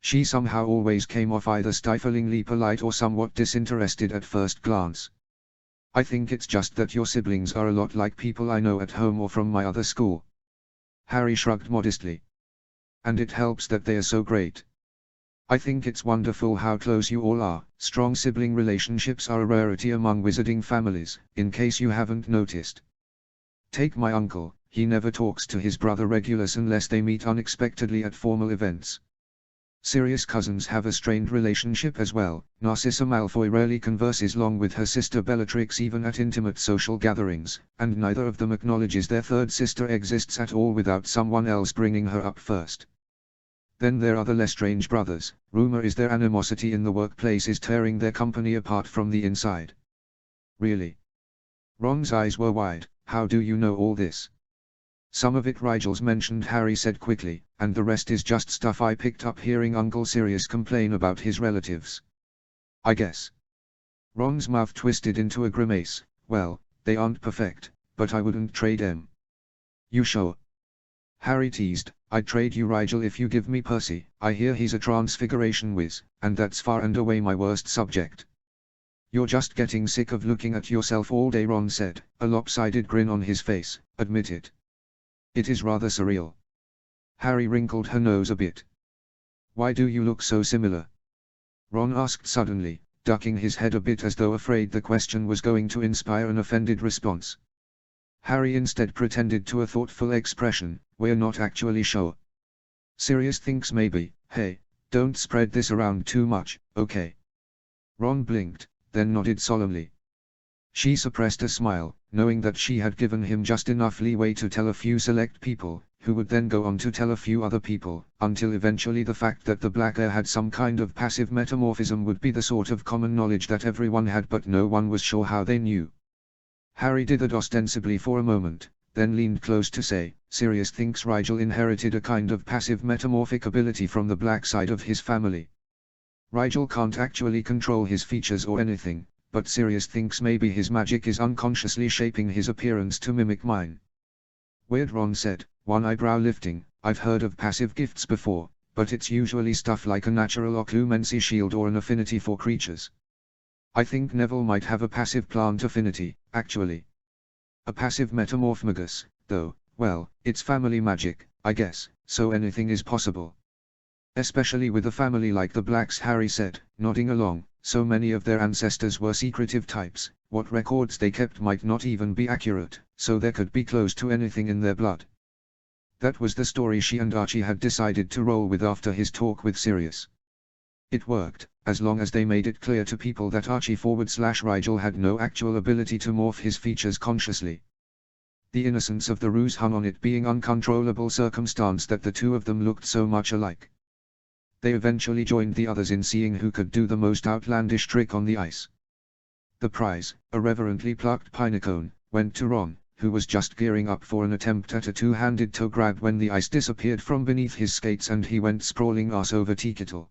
She somehow always came off either stiflingly polite or somewhat disinterested at first glance. I think it's just that your siblings are a lot like people I know at home or from my other school. Harry shrugged modestly. And it helps that they are so great. I think it's wonderful how close you all are. Strong sibling relationships are a rarity among wizarding families, in case you haven't noticed. Take my uncle, he never talks to his brother Regulus unless they meet unexpectedly at formal events. Sirius cousins have a strained relationship as well. Narcissa Malfoy rarely converses long with her sister Bellatrix even at intimate social gatherings, and neither of them acknowledges their third sister exists at all without someone else bringing her up first. Then there are the Lestrange brothers. Rumor is their animosity in the workplace is tearing their company apart from the inside. Really? Ron's eyes were wide. How do you know all this? Some of it Rigel's mentioned, Harry said quickly, and the rest is just stuff I picked up hearing Uncle Sirius complain about his relatives. I guess. Ron's mouth twisted into a grimace. Well, they aren't perfect, but I wouldn't trade them. You sure? Harry teased. I'd trade you Rigel if you give me Percy. I hear he's a transfiguration whiz, and that's far and away my worst subject. You're just getting sick of looking at yourself all day, Ron said, a lopsided grin on his face. Admit it. It is rather surreal. Harry wrinkled her nose a bit. Why do you look so similar? Ron asked suddenly, ducking his head a bit as though afraid the question was going to inspire an offended response. Harry instead pretended to a thoughtful expression. We're not actually sure. Sirius thinks maybe. Hey, don't spread this around too much, okay? Ron blinked, then nodded solemnly. She suppressed a smile, knowing that she had given him just enough leeway to tell a few select people, who would then go on to tell a few other people, until eventually the fact that the Black Heir had some kind of passive metamorphism would be the sort of common knowledge that everyone had, but no one was sure how they knew. Harry dithered ostensibly for a moment, then leaned close to say, Sirius thinks Rigel inherited a kind of passive metamorphic ability from the black side of his family. Rigel can't actually control his features or anything, but Sirius thinks maybe his magic is unconsciously shaping his appearance to mimic mine. Weird, Ron said, one eyebrow lifting. I've heard of passive gifts before, but it's usually stuff like a natural occlumency shield or an affinity for creatures. I think Neville might have a passive plant affinity, actually. A passive metamorphmagus, though, well, it's family magic, I guess, so anything is possible. Especially with a family like the Blacks, Harry said, nodding along. So many of their ancestors were secretive types, what records they kept might not even be accurate, so there could be close to anything in their blood. That was the story she and Archie had decided to roll with after his talk with Sirius. It worked, as long as they made it clear to people that Archie/Rigel had no actual ability to morph his features consciously. The innocence of the ruse hung on it being uncontrollable circumstance that the two of them looked so much alike. They eventually joined the others in seeing who could do the most outlandish trick on the ice. The prize, a reverently plucked pinecone, went to Ron, who was just gearing up for an attempt at a two-handed toe grab when the ice disappeared from beneath his skates and he went sprawling ass over tee-kettle.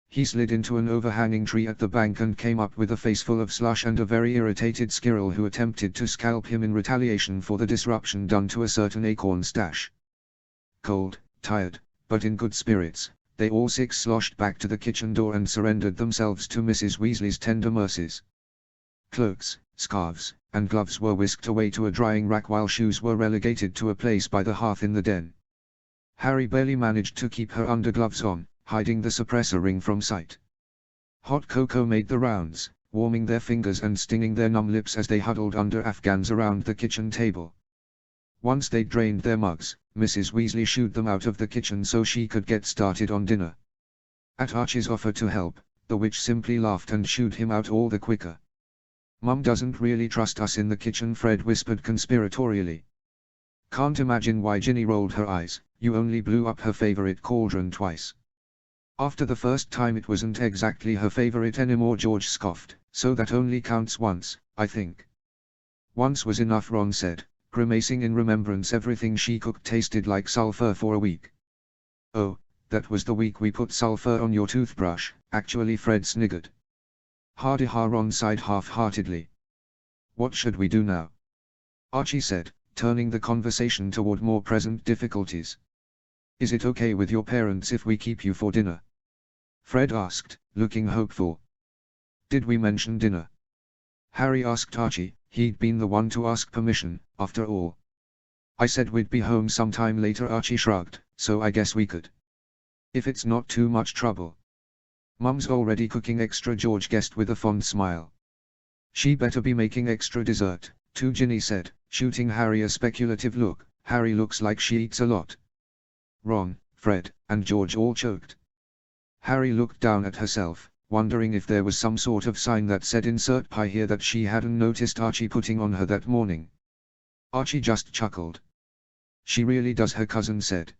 He slid into an overhanging tree at the bank and came up with a face full of slush and a very irritated squirrel who attempted to scalp him in retaliation for the disruption done to a certain acorn stash. Cold, tired, but in good spirits, they all six sloshed back to the kitchen door and surrendered themselves to Mrs. Weasley's tender mercies. Cloaks, scarves, and gloves were whisked away to a drying rack while shoes were relegated to a place by the hearth in the den. Harry barely managed to keep her undergloves on, hiding the suppressor ring from sight. Hot cocoa made the rounds, warming their fingers and stinging their numb lips as they huddled under afghans around the kitchen table. Once they'd drained their mugs, Mrs. Weasley shooed them out of the kitchen so she could get started on dinner. At Archie's offer to help, the witch simply laughed and shooed him out all the quicker. "Mum doesn't really trust us in the kitchen," Fred whispered conspiratorially. "Can't imagine why." Ginny rolled her eyes. "You only blew up her favorite cauldron twice." "After the first time it wasn't exactly her favorite anymore," George scoffed, "so that only counts once, I think." "Once was enough," Ron said, grimacing in remembrance. "Everything she cooked tasted like sulfur for a week." "Oh, that was the week we put sulfur on your toothbrush," actually, Fred sniggered. "Ha-de-ha," Ron sighed half-heartedly. "What should we do now?" Archie said, turning the conversation toward more present difficulties. "Is it okay with your parents if we keep you for dinner?" Fred asked, looking hopeful. "Did we mention dinner?" Harry asked Archie. He'd been the one to ask permission, after all. "I said we'd be home sometime later," Archie shrugged, "so I guess we could. If it's not too much trouble." "Mum's already cooking extra," George guessed with a fond smile. "She better be making extra dessert, too," Ginny said, shooting Harry a speculative look. "Harry looks like she eats a lot." Ron, Fred, and George all choked. Harry looked down at herself, wondering if there was some sort of sign that said "insert pie here" that she hadn't noticed Archie putting on her that morning. Archie just chuckled. "She really does," her cousin said.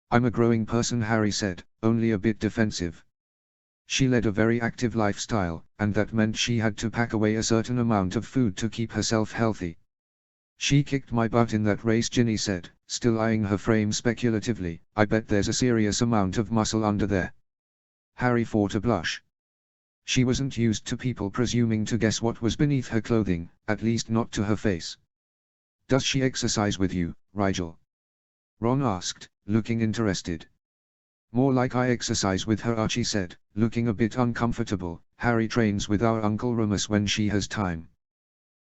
"I'm a growing person," Harry said, only a bit defensive. "She led a very active lifestyle, and that meant she had to pack away a certain amount of food to keep herself healthy." "She kicked my butt in that race," Ginny said, still eyeing her frame speculatively. "I bet there's a serious amount of muscle under there." Harry fought a blush. She wasn't used to people presuming to guess what was beneath her clothing, at least not to her face. "Does she exercise with you, Rigel?" Ron asked, looking interested. "More like I exercise with her," Archie said, looking a bit uncomfortable. "Harry trains with our Uncle Remus when she has time.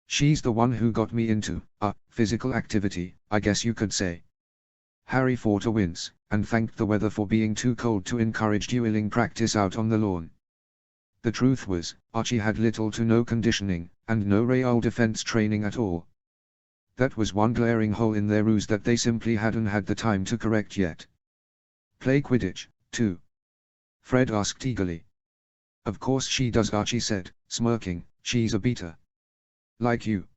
She's the one who got me into physical activity, I guess you could say." Harry fought a wince, and thanked the weather for being too cold to encourage dueling practice out on the lawn. The truth was, Archie had little to no conditioning, and no real defense training at all. That was one glaring hole in their ruse that they simply hadn't had the time to correct yet. "Play Quidditch, too?" Fred asked eagerly. "Of course she does," Archie said, smirking. "She's a beater. Like you."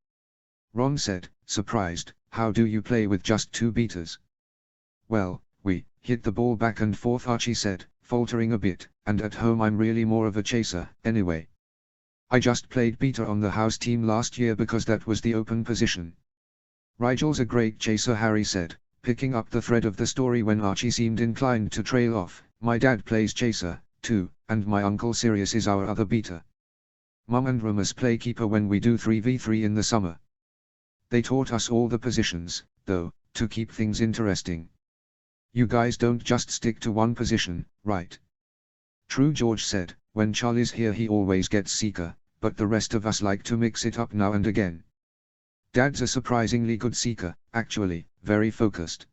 Ron said, surprised. "How do you play with just two beaters?" "Well, we hit the ball back and forth," Archie said, faltering a bit, "and at home I'm really more of a chaser, anyway. I just played beater on the house team last year because that was the open position." "Rigel's a great chaser," Harry said, picking up the thread of the story when Archie seemed inclined to trail off. "My dad plays chaser, too, and my Uncle Sirius is our other beater. Mum and Remus play keeper when we do 3v3 in the summer. They taught us all the positions, though, to keep things interesting. You guys don't just stick to one position, right?" "True," George said. "When Charlie's here he always gets seeker, but the rest of us like to mix it up now and again. Dad's a surprisingly good seeker, actually, very focused.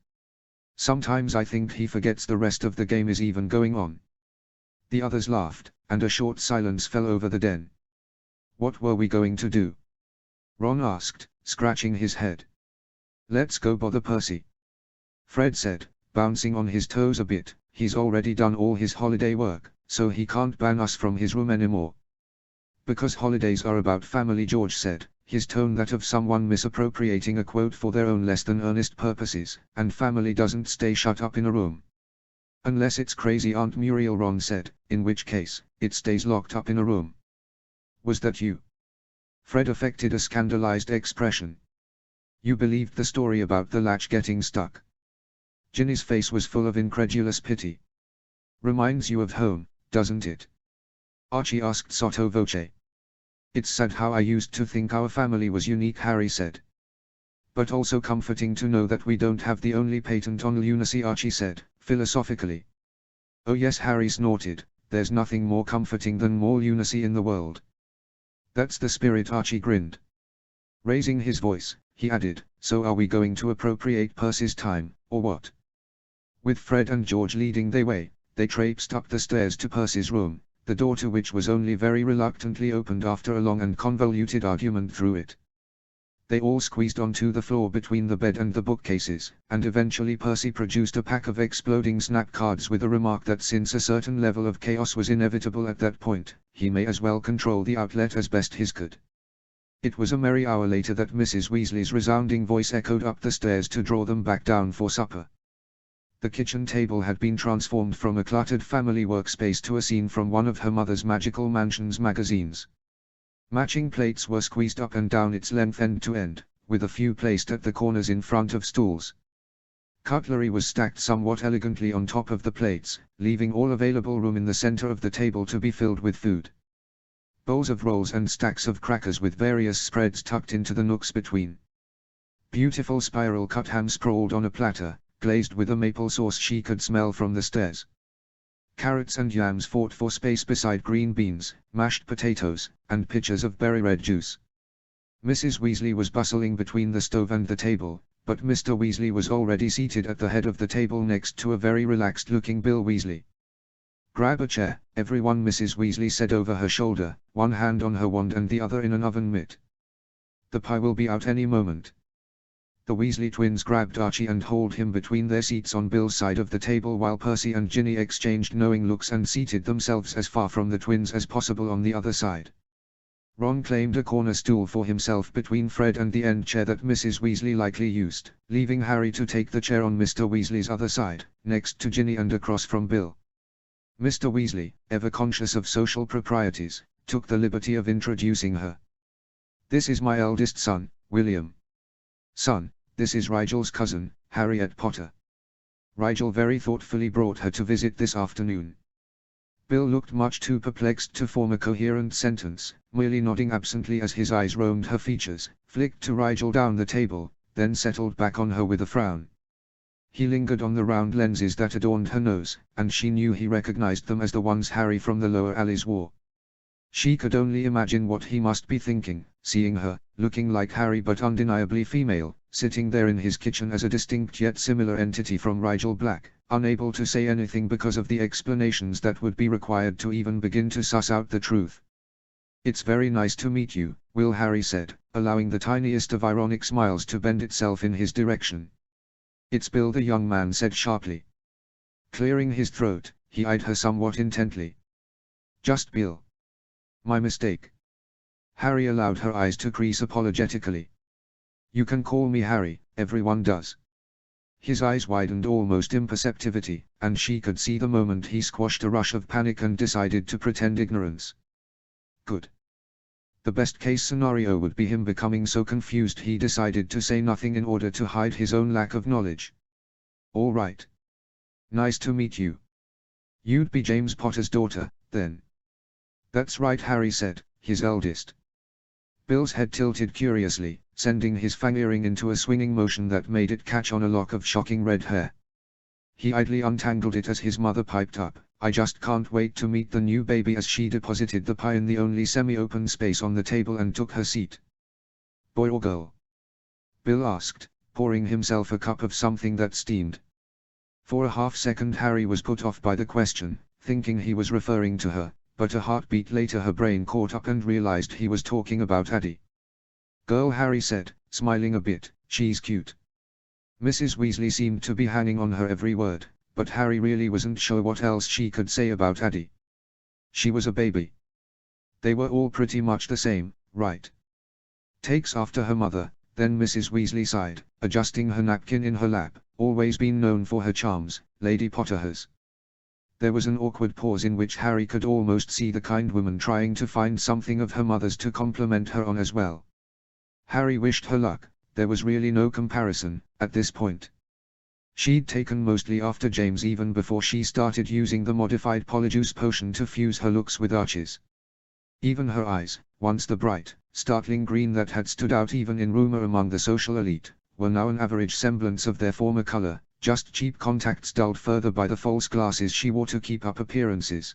Sometimes I think he forgets the rest of the game is even going on." The others laughed, and a short silence fell over the den. "What were we going to do?" Ron asked, scratching his head. "Let's go bother Percy," Fred said, bouncing on his toes a bit. "He's already done all his holiday work, so he can't ban us from his room anymore." "Because holidays are about family," George said, his tone that of someone misappropriating a quote for their own less than earnest purposes, "and family doesn't stay shut up in a room." Unless it's crazy Aunt Muriel, Ron said, in which case, it stays locked up in a room. Was that you? Fred affected a scandalized expression. You believed the story about the latch getting stuck? Ginny's face was full of incredulous pity. Reminds you of home, doesn't it? Archie asked sotto voce. It's sad how I used to think our family was unique, Harry said. But also comforting to know that we don't have the only patent on lunacy, Archie said, philosophically. Oh yes, Harry snorted, there's nothing more comforting than more lunacy in the world. That's the spirit, Archie grinned. Raising his voice, he added, so are we going to appropriate Percy's time, or what? With Fred and George leading the way, they traipsed up the stairs to Percy's room, the door to which was only very reluctantly opened after a long and convoluted argument through it. They all squeezed onto the floor between the bed and the bookcases, and eventually Percy produced a pack of exploding snap cards with a remark that since a certain level of chaos was inevitable at that point, he may as well control the outlet as best he could. It was a merry hour later that Mrs. Weasley's resounding voice echoed up the stairs to draw them back down for supper. The kitchen table had been transformed from a cluttered family workspace to a scene from one of her mother's Magical Mansions magazines. Matching plates were squeezed up and down its length end to end, with a few placed at the corners in front of stools. Cutlery was stacked somewhat elegantly on top of the plates, leaving all available room in the center of the table to be filled with food. Bowls of rolls and stacks of crackers with various spreads tucked into the nooks between. Beautiful spiral-cut ham sprawled on a platter, glazed with a maple sauce she could smell from the stairs. Carrots and yams fought for space beside green beans, mashed potatoes, and pitchers of berry red juice. Mrs. Weasley was bustling between the stove and the table, but Mr. Weasley was already seated at the head of the table next to a very relaxed-looking Bill Weasley. "Grab a chair, everyone," Mrs. Weasley said over her shoulder, one hand on her wand and the other in an oven mitt. "The pie will be out any moment." The Weasley twins grabbed Archie and hauled him between their seats on Bill's side of the table while Percy and Ginny exchanged knowing looks and seated themselves as far from the twins as possible on the other side. Ron claimed a corner stool for himself between Fred and the end chair that Mrs. Weasley likely used, leaving Harry to take the chair on Mr. Weasley's other side, next to Ginny and across from Bill. Mr. Weasley, ever conscious of social proprieties, took the liberty of introducing her. "This is my eldest son, William. Son, this is Rigel's cousin, Harriet Potter. Rigel very thoughtfully brought her to visit this afternoon." Bill looked much too perplexed to form a coherent sentence, merely nodding absently as his eyes roamed her features, flicked to Rigel down the table, then settled back on her with a frown. He lingered on the round lenses that adorned her nose, and she knew he recognized them as the ones Harry from the lower alleys wore. She could only imagine what he must be thinking, seeing her, looking like Harry but undeniably female, sitting there in his kitchen as a distinct yet similar entity from Rigel Black, unable to say anything because of the explanations that would be required to even begin to suss out the truth. "It's very nice to meet you, Will," Harry said, allowing the tiniest of ironic smiles to bend itself in his direction. "It's Bill," the young man said sharply. Clearing his throat, he eyed her somewhat intently. "Just Bill. My mistake." Harry allowed her eyes to crease apologetically. "You can call me Harry, everyone does." His eyes widened almost imperceptively, and she could see the moment he squashed a rush of panic and decided to pretend ignorance. Good. The best-case scenario would be him becoming so confused he decided to say nothing in order to hide his own lack of knowledge. "All right. Nice to meet you. You'd be James Potter's daughter, then?" "That's right," Harry said, his eldest. Bill's head tilted curiously, sending his fang earring into a swinging motion that made it catch on a lock of shocking red hair. He idly untangled it as his mother piped up, "I just can't wait to meet the new baby," as she deposited the pie in the only semi-open space on the table and took her seat. "Boy or girl?" Bill asked, pouring himself a cup of something that steamed. For a half-second Harry was put off by the question, thinking he was referring to her, but a heartbeat later her brain caught up and realized he was talking about Addie. "Girl," Harry said, smiling a bit, "she's cute." Mrs. Weasley seemed to be hanging on her every word, but Harry really wasn't sure what else she could say about Addie. She was a baby. They were all pretty much the same, right? Takes after her mother, then Mrs. Weasley sighed, adjusting her napkin in her lap, "Always been known for her charms, Lady Potter has." There was an awkward pause in which Harry could almost see the kind woman trying to find something of her mother's to compliment her on as well. Harry wished her luck. There was really no comparison, at this point. She'd taken mostly after James even before she started using the modified polyjuice potion to fuse her looks with Archie's. Even her eyes, once the bright, startling green that had stood out even in rumor among the social elite, were now an average semblance of their former color, just cheap contacts dulled further by the false glasses she wore to keep up appearances.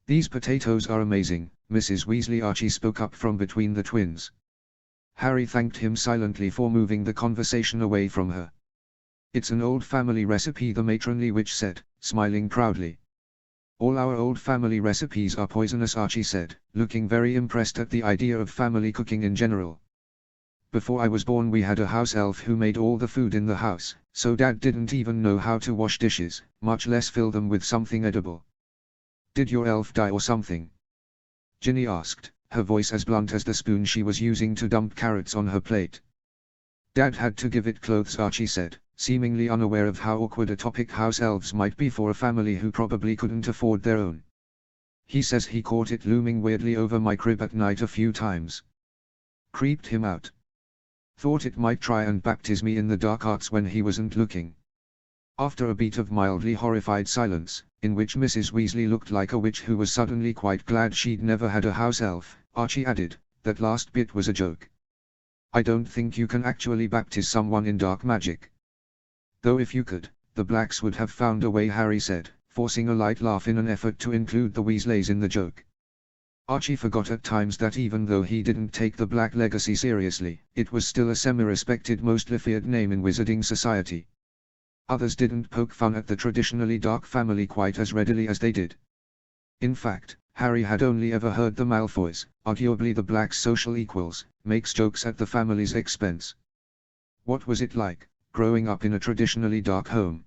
"These potatoes are amazing," Mrs. Weasley Archie spoke up from between the twins. Harry thanked him silently for moving the conversation away from her. "It's an old family recipe," the matronly witch said, smiling proudly. "All our old family recipes are poisonous," Archie said, looking very impressed at the idea of family cooking in general. "Before I was born we had a house elf who made all the food in the house, so Dad didn't even know how to wash dishes, much less fill them with something edible." "Did your elf die or something?" Ginny asked, her voice as blunt as the spoon she was using to dump carrots on her plate. "Dad had to give it clothes," Archie said, seemingly unaware of how awkward a topic house elves might be for a family who probably couldn't afford their own. "He says he caught it looming weirdly over my crib at night a few times. Creeped him out. Thought it might try and baptize me in the dark arts when he wasn't looking." After a beat of mildly horrified silence, in which Mrs. Weasley looked like a witch who was suddenly quite glad she'd never had a house elf, Archie added, "That last bit was a joke. I don't think you can actually baptize someone in dark magic. Though if you could, the Blacks would have found a way," Harry said, forcing a light laugh in an effort to include the Weasleys in the joke. Archie forgot at times that even though he didn't take the Black legacy seriously, it was still a semi-respected, mostly feared name in wizarding society. Others didn't poke fun at the traditionally dark family quite as readily as they did. In fact, Harry had only ever heard the Malfoys, arguably the Blacks' social equals, make jokes at the family's expense. "What was it like, growing up in a traditionally dark home?"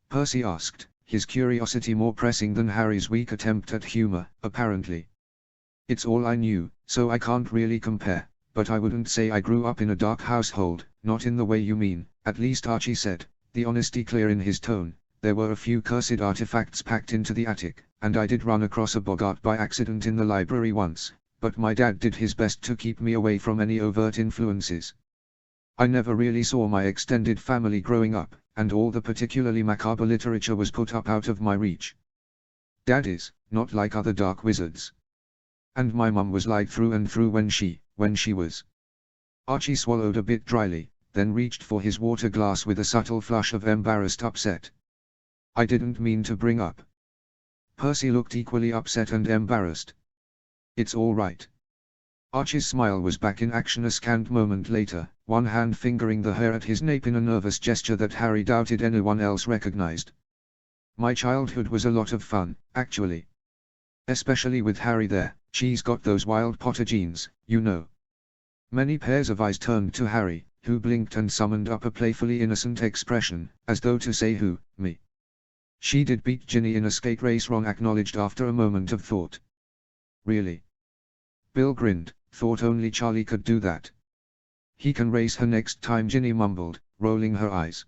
Percy asked, his curiosity more pressing than Harry's weak attempt at humor, apparently. "It's all I knew, so I can't really compare, but I wouldn't say I grew up in a dark household, not in the way you mean," at least Archie said, the honesty clear in his tone. "There were a few cursed artifacts packed into the attic, and I did run across a boggart by accident in the library once, but my dad did his best to keep me away from any overt influences. I never really saw my extended family growing up, and all the particularly macabre literature was put up out of my reach. Dad is, not like other dark wizards. And my mum was lied through and through when she was." Archie swallowed a bit dryly, then reached for his water glass with a subtle flush of embarrassed upset. "I didn't mean to bring up." Percy looked equally upset and embarrassed. "It's all right." Archie's smile was back in action a scant moment later, one hand fingering the hair at his nape in a nervous gesture that Harry doubted anyone else recognized. "My childhood was a lot of fun, actually. Especially with Harry there. She's got those wild Potter genes, you know." Many pairs of eyes turned to Harry, who blinked and summoned up a playfully innocent expression, as though to say who, me. "She did beat Ginny in a skate race," Ron acknowledged after a moment of thought. "Really?" Bill grinned, thought only Charlie could do that. "He can race her next time," Ginny mumbled, rolling her eyes.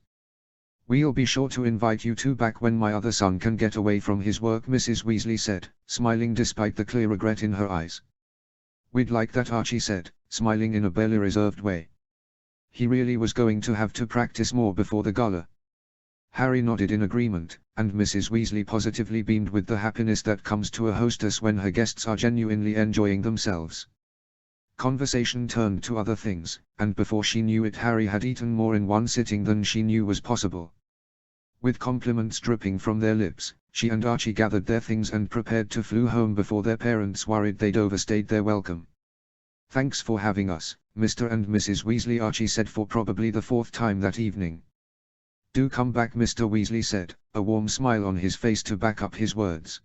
"We'll be sure to invite you two back when my other son can get away from his work," Mrs. Weasley said, smiling despite the clear regret in her eyes. "We'd like that," Archie said, smiling in a barely reserved way. He really was going to have to practice more before the gala. Harry nodded in agreement, and Mrs. Weasley positively beamed with the happiness that comes to a hostess when her guests are genuinely enjoying themselves. Conversation turned to other things, and before she knew it Harry had eaten more in one sitting than she knew was possible. With compliments dripping from their lips, she and Archie gathered their things and prepared to flew home before their parents worried they'd overstayed their welcome. "Thanks for having us, Mr. and Mrs. Weasley," Archie said for probably the fourth time that evening. "Do come back," Mr. Weasley said, a warm smile on his face to back up his words.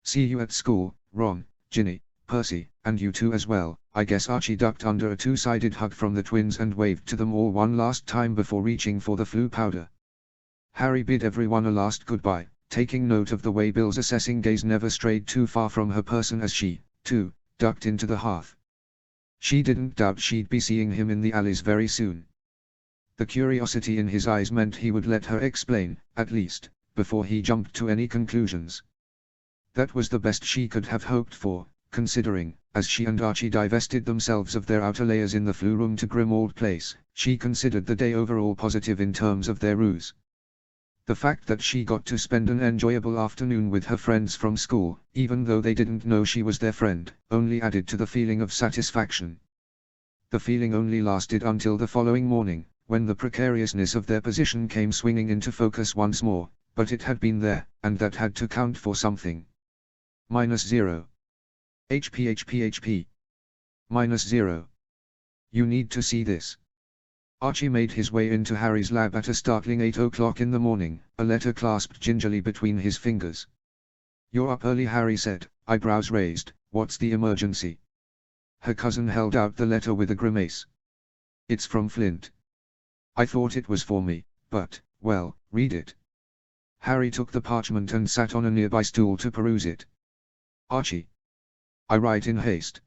"See you at school, Ron, Ginny, Percy, and you two as well, I guess." Archie ducked under a two-sided hug from the twins and waved to them all one last time before reaching for the flu powder. Harry bid everyone a last goodbye, taking note of the way Bill's assessing gaze never strayed too far from her person as she, too, ducked into the hearth. She didn't doubt she'd be seeing him in the alleys very soon. The curiosity in his eyes meant he would let her explain, at least, before he jumped to any conclusions. That was the best she could have hoped for, considering, as she and Archie divested themselves of their outer layers in the flu room to Grimmauld Place, she considered the day overall positive in terms of their ruse. The fact that she got to spend an enjoyable afternoon with her friends from school, even though they didn't know she was their friend, only added to the feeling of satisfaction. The feeling only lasted until the following morning, when the precariousness of their position came swinging into focus once more, but it had been there, and that had to count for something. -0. HP. -0. You need to see this. Archie made his way into Harry's lab at a startling 8 o'clock in the morning, a letter clasped gingerly between his fingers. "You're up early," Harry said, eyebrows raised. "What's the emergency?" Her cousin held out the letter with a grimace. "It's from Flint. I thought it was for me, but, well, read it." Harry took the parchment and sat on a nearby stool to peruse it. "Archie. I write in haste.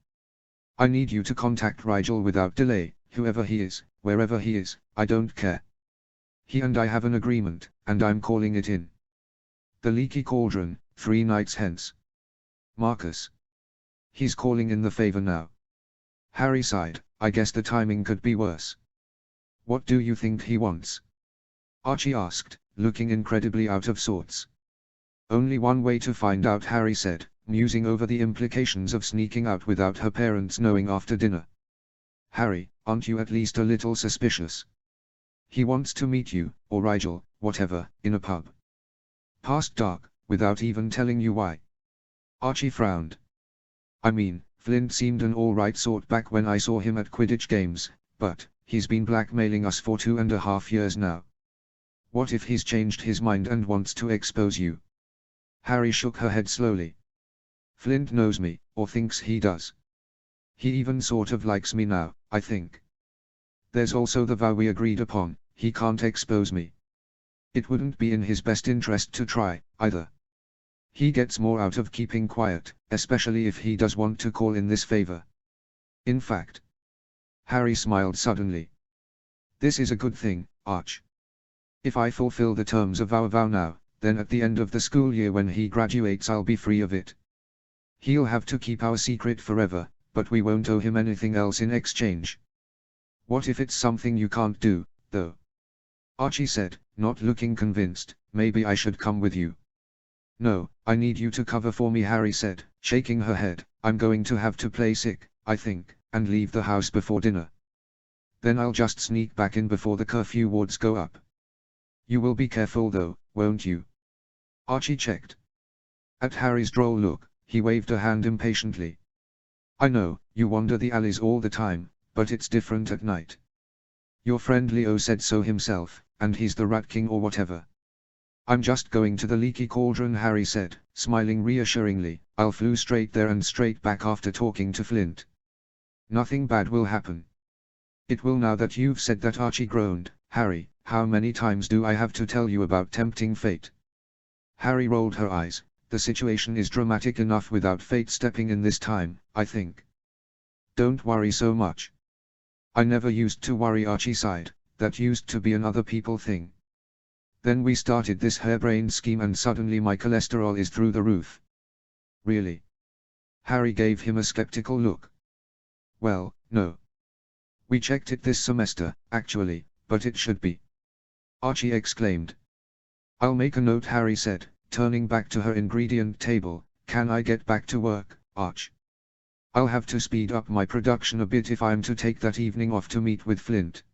I need you to contact Rigel without delay, whoever he is, wherever he is, I don't care. He and I have an agreement, and I'm calling it in. The Leaky Cauldron, 3 nights hence. Marcus." "He's calling in the favor now." Harry sighed. "I guess the timing could be worse." "What do you think he wants?" Archie asked, looking incredibly out of sorts. "Only one way to find out," Harry said, musing over the implications of sneaking out without her parents knowing after dinner. "Harry, aren't you at least a little suspicious? He wants to meet you, or Rigel, whatever, in a pub. Past dark, without even telling you why." Archie frowned. "I mean, Flint seemed an alright sort back when I saw him at Quidditch games, but he's been blackmailing us for 2.5 years now. What if he's changed his mind and wants to expose you?" Harry shook her head slowly. "Flint knows me, or thinks he does. He even sort of likes me now, I think. There's also the vow we agreed upon, he can't expose me. It wouldn't be in his best interest to try, either. He gets more out of keeping quiet, especially if he does want to call in this favor. In fact..." Harry smiled suddenly. "This is a good thing, Arch. If I fulfill the terms of our vow now, then at the end of the school year when he graduates I'll be free of it. He'll have to keep our secret forever, but we won't owe him anything else in exchange." "What if it's something you can't do, though?" Archie said, not looking convinced. "Maybe I should come with you." "No, I need you to cover for me," Harry said, shaking her head. "I'm going to have to play sick, I think, and leave the house before dinner. Then I'll just sneak back in before the curfew wards go up. You will be careful though, won't you?" Archie checked. At Harry's droll look, he waved a hand impatiently. "I know, you wander the alleys all the time, but it's different at night. Your friend Leo said so himself, and he's the Rat King or whatever." "I'm just going to the Leaky Cauldron," Harry said, smiling reassuringly. "I'll flew straight there and straight back after talking to Flint. Nothing bad will happen." "It will now that you've said that," Archie groaned. "Harry, how many times do I have to tell you about tempting fate?" Harry rolled her eyes. "The situation is dramatic enough without fate stepping in this time, I think. Don't worry so much." "I never used to worry," Archie sighed. "That used to be an other people thing. Then we started this harebrained scheme and suddenly my cholesterol is through the roof." "Really?" Harry gave him a skeptical look. "Well, no. We checked it this semester, actually, but it should be." Archie exclaimed. "I'll make a note," Harry said, turning back to her ingredient table. "Can I get back to work, Arch? I'll have to speed up my production a bit if I'm to take that evening off to meet with Flint."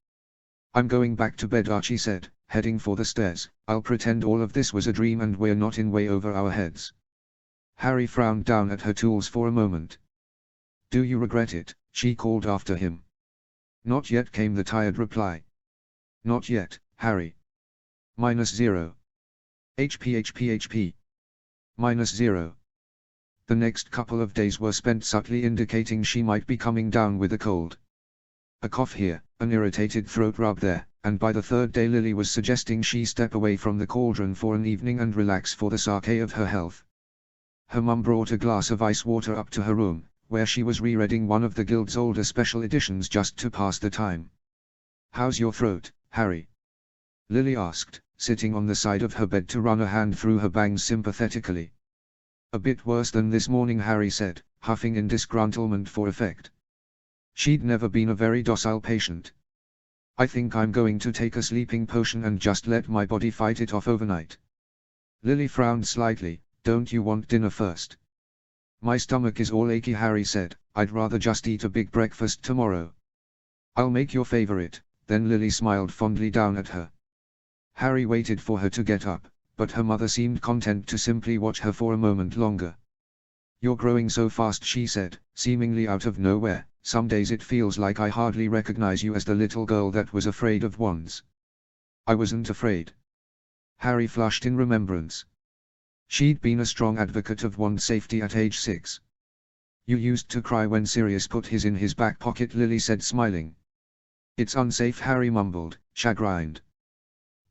"I'm going back to bed," Archie said, heading for the stairs. "I'll pretend all of this was a dream and we're not in way over our heads." Harry frowned down at her tools for a moment. "Do you regret it?" she called after him. "Not yet," came the tired reply. "Not yet, Harry." -0. HP. -0. The next couple of days were spent subtly indicating she might be coming down with a cold. A cough here, an irritated throat rub there, and by the third day Lily was suggesting she step away from the cauldron for an evening and relax for the sake of her health. Her mum brought a glass of ice water up to her room, where she was rereading one of the guild's older special editions just to pass the time. "How's your throat, Harry?" Lily asked, sitting on the side of her bed to run a hand through her bangs sympathetically. "A bit worse than this morning," Harry said, huffing in disgruntlement for effect. She'd never been a very docile patient. "I think I'm going to take a sleeping potion and just let my body fight it off overnight." Lily frowned slightly. "Don't you want dinner first?" "My stomach is all achy," Harry said. "I'd rather just eat a big breakfast tomorrow." "I'll make your favorite." Then Lily smiled fondly down at her. Harry waited for her to get up, but her mother seemed content to simply watch her for a moment longer. "You're growing so fast," she said, seemingly out of nowhere. "Some days it feels like I hardly recognize you as the little girl that was afraid of wands." "I wasn't afraid." Harry flushed in remembrance. She'd been a strong advocate of wand safety at age 6. "You used to cry when Sirius put his in his back pocket," Lily said, smiling. "It's unsafe," Harry mumbled, chagrined.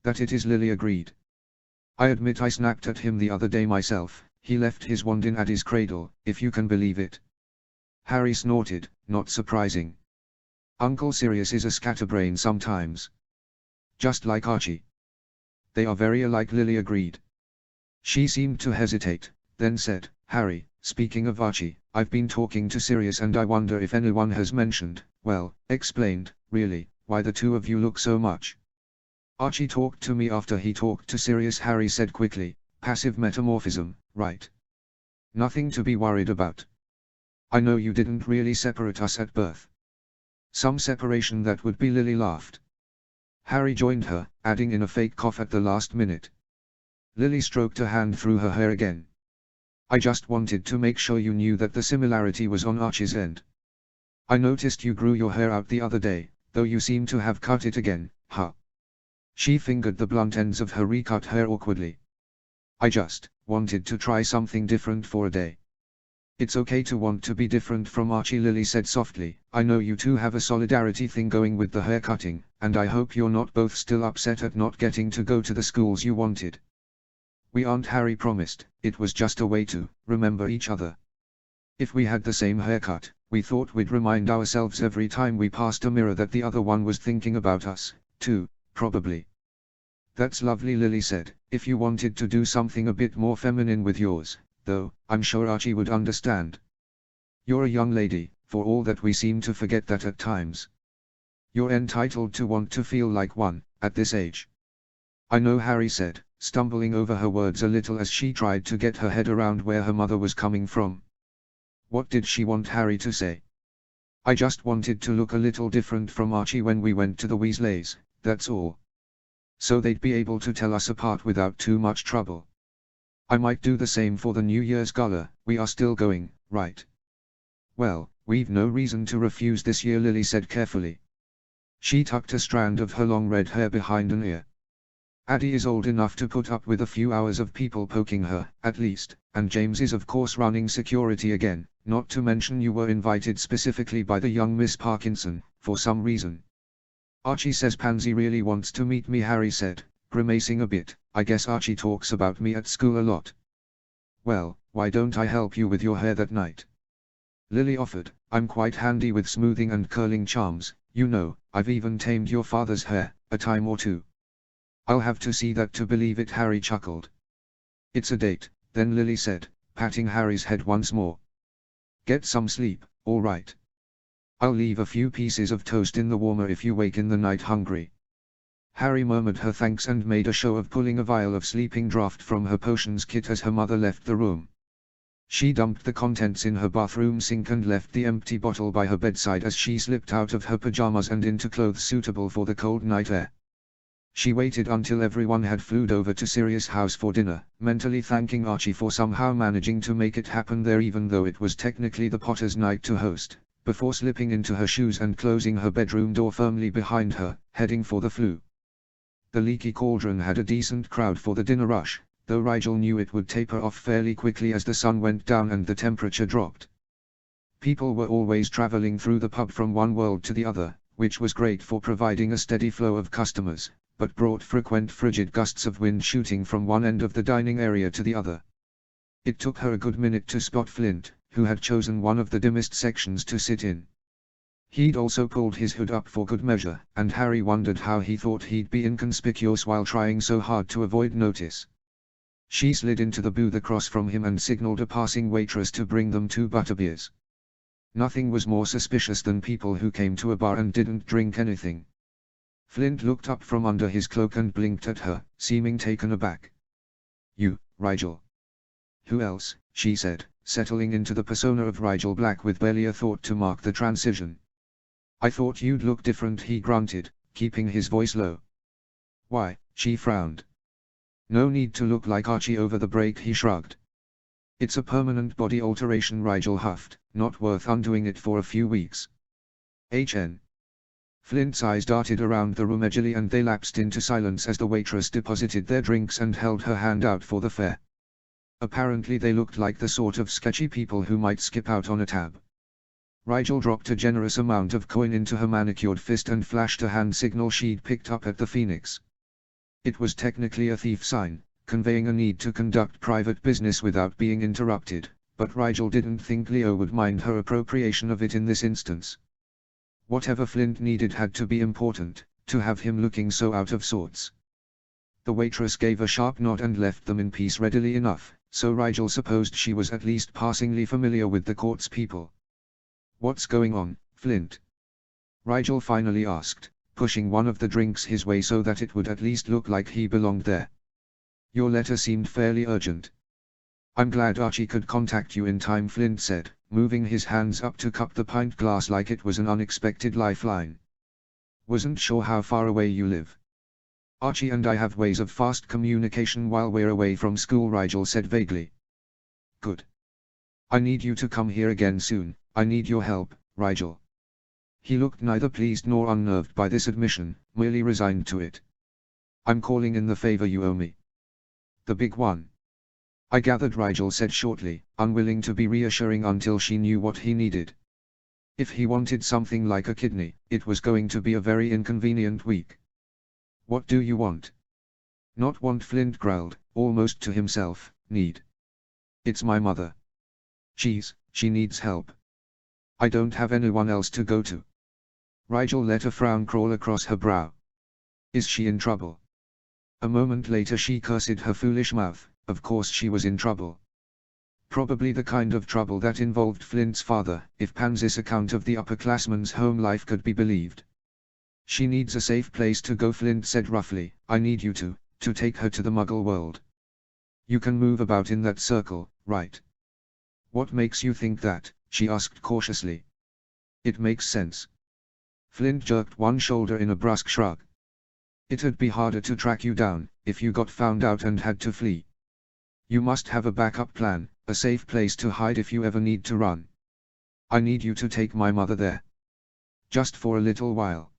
"That it is," Lily agreed. "I admit I snapped at him the other day myself. He left his wand in Addie's cradle, if you can believe it." Harry snorted. "Not surprising. Uncle Sirius is a scatterbrain sometimes. Just like Archie." "They are very alike," Lily agreed. She seemed to hesitate, then said, "Harry, speaking of Archie, I've been talking to Sirius and I wonder if anyone has mentioned, well, explained, really, why the two of you look so much." "Archie talked to me after he talked to Sirius," Harry said quickly. "Passive metamorphism, right? Nothing to be worried about. I know you didn't really separate us at birth." "Some separation that would be," Lily laughed. Harry joined her, adding in a fake cough at the last minute. Lily stroked her hand through her hair again. "I just wanted to make sure you knew that the similarity was on Archie's end. I noticed you grew your hair out the other day, though you seem to have cut it again, huh?" She fingered the blunt ends of her recut hair awkwardly. "I just wanted to try something different for a day." "It's okay to want to be different from Archie," Lily said softly. "I know you two have a solidarity thing going with the hair cutting, and I hope you're not both still upset at not getting to go to the schools you wanted." "We aren't," Harry promised. "It was just a way to remember each other. If we had the same haircut, we thought we'd remind ourselves every time we passed a mirror that the other one was thinking about us, too, probably." "That's lovely," Lily said. "If you wanted to do something a bit more feminine with yours, though, I'm sure Archie would understand. You're a young lady, for all that we seem to forget that at times. You're entitled to want to feel like one, at this age." "I know," Harry said, stumbling over her words a little as she tried to get her head around where her mother was coming from. What did she want Harry to say? "I just wanted to look a little different from Archie when we went to the Weasleys, that's all. So they'd be able to tell us apart without too much trouble. I might do the same for the New Year's gala. We are still going, right?" "Well, we've no reason to refuse this year," Lily said carefully. She tucked a strand of her long red hair behind an ear. "Addie is old enough to put up with a few hours of people poking her, at least, and James is of course running security again, not to mention you were invited specifically by the young Miss Parkinson, for some reason." "Archie says Pansy really wants to meet me," Harry said, grimacing a bit. "I guess Archie talks about me at school a lot." "Well, why don't I help you with your hair that night?" Lily offered. "I'm quite handy with smoothing and curling charms, you know. I've even tamed your father's hair, a time or two." "I'll have to see that to believe it," Harry chuckled. "It's a date," then Lily said, patting Harry's head once more. "Get some sleep, all right? I'll leave a few pieces of toast in the warmer if you wake in the night hungry." Harry murmured her thanks and made a show of pulling a vial of sleeping draught from her potions kit as her mother left the room. She dumped the contents in her bathroom sink and left the empty bottle by her bedside as she slipped out of her pajamas and into clothes suitable for the cold night air. She waited until everyone had flew over to Sirius' house for dinner, mentally thanking Archie for somehow managing to make it happen there even though it was technically the Potter's night to host, before slipping into her shoes and closing her bedroom door firmly behind her, heading for the flue. The Leaky Cauldron had a decent crowd for the dinner rush, though Rigel knew it would taper off fairly quickly as the sun went down and the temperature dropped. People were always traveling through the pub from one world to the other, which was great for providing a steady flow of customers, but brought frequent frigid gusts of wind shooting from one end of the dining area to the other. It took her a good minute to spot Flint, who had chosen one of the dimmest sections to sit in. He'd also pulled his hood up for good measure, and Harry wondered how he thought he'd be inconspicuous while trying so hard to avoid notice. She slid into the booth across from him and signaled a passing waitress to bring them 2 butterbeers. Nothing was more suspicious than people who came to a bar and didn't drink anything. Flint looked up from under his cloak and blinked at her, seeming taken aback. "You, Rigel." "Who else?" she said, settling into the persona of Rigel Black with barely a thought to mark the transition. "I thought you'd look different," he grunted, keeping his voice low. "Why?" she frowned. "No need to look like Archie over the break," he shrugged. "It's a permanent body alteration," Rigel huffed, "not worth undoing it for a few weeks." HN. Flint's eyes darted around the room edgily and they lapsed into silence as the waitress deposited their drinks and held her hand out for the fare. Apparently they looked like the sort of sketchy people who might skip out on a tab. Rigel dropped a generous amount of coin into her manicured fist and flashed a hand signal she'd picked up at the Phoenix. It was technically a thief sign, conveying a need to conduct private business without being interrupted, but Rigel didn't think Leo would mind her appropriation of it in this instance. Whatever Flint needed had to be important, to have him looking so out of sorts. The waitress gave a sharp nod and left them in peace readily enough, so Rigel supposed she was at least passingly familiar with the court's people. "What's going on, Flint?" Rigel finally asked, pushing one of the drinks his way so that it would at least look like he belonged there. "Your letter seemed fairly urgent." "I'm glad Archie could contact you in time," Flint said, moving his hands up to cup the pint glass like it was an unexpected lifeline. "Wasn't sure how far away you live." "Archie and I have ways of fast communication while we're away from school," Rigel said vaguely. "Good. I need you to come here again soon. I need your help, Rigel." He looked neither pleased nor unnerved by this admission, merely resigned to it. "I'm calling in the favor you owe me." "The big one?" "I gathered," Rigel said shortly, unwilling to be reassuring until she knew what he needed. If he wanted something like a kidney, it was going to be a very inconvenient week. "What do you want?" "Not want," Flint growled, almost to himself, "need. It's my mother. She needs help. I don't have anyone else to go to." Rigel let a frown crawl across her brow. "Is she in trouble?" A moment later she cursed her foolish mouth. Of course she was in trouble. Probably the kind of trouble that involved Flint's father, if Pansy's account of the upperclassman's home life could be believed. "She needs a safe place to go," Flint said roughly. "I need you to take her to the Muggle world. You can move about in that circle, right?" "What makes you think that?" she asked cautiously. "It makes sense." Flint jerked one shoulder in a brusque shrug. "It'd be harder to track you down, if you got found out and had to flee. You must have a backup plan, a safe place to hide if you ever need to run. I need you to take my mother there. Just for a little while.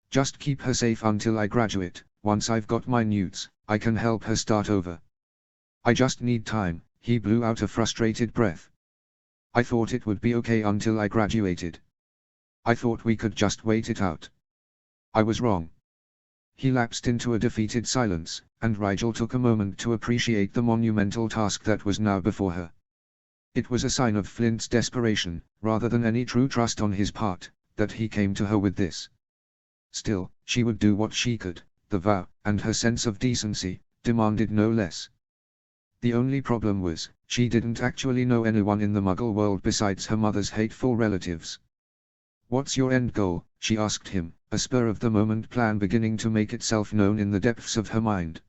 Just keep her safe until I graduate. Once I've got my newts, I can help her start over. I just need time." He blew out a frustrated breath. "I thought it would be okay until I graduated. I thought we could just wait it out. I was wrong." He lapsed into a defeated silence, and Rigel took a moment to appreciate the monumental task that was now before her. It was a sign of Flint's desperation, rather than any true trust on his part, that he came to her with this. Still, she would do what she could, the vow, and her sense of decency, demanded no less. The only problem was, she didn't actually know anyone in the Muggle world besides her mother's hateful relatives. "What's your end goal?" she asked him, a spur-of-the-moment plan beginning to make itself known in the depths of her mind.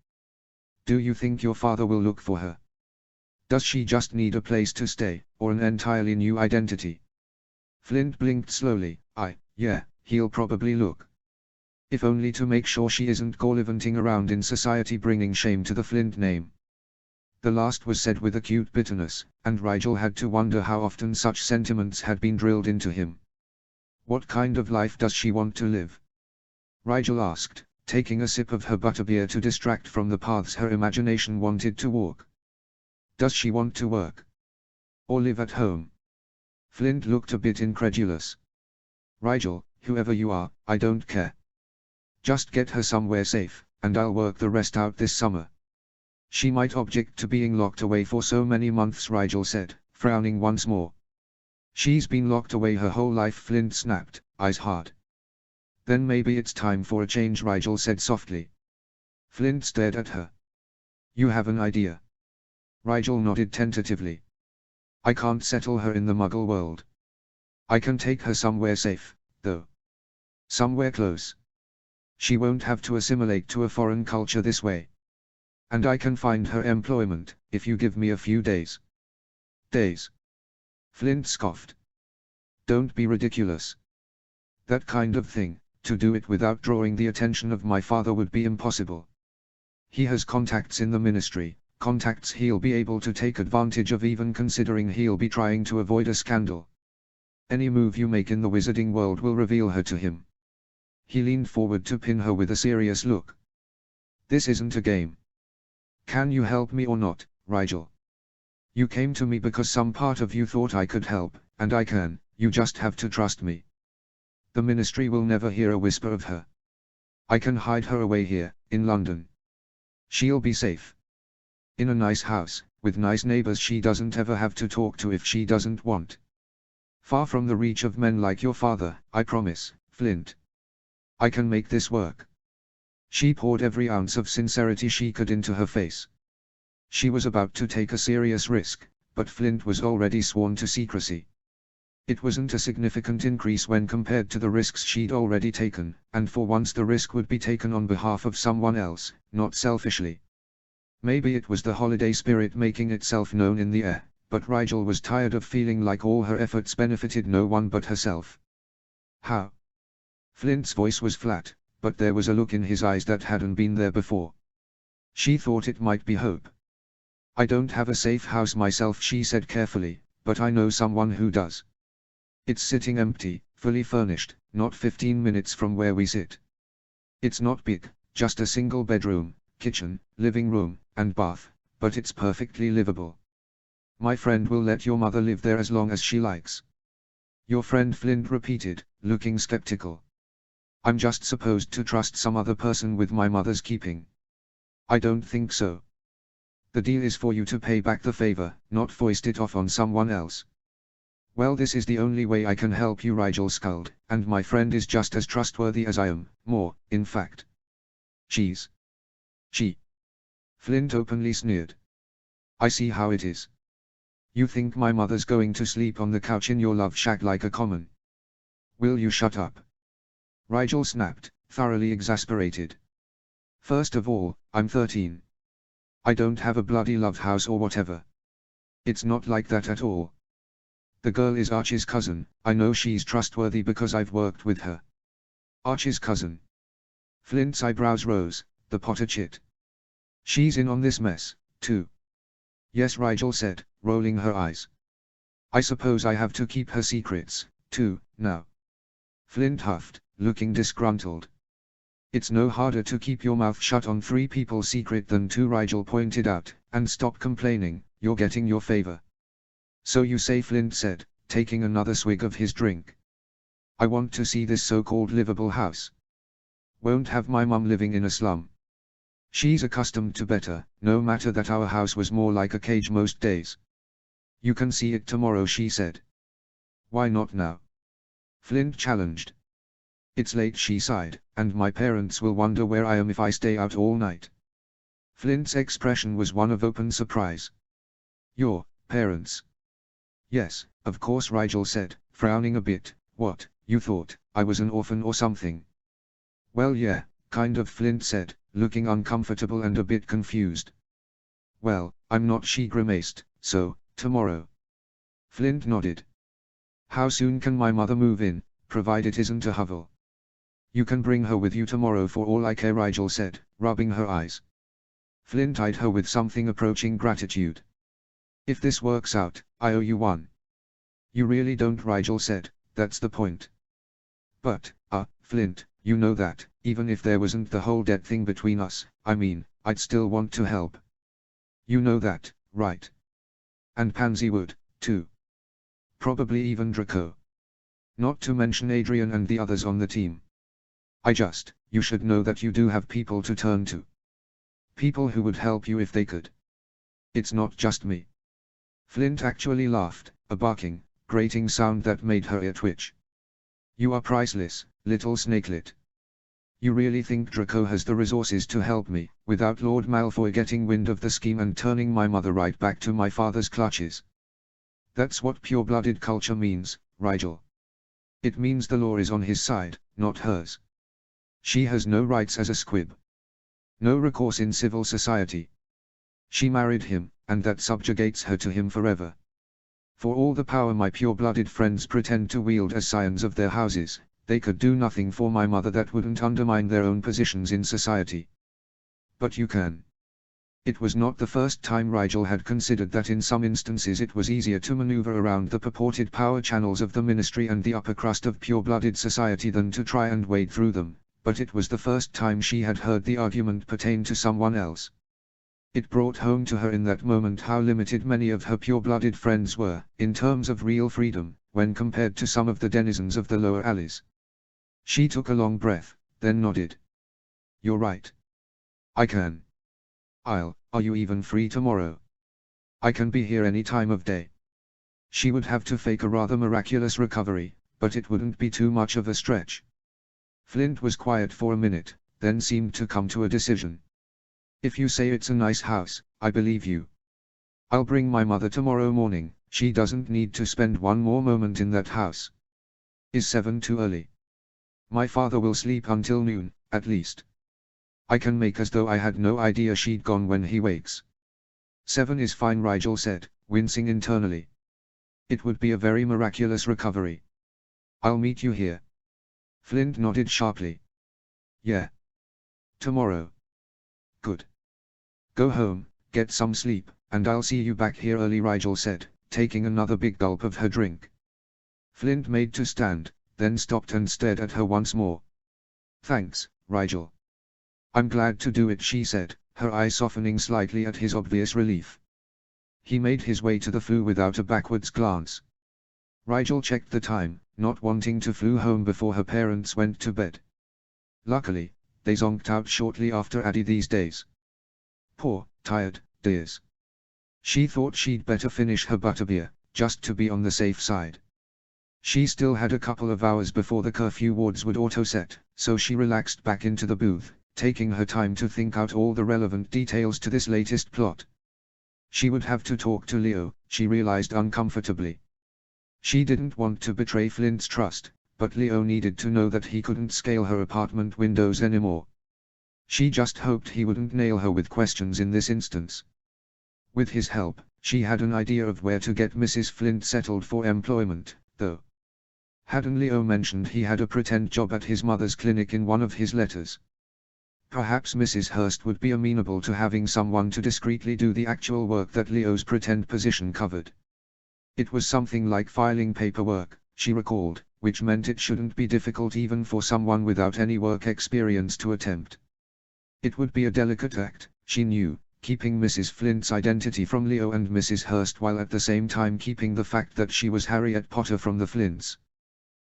"Do you think your father will look for her? Does she just need a place to stay, or an entirely new identity?" Flint blinked slowly. Yeah, he'll probably look. If only to make sure she isn't gallivanting around in society bringing shame to the Flint name." The last was said with acute bitterness, and Rigel had to wonder how often such sentiments had been drilled into him. "What kind of life does she want to live?" Rigel asked, taking a sip of her butterbeer to distract from the paths her imagination wanted to walk. "Does she want to work? Or live at home?" Flint looked a bit incredulous. "Rigel, whoever you are, I don't care. Just get her somewhere safe, and I'll work the rest out this summer." "She might object to being locked away for so many months," Rigel said, frowning once more. "She's been locked away her whole life," Flint snapped, eyes hard. Then maybe it's time for a change, Rigel said softly. Flint stared at her. You have an idea? Rigel nodded tentatively. I can't settle her in the Muggle world. I can take her somewhere safe, though. Somewhere close. She won't have to assimilate to a foreign culture this way. And I can find her employment, if you give me a few days. Days? Flint scoffed. Don't be ridiculous. That kind of thing, to do it without drawing the attention of my father would be impossible. He has contacts in the ministry, contacts he'll be able to take advantage of, even considering he'll be trying to avoid a scandal. Any move you make in the wizarding world will reveal her to him. He leaned forward to pin her with a serious look. This isn't a game. Can you help me or not, Rigel? You came to me because some part of you thought I could help, and I can, you just have to trust me. The ministry will never hear a whisper of her. I can hide her away here, in London. She'll be safe. In a nice house, with nice neighbors she doesn't ever have to talk to if she doesn't want. Far from the reach of men like your father, I promise, Flint. I can make this work. She poured every ounce of sincerity she could into her face. She was about to take a serious risk, but Flint was already sworn to secrecy. It wasn't a significant increase when compared to the risks she'd already taken, and for once the risk would be taken on behalf of someone else, not selfishly. Maybe it was the holiday spirit making itself known in the air, but Rigel was tired of feeling like all her efforts benefited no one but herself. How? Flint's voice was flat, but there was a look in his eyes that hadn't been there before. She thought it might be hope. I don't have a safe house myself, she said carefully, but I know someone who does. It's sitting empty, fully furnished, not 15 minutes from where we sit. It's not big, just a single bedroom, kitchen, living room, and bath, but it's perfectly livable. My friend will let your mother live there as long as she likes. Your friend, Flint repeated, looking skeptical. I'm just supposed to trust some other person with my mother's keeping. I don't think so. The deal is for you to pay back the favor, not foist it off on someone else. Well, this is the only way I can help you, Rigel scolded, and my friend is just as trustworthy as I am, more, in fact. She. Flint openly sneered. I see how it is. You think my mother's going to sleep on the couch in your love shack like a common? Will you shut up? Rigel snapped, thoroughly exasperated. First of all, I'm 13. I don't have a bloody love house or whatever. It's not like that at all. The girl is Archie's cousin, I know she's trustworthy because I've worked with her. Archie's cousin. Flint's eyebrows rose, the Potter chit. She's in on this mess, too. Yes, Rigel said, rolling her eyes. I suppose I have to keep her secrets, too, now. Flint huffed, looking disgruntled. It's no harder to keep your mouth shut on 3 people's secret than 2, Rigel pointed out, and stop complaining, you're getting your favor. So you say, Flint said, taking another swig of his drink. I want to see this so-called livable house. Won't have my mum living in a slum. She's accustomed to better, no matter that our house was more like a cage most days. You can see it tomorrow, she said. Why not now? Flint challenged. It's late, she sighed, and my parents will wonder where I am if I stay out all night. Flint's expression was one of open surprise. Your parents? Yes, of course, Rigel said, frowning a bit. What, you thought I was an orphan or something? Well, yeah, kind of, Flint said, looking uncomfortable and a bit confused. Well, I'm not, she grimaced, so, tomorrow. Flint nodded. How soon can my mother move in, provided it isn't a hovel? You can bring her with you tomorrow for all I care, Rigel said, rubbing her eyes. Flint eyed her with something approaching gratitude. If this works out, I owe you one. You really don't, Rigel said, that's the point. But, Flint, you know that, even if there wasn't the whole debt thing between us, I mean, I'd still want to help. You know that, right? And Pansy would, too. Probably even Draco. Not to mention Adrian and the others on the team. You should know that you do have people to turn to. People who would help you if they could. It's not just me. Flint actually laughed, a barking, grating sound that made her ear twitch. You are priceless, little snakelet. You really think Draco has the resources to help me, without Lord Malfoy getting wind of the scheme and turning my mother right back to my father's clutches? That's what pure-blooded culture means, Rigel. It means the law is on his side, not hers. She has no rights as a squib. No recourse in civil society. She married him, and that subjugates her to him forever. For all the power my pure-blooded friends pretend to wield as scions of their houses, they could do nothing for my mother that wouldn't undermine their own positions in society. But you can. It was not the first time Rigel had considered that in some instances it was easier to maneuver around the purported power channels of the ministry and the upper crust of pure-blooded society than to try and wade through them, but it was the first time she had heard the argument pertain to someone else. It brought home to her in that moment how limited many of her pure-blooded friends were, in terms of real freedom, when compared to some of the denizens of the lower alleys. She took a long breath, then nodded. You're right. I can. Are you even free tomorrow? I can be here any time of day. She would have to fake a rather miraculous recovery, but it wouldn't be too much of a stretch. Flint was quiet for a minute, then seemed to come to a decision. If you say it's a nice house, I believe you. I'll bring my mother tomorrow morning. She doesn't need to spend one more moment in that house. Is 7 too early? My father will sleep until noon, at least. I can make as though I had no idea she'd gone when he wakes. 7 is fine, Rigel said, wincing internally. It would be a very miraculous recovery. I'll meet you here. Flint nodded sharply. Yeah. Tomorrow. Good. Go home, get some sleep, and I'll see you back here early, Rigel said, taking another big gulp of her drink. Flint made to stand, then stopped and stared at her once more. Thanks, Rigel. I'm glad to do it, she said, her eyes softening slightly at his obvious relief. He made his way to the flue without a backwards glance. Rigel checked the time, not wanting to flew home before her parents went to bed. Luckily, they zonked out shortly after Addie these days. Poor, tired, dears. She thought she'd better finish her butterbeer, just to be on the safe side. She still had a couple of hours before the curfew wards would auto-set, so she relaxed back into the booth, taking her time to think out all the relevant details to this latest plot. She would have to talk to Leo, she realized uncomfortably. She didn't want to betray Flint's trust, but Leo needed to know that he couldn't scale her apartment windows anymore. She just hoped he wouldn't nail her with questions in this instance. With his help, she had an idea of where to get Mrs. Flint settled for employment, though. Hadn't Leo mentioned he had a pretend job at his mother's clinic in one of his letters? Perhaps Mrs. Hurst would be amenable to having someone to discreetly do the actual work that Leo's pretend position covered. It was something like filing paperwork, she recalled, which meant it shouldn't be difficult even for someone without any work experience to attempt. It would be a delicate act, she knew, keeping Mrs. Flint's identity from Leo and Mrs. Hurst while at the same time keeping the fact that she was Harriet Potter from the Flints.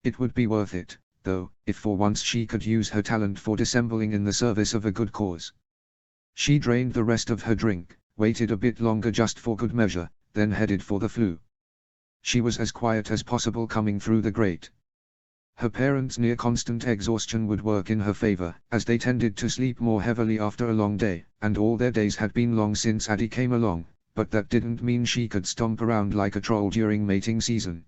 It would be worth it, though, if for once she could use her talent for dissembling in the service of a good cause. She drained the rest of her drink, waited a bit longer just for good measure, then headed for the flue. She was as quiet as possible coming through the grate. Her parents' near-constant exhaustion would work in her favor, as they tended to sleep more heavily after a long day, and all their days had been long since Addie came along, but that didn't mean she could stomp around like a troll during mating season.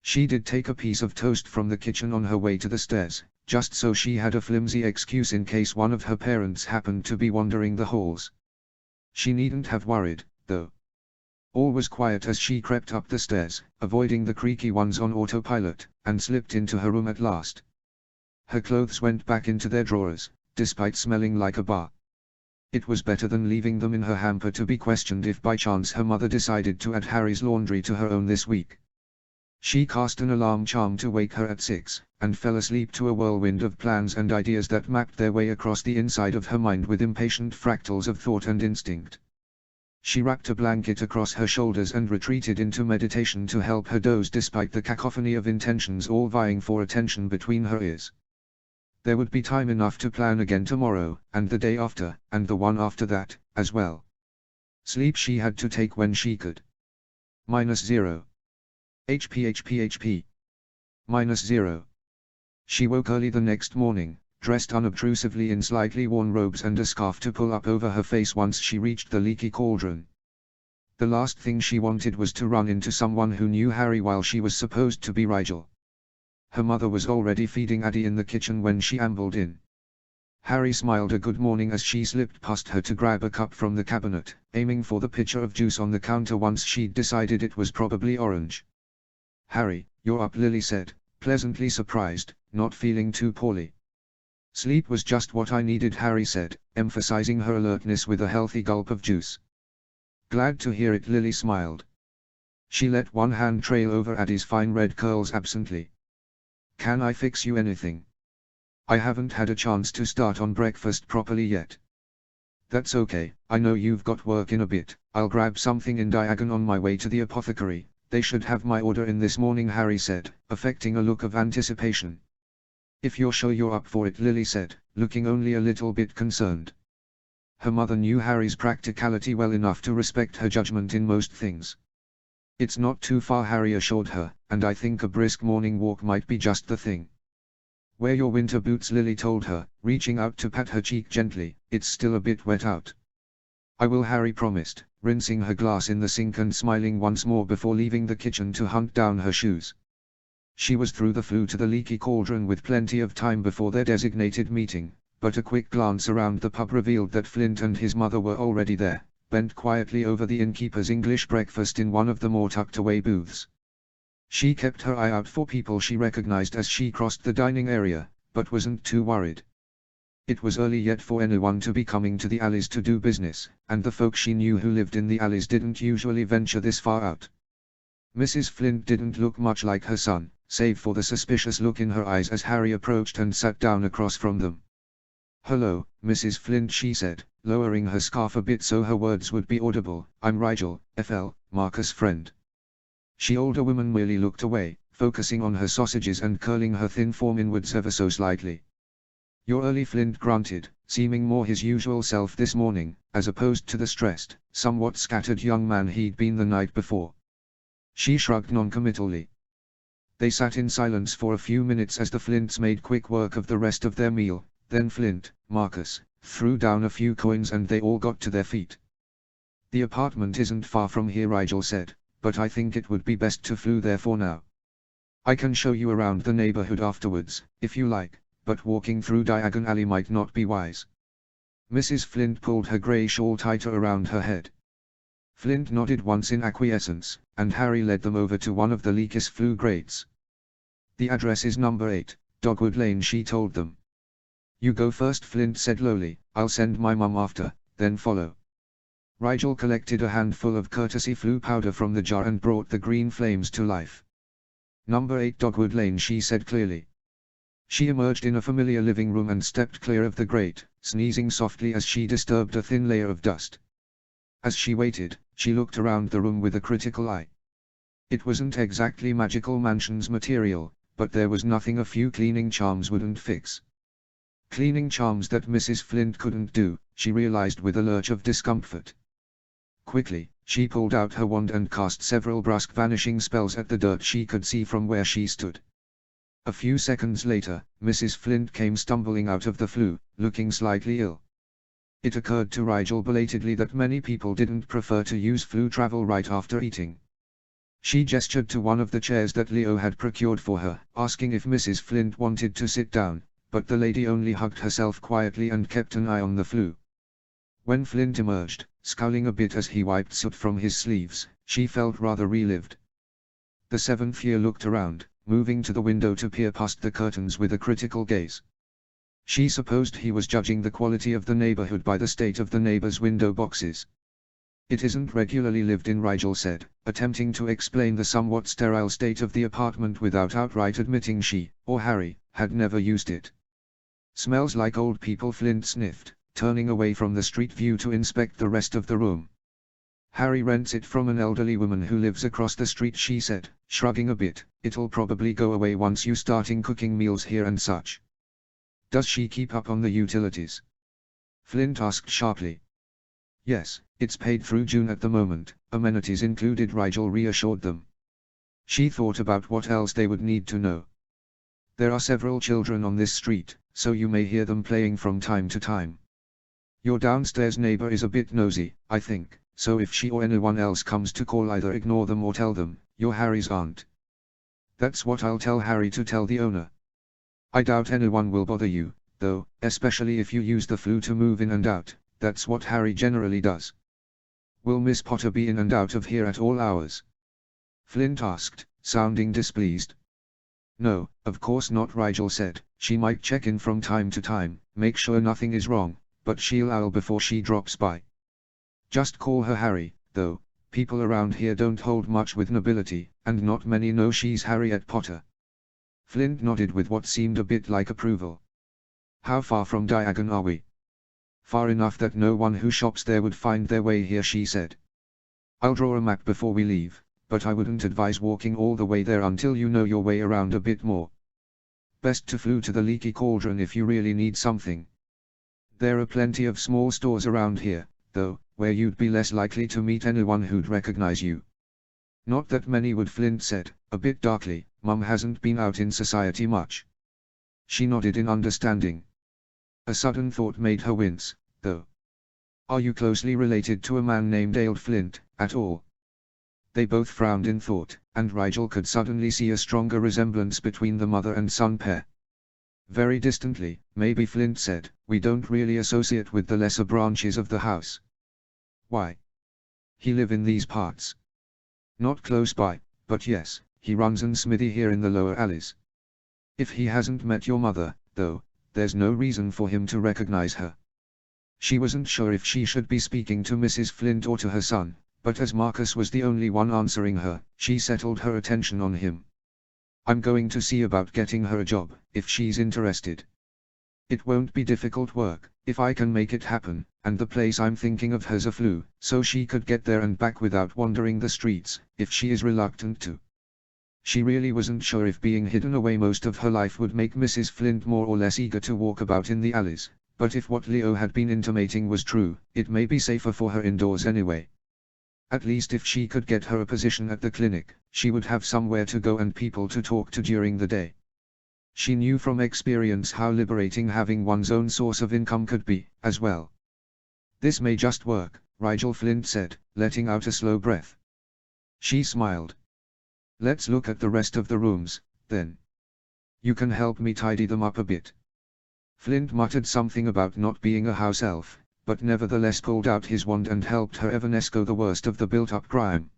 She did take a piece of toast from the kitchen on her way to the stairs, just so she had a flimsy excuse in case one of her parents happened to be wandering the halls. She needn't have worried, though. All was quiet as she crept up the stairs, avoiding the creaky ones on autopilot, and slipped into her room at last. Her clothes went back into their drawers, despite smelling like a bar. It was better than leaving them in her hamper to be questioned if by chance her mother decided to add Harry's laundry to her own this week. She cast an alarm charm to wake her at 6, and fell asleep to a whirlwind of plans and ideas that mapped their way across the inside of her mind with impatient fractals of thought and instinct. She wrapped a blanket across her shoulders and retreated into meditation to help her doze despite the cacophony of intentions all vying for attention between her ears. There would be time enough to plan again tomorrow, and the day after, and the one after that, as well. Sleep she had to take when she could. -0. HP. -0. She woke early the next morning, dressed unobtrusively in slightly worn robes and a scarf to pull up over her face once she reached the leaky cauldron. The last thing she wanted was to run into someone who knew Harry while she was supposed to be Rigel. Her mother was already feeding Addie in the kitchen when she ambled in. Harry smiled a good morning as she slipped past her to grab a cup from the cabinet, aiming for the pitcher of juice on the counter once she'd decided it was probably orange. "Harry, you're up," Lily said, pleasantly surprised, not feeling too poorly. "Sleep was just what I needed," Harry said, emphasizing her alertness with a healthy gulp of juice. "Glad to hear it," Lily smiled. She let one hand trail over Addie's fine red curls absently. "Can I fix you anything? I haven't had a chance to start on breakfast properly yet." "That's okay, I know you've got work in a bit. I'll grab something in Diagon on my way to the apothecary. They should have my order in this morning," Harry said, affecting a look of anticipation. "If you're sure you're up for it," Lily said, looking only a little bit concerned. Her mother knew Harry's practicality well enough to respect her judgment in most things. "It's not too far," Harry assured her, "and I think a brisk morning walk might be just the thing." "Wear your winter boots," Lily told her, reaching out to pat her cheek gently. "It's still a bit wet out." "I will," Harry promised, rinsing her glass in the sink and smiling once more before leaving the kitchen to hunt down her shoes. She was through the flue to the leaky cauldron with plenty of time before their designated meeting, but a quick glance around the pub revealed that Flint and his mother were already there, bent quietly over the innkeeper's English breakfast in one of the more tucked-away booths. She kept her eye out for people she recognized as she crossed the dining area, but wasn't too worried. It was early yet for anyone to be coming to the alleys to do business, and the folk she knew who lived in the alleys didn't usually venture this far out. Mrs. Flint didn't look much like her son, save for the suspicious look in her eyes as Harry approached and sat down across from them. "Hello, Mrs. Flint," she said, lowering her scarf a bit so her words would be audible. "I'm Rigel, FL, Marcus' friend." The older woman merely looked away, focusing on her sausages and curling her thin form inwards ever so slightly. "You're early," Flint grunted, seeming more his usual self this morning, as opposed to the stressed, somewhat scattered young man he'd been the night before. She shrugged noncommittally. They sat in silence for a few minutes as the Flints made quick work of the rest of their meal. Then Flint, Marcus, threw down a few coins and they all got to their feet. "The apartment isn't far from here," Rigel said, "but I think it would be best to flew there for now. I can show you around the neighborhood afterwards, if you like, but walking through Diagon Alley might not be wise." Mrs. Flint pulled her grey shawl tighter around her head. Flint nodded once in acquiescence, and Harry led them over to one of the leakiest flue grates. "The address is number 8, Dogwood Lane," she told them. "You go first," Flint said lowly. "I'll send my mum after, then follow." Rigel collected a handful of courtesy flue powder from the jar and brought the green flames to life. "Number 8 Dogwood Lane," she said clearly. She emerged in a familiar living room and stepped clear of the grate, sneezing softly as she disturbed a thin layer of dust. As she waited, she looked around the room with a critical eye. It wasn't exactly magical mansions material, but there was nothing a few cleaning charms wouldn't fix. Cleaning charms that Mrs. Flint couldn't do, she realized with a lurch of discomfort. Quickly, she pulled out her wand and cast several brusque vanishing spells at the dirt she could see from where she stood. A few seconds later, Mrs. Flint came stumbling out of the flue, looking slightly ill. It occurred to Rigel belatedly that many people didn't prefer to use flue travel right after eating. She gestured to one of the chairs that Leo had procured for her, asking if Mrs. Flint wanted to sit down, but the lady only hugged herself quietly and kept an eye on the flue. When Flint emerged, scowling a bit as he wiped soot from his sleeves, she felt rather relived. The seventh year looked around, moving to the window to peer past the curtains with a critical gaze. She supposed he was judging the quality of the neighborhood by the state of the neighbors' window boxes. "It isn't regularly lived in," Rigel said, attempting to explain the somewhat sterile state of the apartment without outright admitting she, or Harry, had never used it. "Smells like old people," Flint sniffed, turning away from the street view to inspect the rest of the room. "Harry rents it from an elderly woman who lives across the street," she said, shrugging a bit. "It'll probably go away once you starting cooking meals here and such." "Does she keep up on the utilities?" Flint asked sharply. "Yes, it's paid through June at the moment, amenities included," Rigel reassured them. She thought about what else they would need to know. There are several children on this street, so you may hear them playing from time to time. Your downstairs neighbor is a bit nosy, I think, so if she or anyone else comes to call, either ignore them or tell them, you're Harry's aunt. That's what I'll tell Harry to tell the owner. I doubt anyone will bother you, though, especially if you use the flue to move in and out. That's what Harry generally does. Will Miss Potter be in and out of here at all hours? Flint asked, sounding displeased. No, of course not, Rigel said. She might check in from time to time, make sure nothing is wrong, but she'll owl before she drops by. Just call her Harry, though. People around here don't hold much with nobility, and not many know she's Harriet Potter. Flint nodded with what seemed a bit like approval. How far from Diagon are we? Far enough that no one who shops there would find their way here, she said. I'll draw a map before we leave, but I wouldn't advise walking all the way there until you know your way around a bit more. Best to flew to the Leaky Cauldron if you really need something. There are plenty of small stores around here, though, where you'd be less likely to meet anyone who'd recognize you. Not that many would, Flint said, a bit darkly. Mum hasn't been out in society much. She nodded in understanding. A sudden thought made her wince, though. Are you closely related to a man named Ailed Flint, at all? They both frowned in thought, and Rigel could suddenly see a stronger resemblance between the mother and son pair. Very distantly, maybe, Flint said. We don't really associate with the lesser branches of the house. Why? He live in these parts. Not close by, but yes, he runs an smithy here in the lower alleys. If he hasn't met your mother, though, there's no reason for him to recognize her. She wasn't sure if she should be speaking to Mrs. Flint or to her son, but as Marcus was the only one answering her, she settled her attention on him. I'm going to see about getting her a job, if she's interested. It won't be difficult work, if I can make it happen, and the place I'm thinking of has a flue, so she could get there and back without wandering the streets, if she is reluctant to. She really wasn't sure if being hidden away most of her life would make Mrs. Flint more or less eager to walk about in the alleys, but if what Leo had been intimating was true, it may be safer for her indoors anyway. At least if she could get her a position at the clinic, she would have somewhere to go and people to talk to during the day. She knew from experience how liberating having one's own source of income could be, as well. This may just work, Rigel Flint said, letting out a slow breath. She smiled. Let's look at the rest of the rooms, then. You can help me tidy them up a bit. Flint muttered something about not being a house elf, but nevertheless pulled out his wand and helped her evanesco the worst of the built-up grime.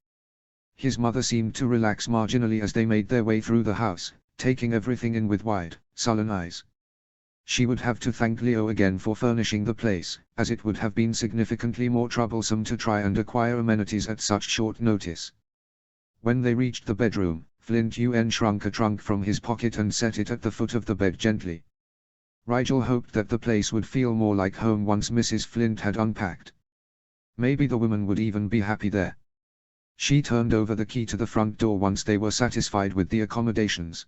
His mother seemed to relax marginally as they made their way through the house, taking everything in with wide, sullen eyes. She would have to thank Leo again for furnishing the place, as it would have been significantly more troublesome to try and acquire amenities at such short notice. When they reached the bedroom, Flint shrunk a trunk from his pocket and set it at the foot of the bed gently. Rigel hoped that the place would feel more like home once Mrs. Flint had unpacked. Maybe the woman would even be happy there. She turned over the key to the front door once they were satisfied with the accommodations.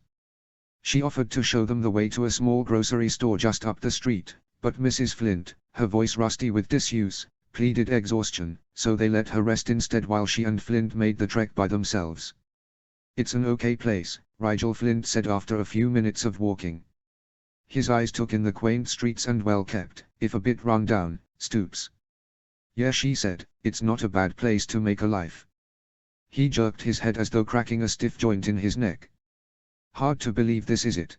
She offered to show them the way to a small grocery store just up the street, but Mrs. Flint, her voice rusty with disuse, pleaded exhaustion, so they let her rest instead while she and Flint made the trek by themselves. It's an okay place, Rigel Flint said after a few minutes of walking. His eyes took in the quaint streets and well-kept, if a bit run-down, stoops. Yeah, she said, it's not a bad place to make a life. He jerked his head as though cracking a stiff joint in his neck. Hard to believe this, is it?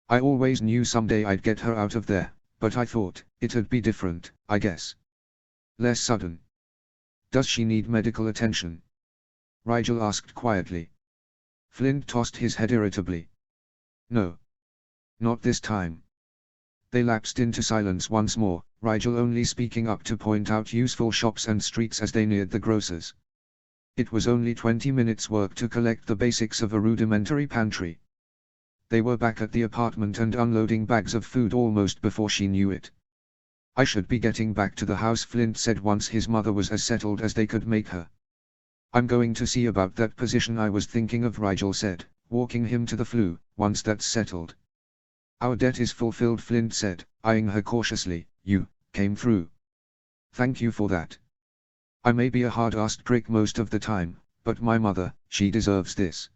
I always knew someday I'd get her out of there, but I thought it'd be different, I guess. Less sudden. Does she need medical attention? Rigel asked quietly. Flint tossed his head irritably. No. Not this time. They lapsed into silence once more, Rigel only speaking up to point out useful shops and streets as they neared the grocer's. It was only 20 minutes' work to collect the basics of a rudimentary pantry. They were back at the apartment and unloading bags of food almost before she knew it. I should be getting back to the house, Flint said once his mother was as settled as they could make her. I'm going to see about that position I was thinking of, Rigel said, walking him to the flue. Once that's settled. Our debt is fulfilled, Flint said, eyeing her cautiously. You came through. Thank you for that. I may be a hard-assed prick most of the time, but my mother, she deserves this.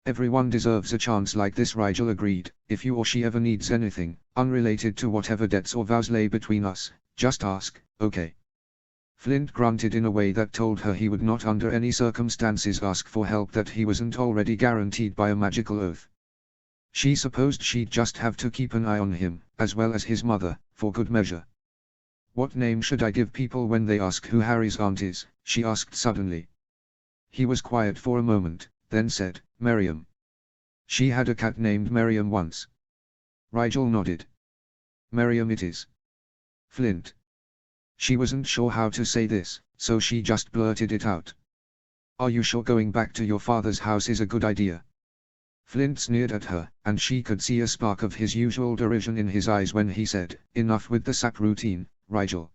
Everyone deserves a chance like this, Rigel agreed. If you or she ever needs anything, unrelated to whatever debts or vows lay between us, just ask, okay? Flint grunted in a way that told her he would not under any circumstances ask for help that he wasn't already guaranteed by a magical oath. She supposed she'd just have to keep an eye on him, as well as his mother, for good measure. What name should I give people when they ask who Harry's aunt is? She asked suddenly. He was quiet for a moment, then said, Miriam. She had a cat named Miriam once. Rigel nodded. Miriam it is. Flint. She wasn't sure how to say this, so she just blurted it out. Are you sure going back to your father's house is a good idea? Flint sneered at her, and she could see a spark of his usual derision in his eyes when he said, enough with the sap routine, Rigel.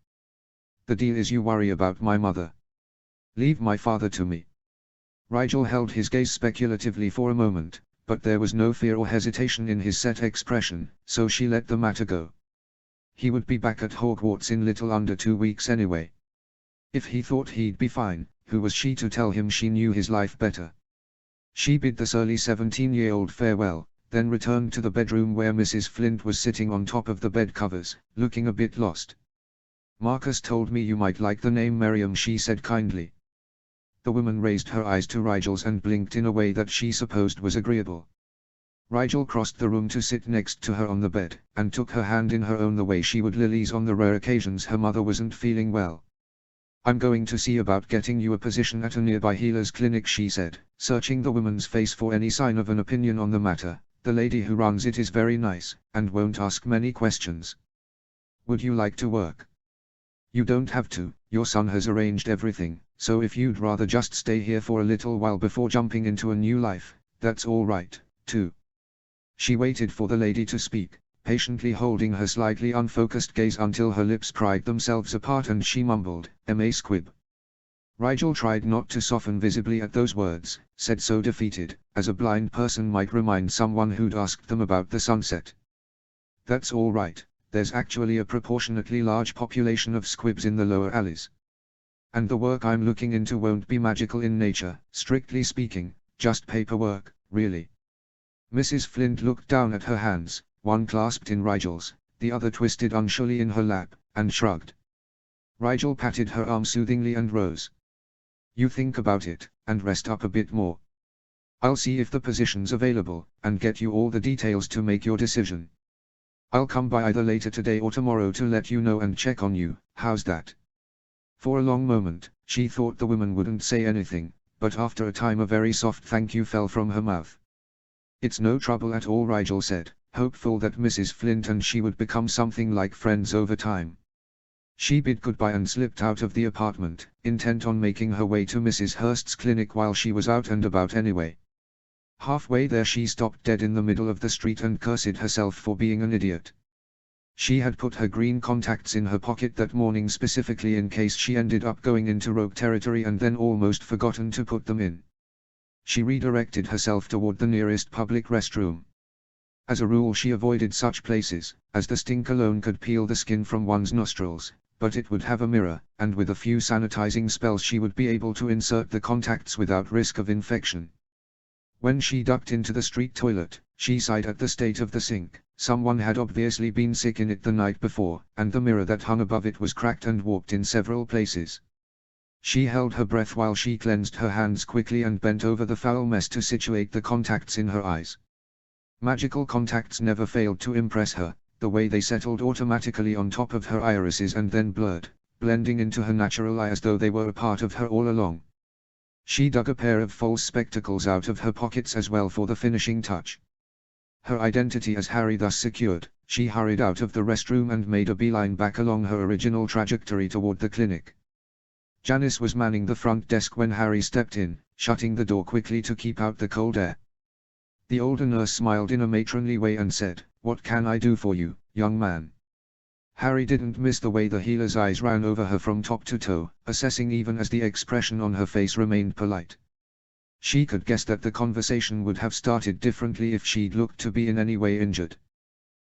The deal is you worry about my mother. Leave my father to me. Rigel held his gaze speculatively for a moment, but there was no fear or hesitation in his set expression, so she let the matter go. He would be back at Hogwarts in little under 2 weeks anyway. If he thought he'd be fine, who was she to tell him she knew his life better? She bid the surly 17-year-old farewell, then returned to the bedroom where Mrs. Flint was sitting on top of the bed covers, looking a bit lost. Marcus told me you might like the name Miriam, she said kindly. The woman raised her eyes to Rigel's and blinked in a way that she supposed was agreeable. Rigel crossed the room to sit next to her on the bed, and took her hand in her own the way she would Lily's on the rare occasions her mother wasn't feeling well. I'm going to see about getting you a position at a nearby healer's clinic, she said, searching the woman's face for any sign of an opinion on the matter. The lady who runs it is very nice, and won't ask many questions. Would you like to work? You don't have to, your son has arranged everything, so if you'd rather just stay here for a little while before jumping into a new life, that's all right, too. She waited for the lady to speak, patiently holding her slightly unfocused gaze until her lips pried themselves apart and she mumbled, "M.A. Squib." Rigel tried not to soften visibly at those words, said so defeated, as a blind person might remind someone who'd asked them about the sunset. That's all right, there's actually a proportionately large population of squibs in the lower alleys. And the work I'm looking into won't be magical in nature, strictly speaking, just paperwork, really. Mrs. Flint looked down at her hands, one clasped in Rigel's, the other twisted unsurely in her lap, and shrugged. Rigel patted her arm soothingly and rose. You think about it, and rest up a bit more. I'll see if the position's available, and get you all the details to make your decision. I'll come by either later today or tomorrow to let you know and check on you, how's that? For a long moment, she thought the woman wouldn't say anything, but after a time a very soft thank you fell from her mouth. It's no trouble at all, Rigel said, hopeful that Mrs. Flint and she would become something like friends over time. She bid goodbye and slipped out of the apartment, intent on making her way to Mrs. Hurst's clinic while she was out and about anyway. Halfway there she stopped dead in the middle of the street and cursed herself for being an idiot. She had put her green contacts in her pocket that morning specifically in case she ended up going into rogue territory and then almost forgotten to put them in. She redirected herself toward the nearest public restroom. As a rule she avoided such places, as the stink alone could peel the skin from one's nostrils, but it would have a mirror, and with a few sanitizing spells she would be able to insert the contacts without risk of infection. When she ducked into the street toilet, she sighed at the state of the sink. Someone had obviously been sick in it the night before, and the mirror that hung above it was cracked and warped in several places. She held her breath while she cleansed her hands quickly and bent over the foul mess to situate the contacts in her eyes. Magical contacts never failed to impress her, the way they settled automatically on top of her irises and then blurred, blending into her natural eye as though they were a part of her all along. She dug a pair of false spectacles out of her pockets as well for the finishing touch. Her identity as Harry thus secured, she hurried out of the restroom and made a beeline back along her original trajectory toward the clinic. Janice was manning the front desk when Harry stepped in, shutting the door quickly to keep out the cold air. The older nurse smiled in a matronly way and said, "What can I do for you, young man?" Harry didn't miss the way the healer's eyes ran over her from top to toe, assessing even as the expression on her face remained polite. She could guess that the conversation would have started differently if she'd looked to be in any way injured.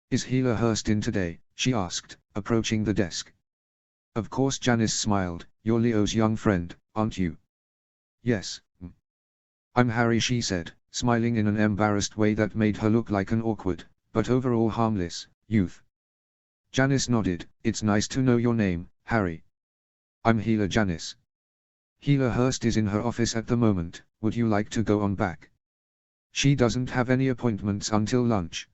"Is Healer Hurst in today?" she asked, approaching the desk. Of course, Janice smiled. "You're Leo's young friend, aren't you?" "Yes. I'm Harry," she said, smiling in an embarrassed way that made her look like an awkward, but overall harmless, youth. Janice nodded. It's nice to know your name, Harry. I'm Healer Janice. Healer Hurst is in her office at the moment. Would you like to go on back? She doesn't have any appointments until lunch.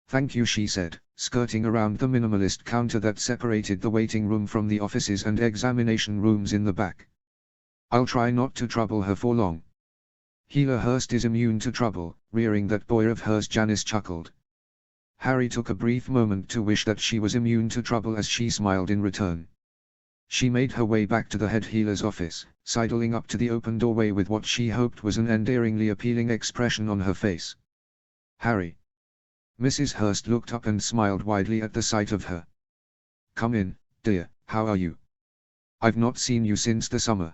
Thank you, she said, skirting around the minimalist counter that separated the waiting room from the offices and examination rooms in the back. I'll try not to trouble her for long. Healer Hurst is immune to trouble, rearing that boy of hers, Janice chuckled. Harry took a brief moment to wish that she was immune to trouble as she smiled in return. She made her way back to the head healer's office, sidling up to the open doorway with what she hoped was an endearingly appealing expression on her face. Harry. Mrs. Hurst looked up and smiled widely at the sight of her. Come in, dear, how are you? I've not seen you since the summer.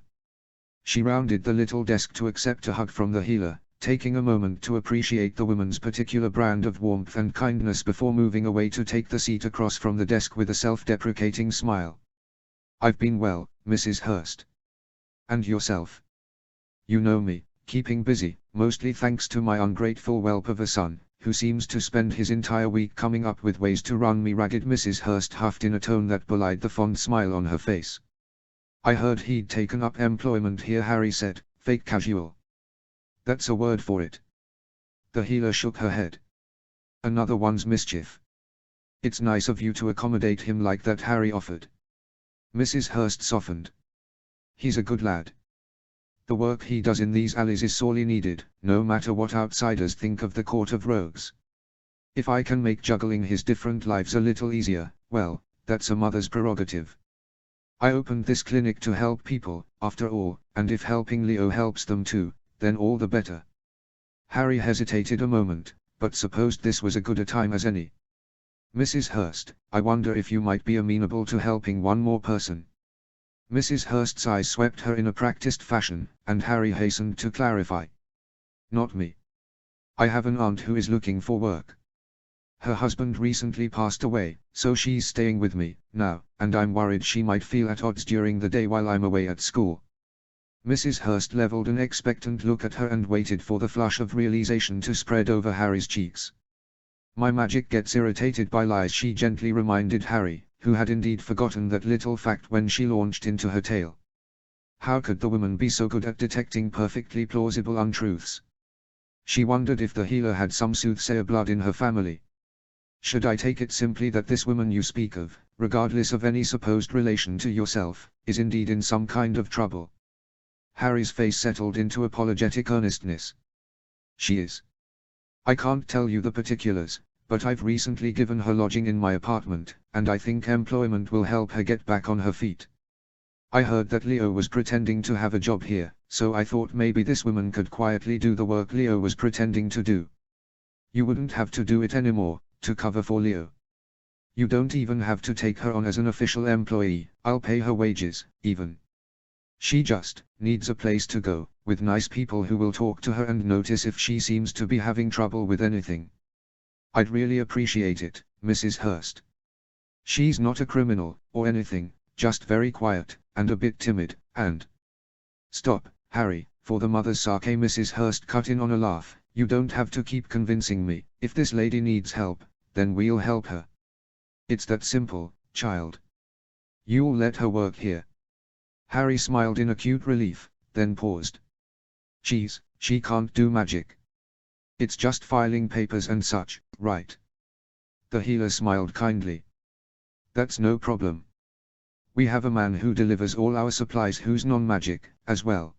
She rounded the little desk to accept a hug from the healer, taking a moment to appreciate the woman's particular brand of warmth and kindness before moving away to take the seat across from the desk with a self-deprecating smile. I've been well, Mrs. Hurst. And yourself? You know me, keeping busy, mostly thanks to my ungrateful whelp of a son, who seems to spend his entire week coming up with ways to run me ragged. Mrs. Hurst huffed in a tone that belied the fond smile on her face. I heard he'd taken up employment here, Harry said, fake casual. That's a word for it. The healer shook her head. Another one's mischief. It's nice of you to accommodate him like that, Harry offered. Mrs. Hurst softened. He's a good lad. The work he does in these alleys is sorely needed, no matter what outsiders think of the Court of Rogues. If I can make juggling his different lives a little easier, well, that's a mother's prerogative. I opened this clinic to help people, after all, and if helping Leo helps them too, then all the better. Harry hesitated a moment, but supposed this was as good a time as any. Mrs. Hurst, I wonder if you might be amenable to helping one more person. Mrs. Hurst's eyes swept her in a practiced fashion, and Harry hastened to clarify. Not me. I have an aunt who is looking for work. Her husband recently passed away, so she's staying with me now, and I'm worried she might feel at odds during the day while I'm away at school. Mrs. Hurst leveled an expectant look at her and waited for the flush of realization to spread over Harry's cheeks. My magic gets irritated by lies, she gently reminded Harry, who had indeed forgotten that little fact when she launched into her tale. How could the woman be so good at detecting perfectly plausible untruths? She wondered if the healer had some soothsayer blood in her family. Should I take it simply that this woman you speak of, regardless of any supposed relation to yourself, is indeed in some kind of trouble? Harry's face settled into apologetic earnestness. She is. I can't tell you the particulars, but I've recently given her lodging in my apartment, and I think employment will help her get back on her feet. I heard that Leo was pretending to have a job here, so I thought maybe this woman could quietly do the work Leo was pretending to do. You wouldn't have to do it anymore, to cover for Leo. You don't even have to take her on as an official employee, I'll pay her wages, even. She just needs a place to go, with nice people who will talk to her and notice if she seems to be having trouble with anything. I'd really appreciate it, Mrs. Hurst. She's not a criminal, or anything, just very quiet, and a bit timid, and... Stop, Harry, for the mother's sake. Mrs. Hurst cut in on a laugh. You don't have to keep convincing me. If this lady needs help, then we'll help her. It's that simple, child. You'll let her work here. Harry smiled in acute relief, then paused. She can't do magic. It's just filing papers and such, right? The healer smiled kindly. That's no problem. We have a man who delivers all our supplies who's non-magic, as well.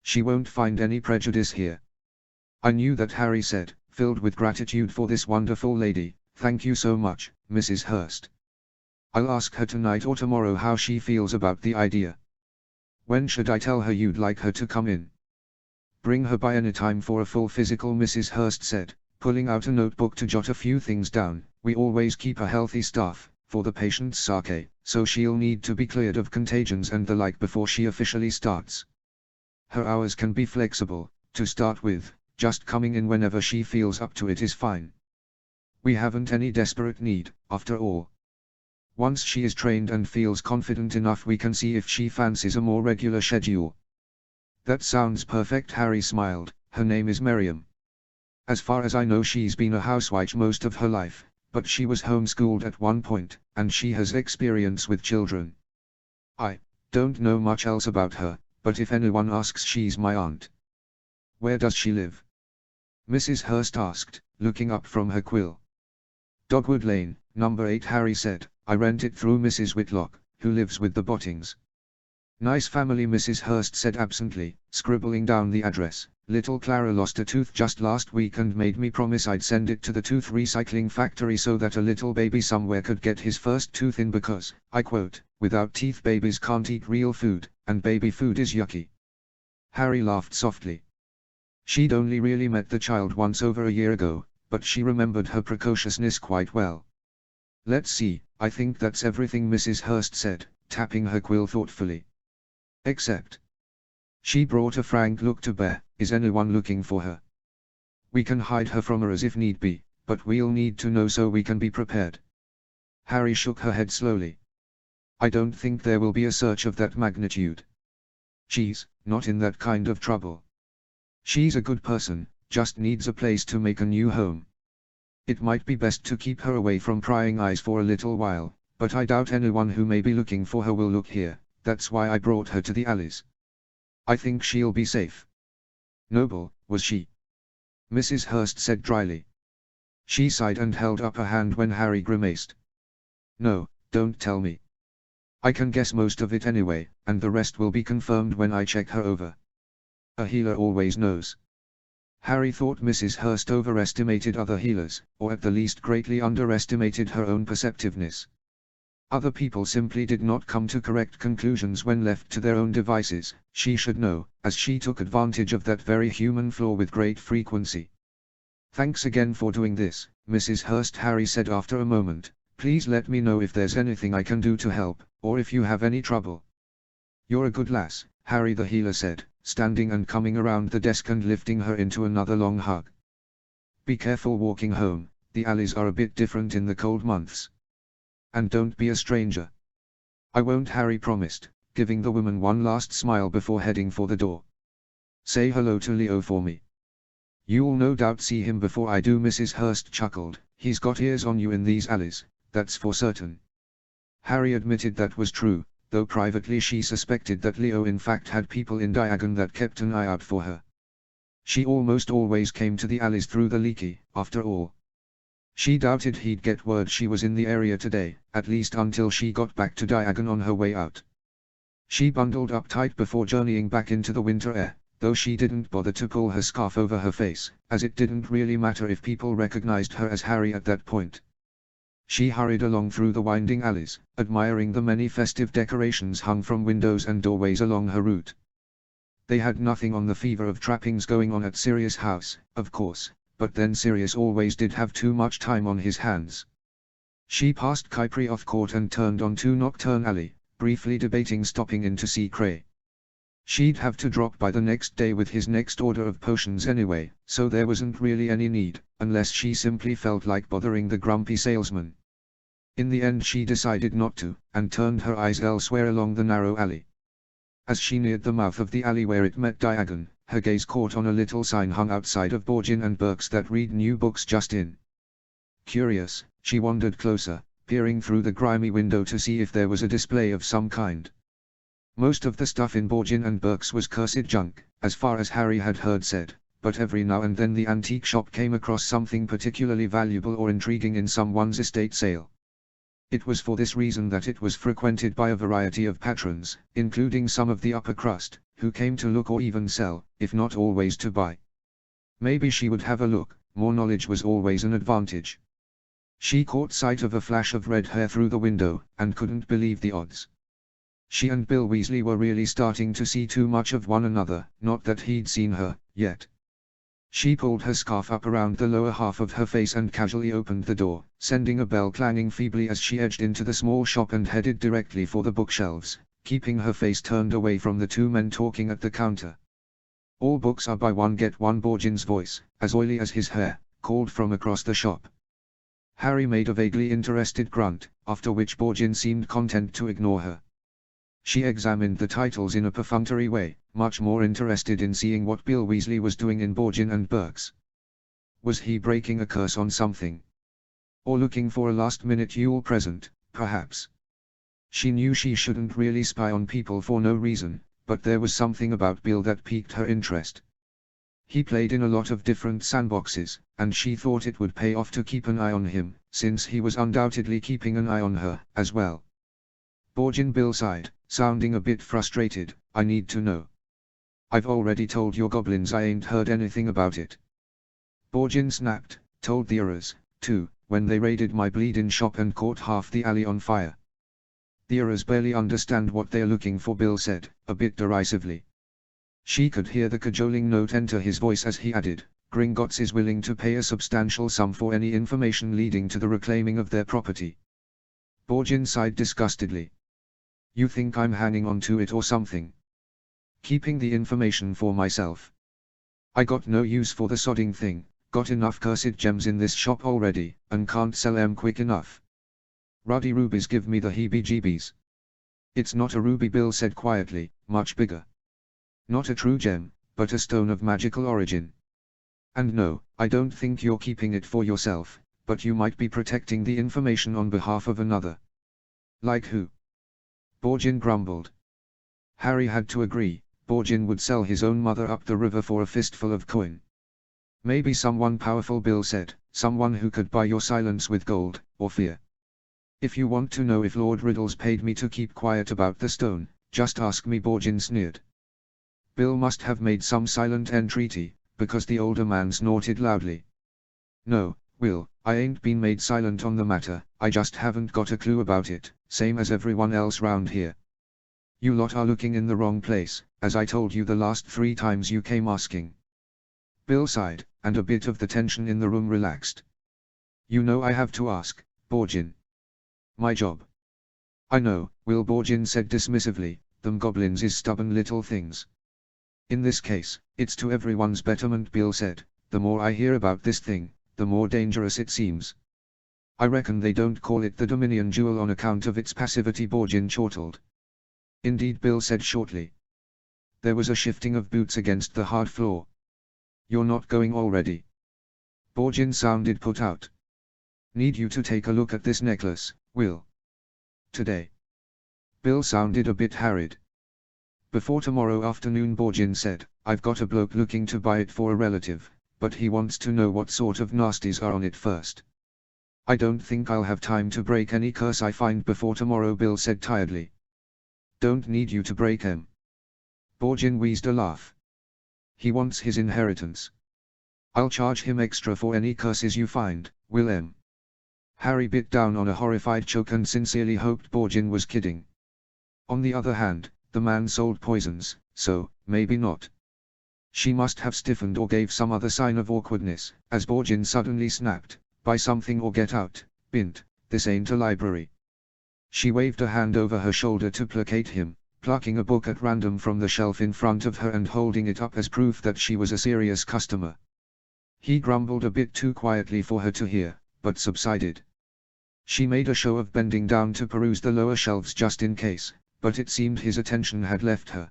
She won't find any prejudice here. I knew that, Harry said, filled with gratitude for this wonderful lady. Thank you so much, Mrs. Hurst. I'll ask her tonight or tomorrow how she feels about the idea. When should I tell her you'd like her to come in? Bring her by any time for a full physical, Mrs. Hurst said, pulling out a notebook to jot a few things down. We always keep a healthy staff, for the patient's sake, so she'll need to be cleared of contagions and the like before she officially starts. Her hours can be flexible, to start with, just coming in whenever she feels up to it is fine. We haven't any desperate need, after all. Once she is trained and feels confident enough, we can see if she fancies a more regular schedule. That sounds perfect, Harry smiled, her name is Miriam. As far as I know she's been a housewife most of her life, but she was homeschooled at one point, and she has experience with children. I don't know much else about her, but if anyone asks she's my aunt. Where does she live? Mrs. Hurst asked, looking up from her quill. Dogwood Lane, number 8, Harry said. I rent it through Mrs. Whitlock, who lives with the Bottings. Nice family, Mrs. Hurst said absently, scribbling down the address. Little Clara lost a tooth just last week and made me promise I'd send it to the tooth recycling factory so that a little baby somewhere could get his first tooth in because, I quote, without teeth babies can't eat real food, and baby food is yucky. Harry laughed softly. She'd only really met the child once over a year ago, but she remembered her precociousness quite well. Let's see, I think that's everything, Mrs. Hurst said, tapping her quill thoughtfully. Except. She brought a frank look to bear. Is anyone looking for her? We can hide her from her as if need be, but we'll need to know so we can be prepared. Harry shook her head slowly. I don't think there will be a search of that magnitude. She's not in that kind of trouble. She's a good person, just needs a place to make a new home. It might be best to keep her away from prying eyes for a little while, but I doubt anyone who may be looking for her will look here. That's why I brought her to the alleys. I think she'll be safe. Noble, was she? Mrs. Hurst said dryly. She sighed and held up a hand when Harry grimaced. No, don't tell me. I can guess most of it anyway, and the rest will be confirmed when I check her over. A healer always knows. Harry thought Mrs. Hurst overestimated other healers, or at the least greatly underestimated her own perceptiveness. Other people simply did not come to correct conclusions when left to their own devices. She should know, as she took advantage of that very human flaw with great frequency. Thanks again for doing this, Mrs. Hurst, Harry said after a moment. Please let me know if there's anything I can do to help, or if you have any trouble. You're a good lass, Harry the healer said, standing and coming around the desk and lifting her into another long hug. Be careful walking home, the alleys are a bit different in the cold months. And don't be a stranger. I won't, Harry promised, giving the woman one last smile before heading for the door. Say hello to Leo for me. You'll no doubt see him before I do, Mrs. Hurst chuckled. He's got ears on you in these alleys, that's for certain. Harry admitted that was true, though privately she suspected that Leo in fact had people in Diagon that kept an eye out for her. She almost always came to the alleys through the leaky, after all. She doubted he'd get word she was in the area today, at least until she got back to Diagon on her way out. She bundled up tight before journeying back into the winter air, though she didn't bother to pull her scarf over her face, as it didn't really matter if people recognized her as Harry at that point. She hurried along through the winding alleys, admiring the many festive decorations hung from windows and doorways along her route. They had nothing on the fever of trappings going on at Sirius House, of course, but then Sirius always did have too much time on his hands. She passed Kyprioth Court and turned onto Nocturne Alley, briefly debating stopping in to see Cray. She'd have to drop by the next day with his next order of potions anyway, so there wasn't really any need, unless she simply felt like bothering the grumpy salesman. In the end she decided not to, and turned her eyes elsewhere along the narrow alley. As she neared the mouth of the alley where it met Diagon, her gaze caught on a little sign hung outside of Borgin and Burke's that read "New books just in." Curious, she wandered closer, peering through the grimy window to see if there was a display of some kind. Most of the stuff in Borgin and Burke's was cursed junk, as far as Harry had heard said, but every now and then the antique shop came across something particularly valuable or intriguing in someone's estate sale. It was for this reason that it was frequented by a variety of patrons, including some of the upper crust, who came to look or even sell, if not always to buy. Maybe she would have a look, more knowledge was always an advantage. She caught sight of a flash of red hair through the window, and couldn't believe the odds. She and Bill Weasley were really starting to see too much of one another, not that he'd seen her, yet. She pulled her scarf up around the lower half of her face and casually opened the door, sending a bell clanging feebly as she edged into the small shop and headed directly for the bookshelves, keeping her face turned away from the two men talking at the counter. "All books are buy one get one," Borgin's voice, as oily as his hair, called from across the shop. Harry made a vaguely interested grunt, after which Borgin seemed content to ignore her. She examined the titles in a perfunctory way, much more interested in seeing what Bill Weasley was doing in Borgin and Burke's. Was he breaking a curse on something? Or looking for a last-minute Yule present, perhaps? She knew she shouldn't really spy on people for no reason, but there was something about Bill that piqued her interest. He played in a lot of different sandboxes, and she thought it would pay off to keep an eye on him, since he was undoubtedly keeping an eye on her, as well. Borgin Bill sighed, sounding a bit frustrated. I need to know. I've already told your goblins I ain't heard anything about it. Borgin snapped, told the Urras, too, when they raided my bleedin' shop and caught half the alley on fire. The Urras barely understand what they're looking for, Bill said, a bit derisively. She could hear the cajoling note enter his voice as he added, Gringotts is willing to pay a substantial sum for any information leading to the reclaiming of their property. Borgin sighed disgustedly. You think I'm hanging on to it or something? Keeping the information for myself. I got no use for the sodding thing, got enough cursed gems in this shop already, and can't sell 'em quick enough. Ruddy rubies give me the heebie-jeebies. It's not a ruby, Bill said quietly, much bigger. Not a true gem, but a stone of magical origin. And no, I don't think you're keeping it for yourself, but you might be protecting the information on behalf of another. Like who? Borgin grumbled. Harry had to agree, Borgin would sell his own mother up the river for a fistful of coin. Maybe someone powerful, Bill said, someone who could buy your silence with gold, or fear. If you want to know if Lord Riddles paid me to keep quiet about the stone, just ask me, Borgin sneered. Bill must have made some silent entreaty, because the older man snorted loudly. No, Will, I ain't been made silent on the matter, I just haven't got a clue about it, same as everyone else round here. You lot are looking in the wrong place, as I told you the last 3 times you came asking. Bill sighed, and a bit of the tension in the room relaxed. You know I have to ask, Borgin. My job. I know, Will, Borgin said dismissively, them goblins is stubborn little things. In this case, it's to everyone's betterment, Bill said. The more I hear about this thing, the more dangerous it seems. I reckon they don't call it the Dominion Jewel on account of its passivity, Borgin chortled. Indeed, Bill said shortly. There was a shifting of boots against the hard floor. You're not going already? Borgin sounded put out. Need you to take a look at this necklace, Will. Today. Bill sounded a bit harried. Before tomorrow afternoon, Borgin said. I've got a bloke looking to buy it for a relative, but he wants to know what sort of nasties are on it first. I don't think I'll have time to break any curse I find before tomorrow, Bill said tiredly. Don't need you to break 'em. Borgin wheezed a laugh. He wants his inheritance. I'll charge him extra for any curses you find, Will M. Harry bit down on a horrified choke and sincerely hoped Borgin was kidding. On the other hand, the man sold poisons, so, maybe not. She must have stiffened or gave some other sign of awkwardness, as Borgin suddenly snapped, buy something or get out, Bint, this ain't a library. She waved a hand over her shoulder to placate him, plucking a book at random from the shelf in front of her and holding it up as proof that she was a serious customer. He grumbled a bit too quietly for her to hear, but subsided. She made a show of bending down to peruse the lower shelves just in case, but it seemed his attention had left her.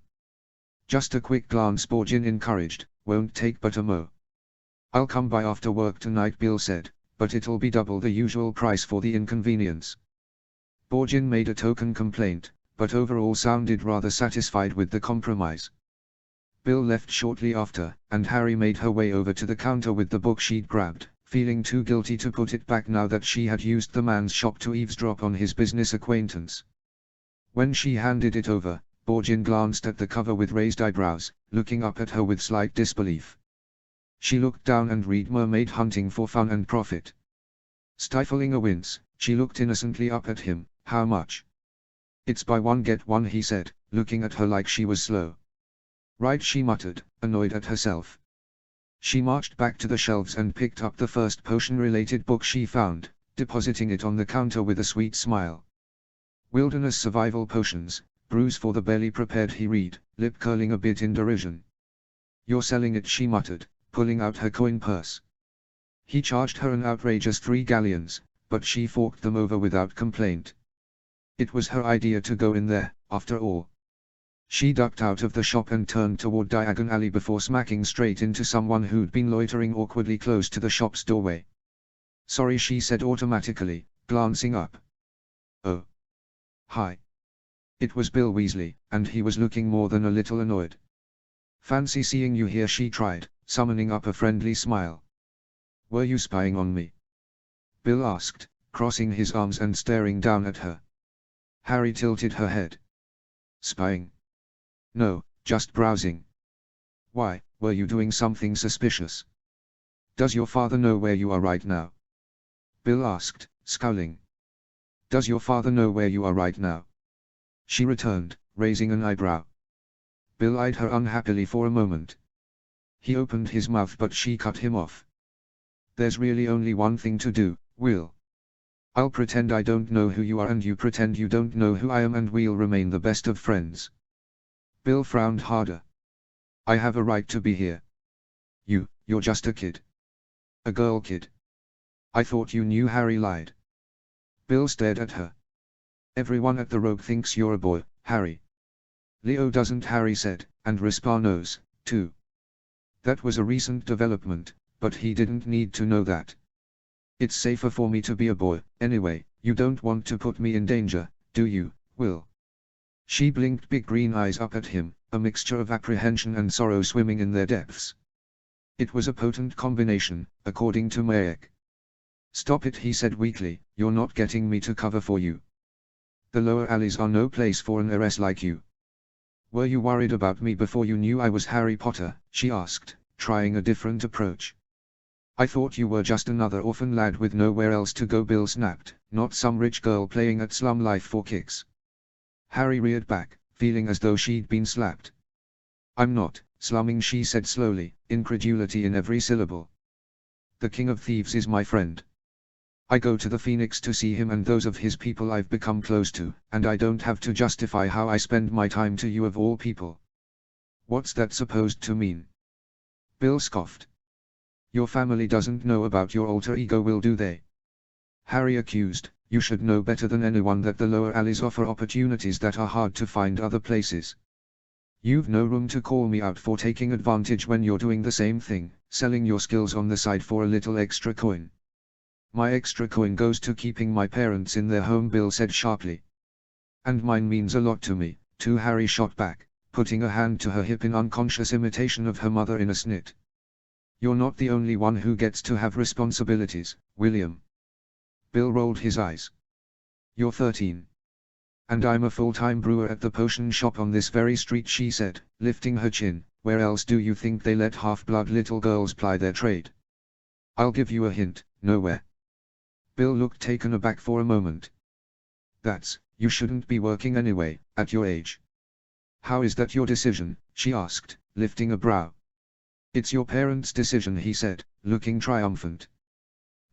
Just a quick glance, Borgin encouraged, won't take but a mo. I'll come by after work tonight, Bill said, but it'll be double the usual price for the inconvenience. Borgin made a token complaint, but overall sounded rather satisfied with the compromise. Bill left shortly after, and Harry made her way over to the counter with the book she'd grabbed, feeling too guilty to put it back now that she had used the man's shop to eavesdrop on his business acquaintance. When she handed it over, Borgin glanced at the cover with raised eyebrows, looking up at her with slight disbelief. She looked down and read Mermaid Hunting for Fun and Profit. Stifling a wince, she looked innocently up at him. How much? It's buy one get one, he said, looking at her like she was slow. Right, she muttered, annoyed at herself. She marched back to the shelves and picked up the first potion-related book she found, depositing it on the counter with a sweet smile. Wilderness Survival Potions, Brews for the Belly Prepared, he read, lip curling a bit in derision. You're selling it, she muttered, pulling out her coin purse. He charged her an outrageous 3 galleons, but she forked them over without complaint. It was her idea to go in there, after all. She ducked out of the shop and turned toward Diagon Alley before smacking straight into someone who'd been loitering awkwardly close to the shop's doorway. "Sorry," she said automatically, glancing up. "Oh. Hi." It was Bill Weasley, and he was looking more than a little annoyed. "Fancy seeing you here," she tried, summoning up a friendly smile. "Were you spying on me?" Bill asked, crossing his arms and staring down at her. Harry tilted her head. "Spying? No, just browsing." "Why, were you doing something suspicious?" "Does your father know where you are right now?" Bill asked, scowling. "Does your father know where you are right now?" she returned, raising an eyebrow. Bill eyed her unhappily for a moment. He opened his mouth but she cut him off. "There's really only one thing to do, Will. I'll pretend I don't know who you are and you pretend you don't know who I am and we'll remain the best of friends." Bill frowned harder. "I have a right to be here." You're just a kid. A girl kid. I thought you knew." Harry lied. Bill stared at her. "Everyone at the Rogue thinks you're a boy, Harry." "Leo doesn't," Harry said, "and Rispar knows, too." That was a recent development, but he didn't need to know that. "It's safer for me to be a boy, anyway. You don't want to put me in danger, do you, Will?" She blinked big green eyes up at him, a mixture of apprehension and sorrow swimming in their depths. It was a potent combination, according to Mayek. "Stop it," he said weakly, "you're not getting me to cover for you. The lower alleys are no place for an heiress like you." "Were you worried about me before you knew I was Harry Potter?" she asked, trying a different approach. "I thought you were just another orphan lad with nowhere else to go," Bill snapped, "not some rich girl playing at Slum Life for kicks." Harry reared back, feeling as though she'd been slapped. "I'm not slumming," she said slowly, incredulity in every syllable. "The King of Thieves is my friend. I go to the Phoenix to see him and those of his people I've become close to, and I don't have to justify how I spend my time to you of all people." "What's that supposed to mean?" Bill scoffed. "Your family doesn't know about your alter ego, Will, do they?" Harry accused. "You should know better than anyone that the lower alleys offer opportunities that are hard to find other places. You've no room to call me out for taking advantage when you're doing the same thing, selling your skills on the side for a little extra coin." "My extra coin goes to keeping my parents in their home," Bill said sharply. "And mine means a lot to me, too," Harry shot back, putting a hand to her hip in unconscious imitation of her mother in a snit. "You're not the only one who gets to have responsibilities, William." Bill rolled his eyes. "You're 13. And I'm a full-time brewer at the potion shop on this very street," she said, lifting her chin. "Where else do you think they let half-blood little girls ply their trade?" "I'll give you a hint, nowhere." Bill looked taken aback for a moment. You shouldn't be working anyway, at your age." "How is that your decision?" she asked, lifting a brow. "It's your parents' decision," he said, looking triumphant.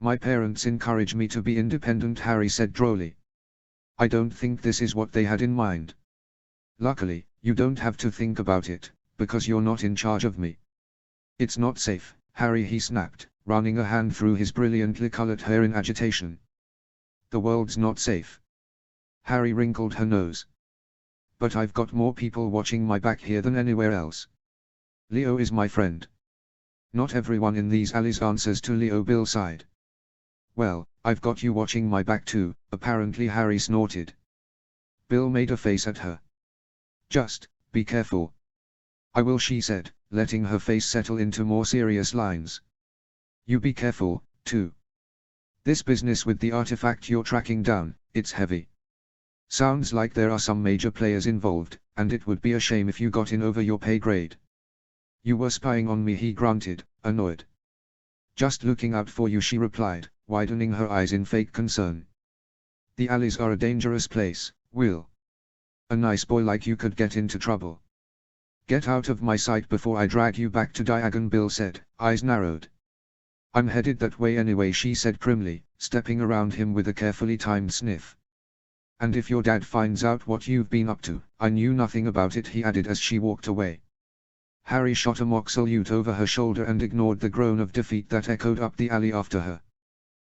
"My parents encourage me to be independent," Harry said drolly. "I don't think this is what they had in mind. Luckily, you don't have to think about it, because you're not in charge of me." "It's not safe, Harry," he snapped, running a hand through his brilliantly colored hair in agitation. "The world's not safe." Harry wrinkled her nose. "But I've got more people watching my back here than anywhere else. Leo is my friend." "Not everyone in these alleys answers to Leo," Bill sighed. "Well, I've got you watching my back too," apparently, Harry snorted. Bill made a face at her. "Just be careful." "I will," she said, letting her face settle into more serious lines. "You be careful, too. This business with the artifact you're tracking down, it's heavy. Sounds like there are some major players involved, and it would be a shame if you got in over your pay grade." "You were spying on me," he grunted, annoyed. "Just looking out for you," she replied, widening her eyes in fake concern. "The alleys are a dangerous place, Will. A nice boy like you could get into trouble." "Get out of my sight before I drag you back to Diagon," Bill said, eyes narrowed. "I'm headed that way anyway," she said primly, stepping around him with a carefully timed sniff. "And if your dad finds out what you've been up to, I knew nothing about it," he added as she walked away. Harry shot a mock salute over her shoulder and ignored the groan of defeat that echoed up the alley after her.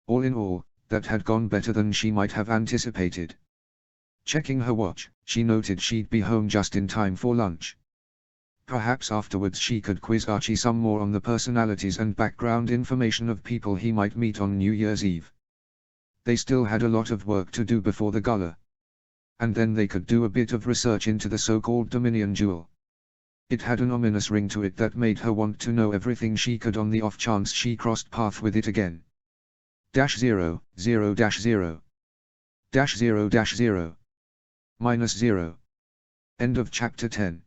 All in all, that had gone better than she might have anticipated. Checking her watch, she noted she'd be home just in time for lunch. Perhaps afterwards she could quiz Archie some more on the personalities and background information of people he might meet on New Year's Eve. They still had a lot of work to do before the gala. And then they could do a bit of research into the so-called Dominion jewel. It had an ominous ring to it that made her want to know everything she could on the off chance she crossed path with it again. -0, 0 -0. -0 -0. -0. End of chapter 10.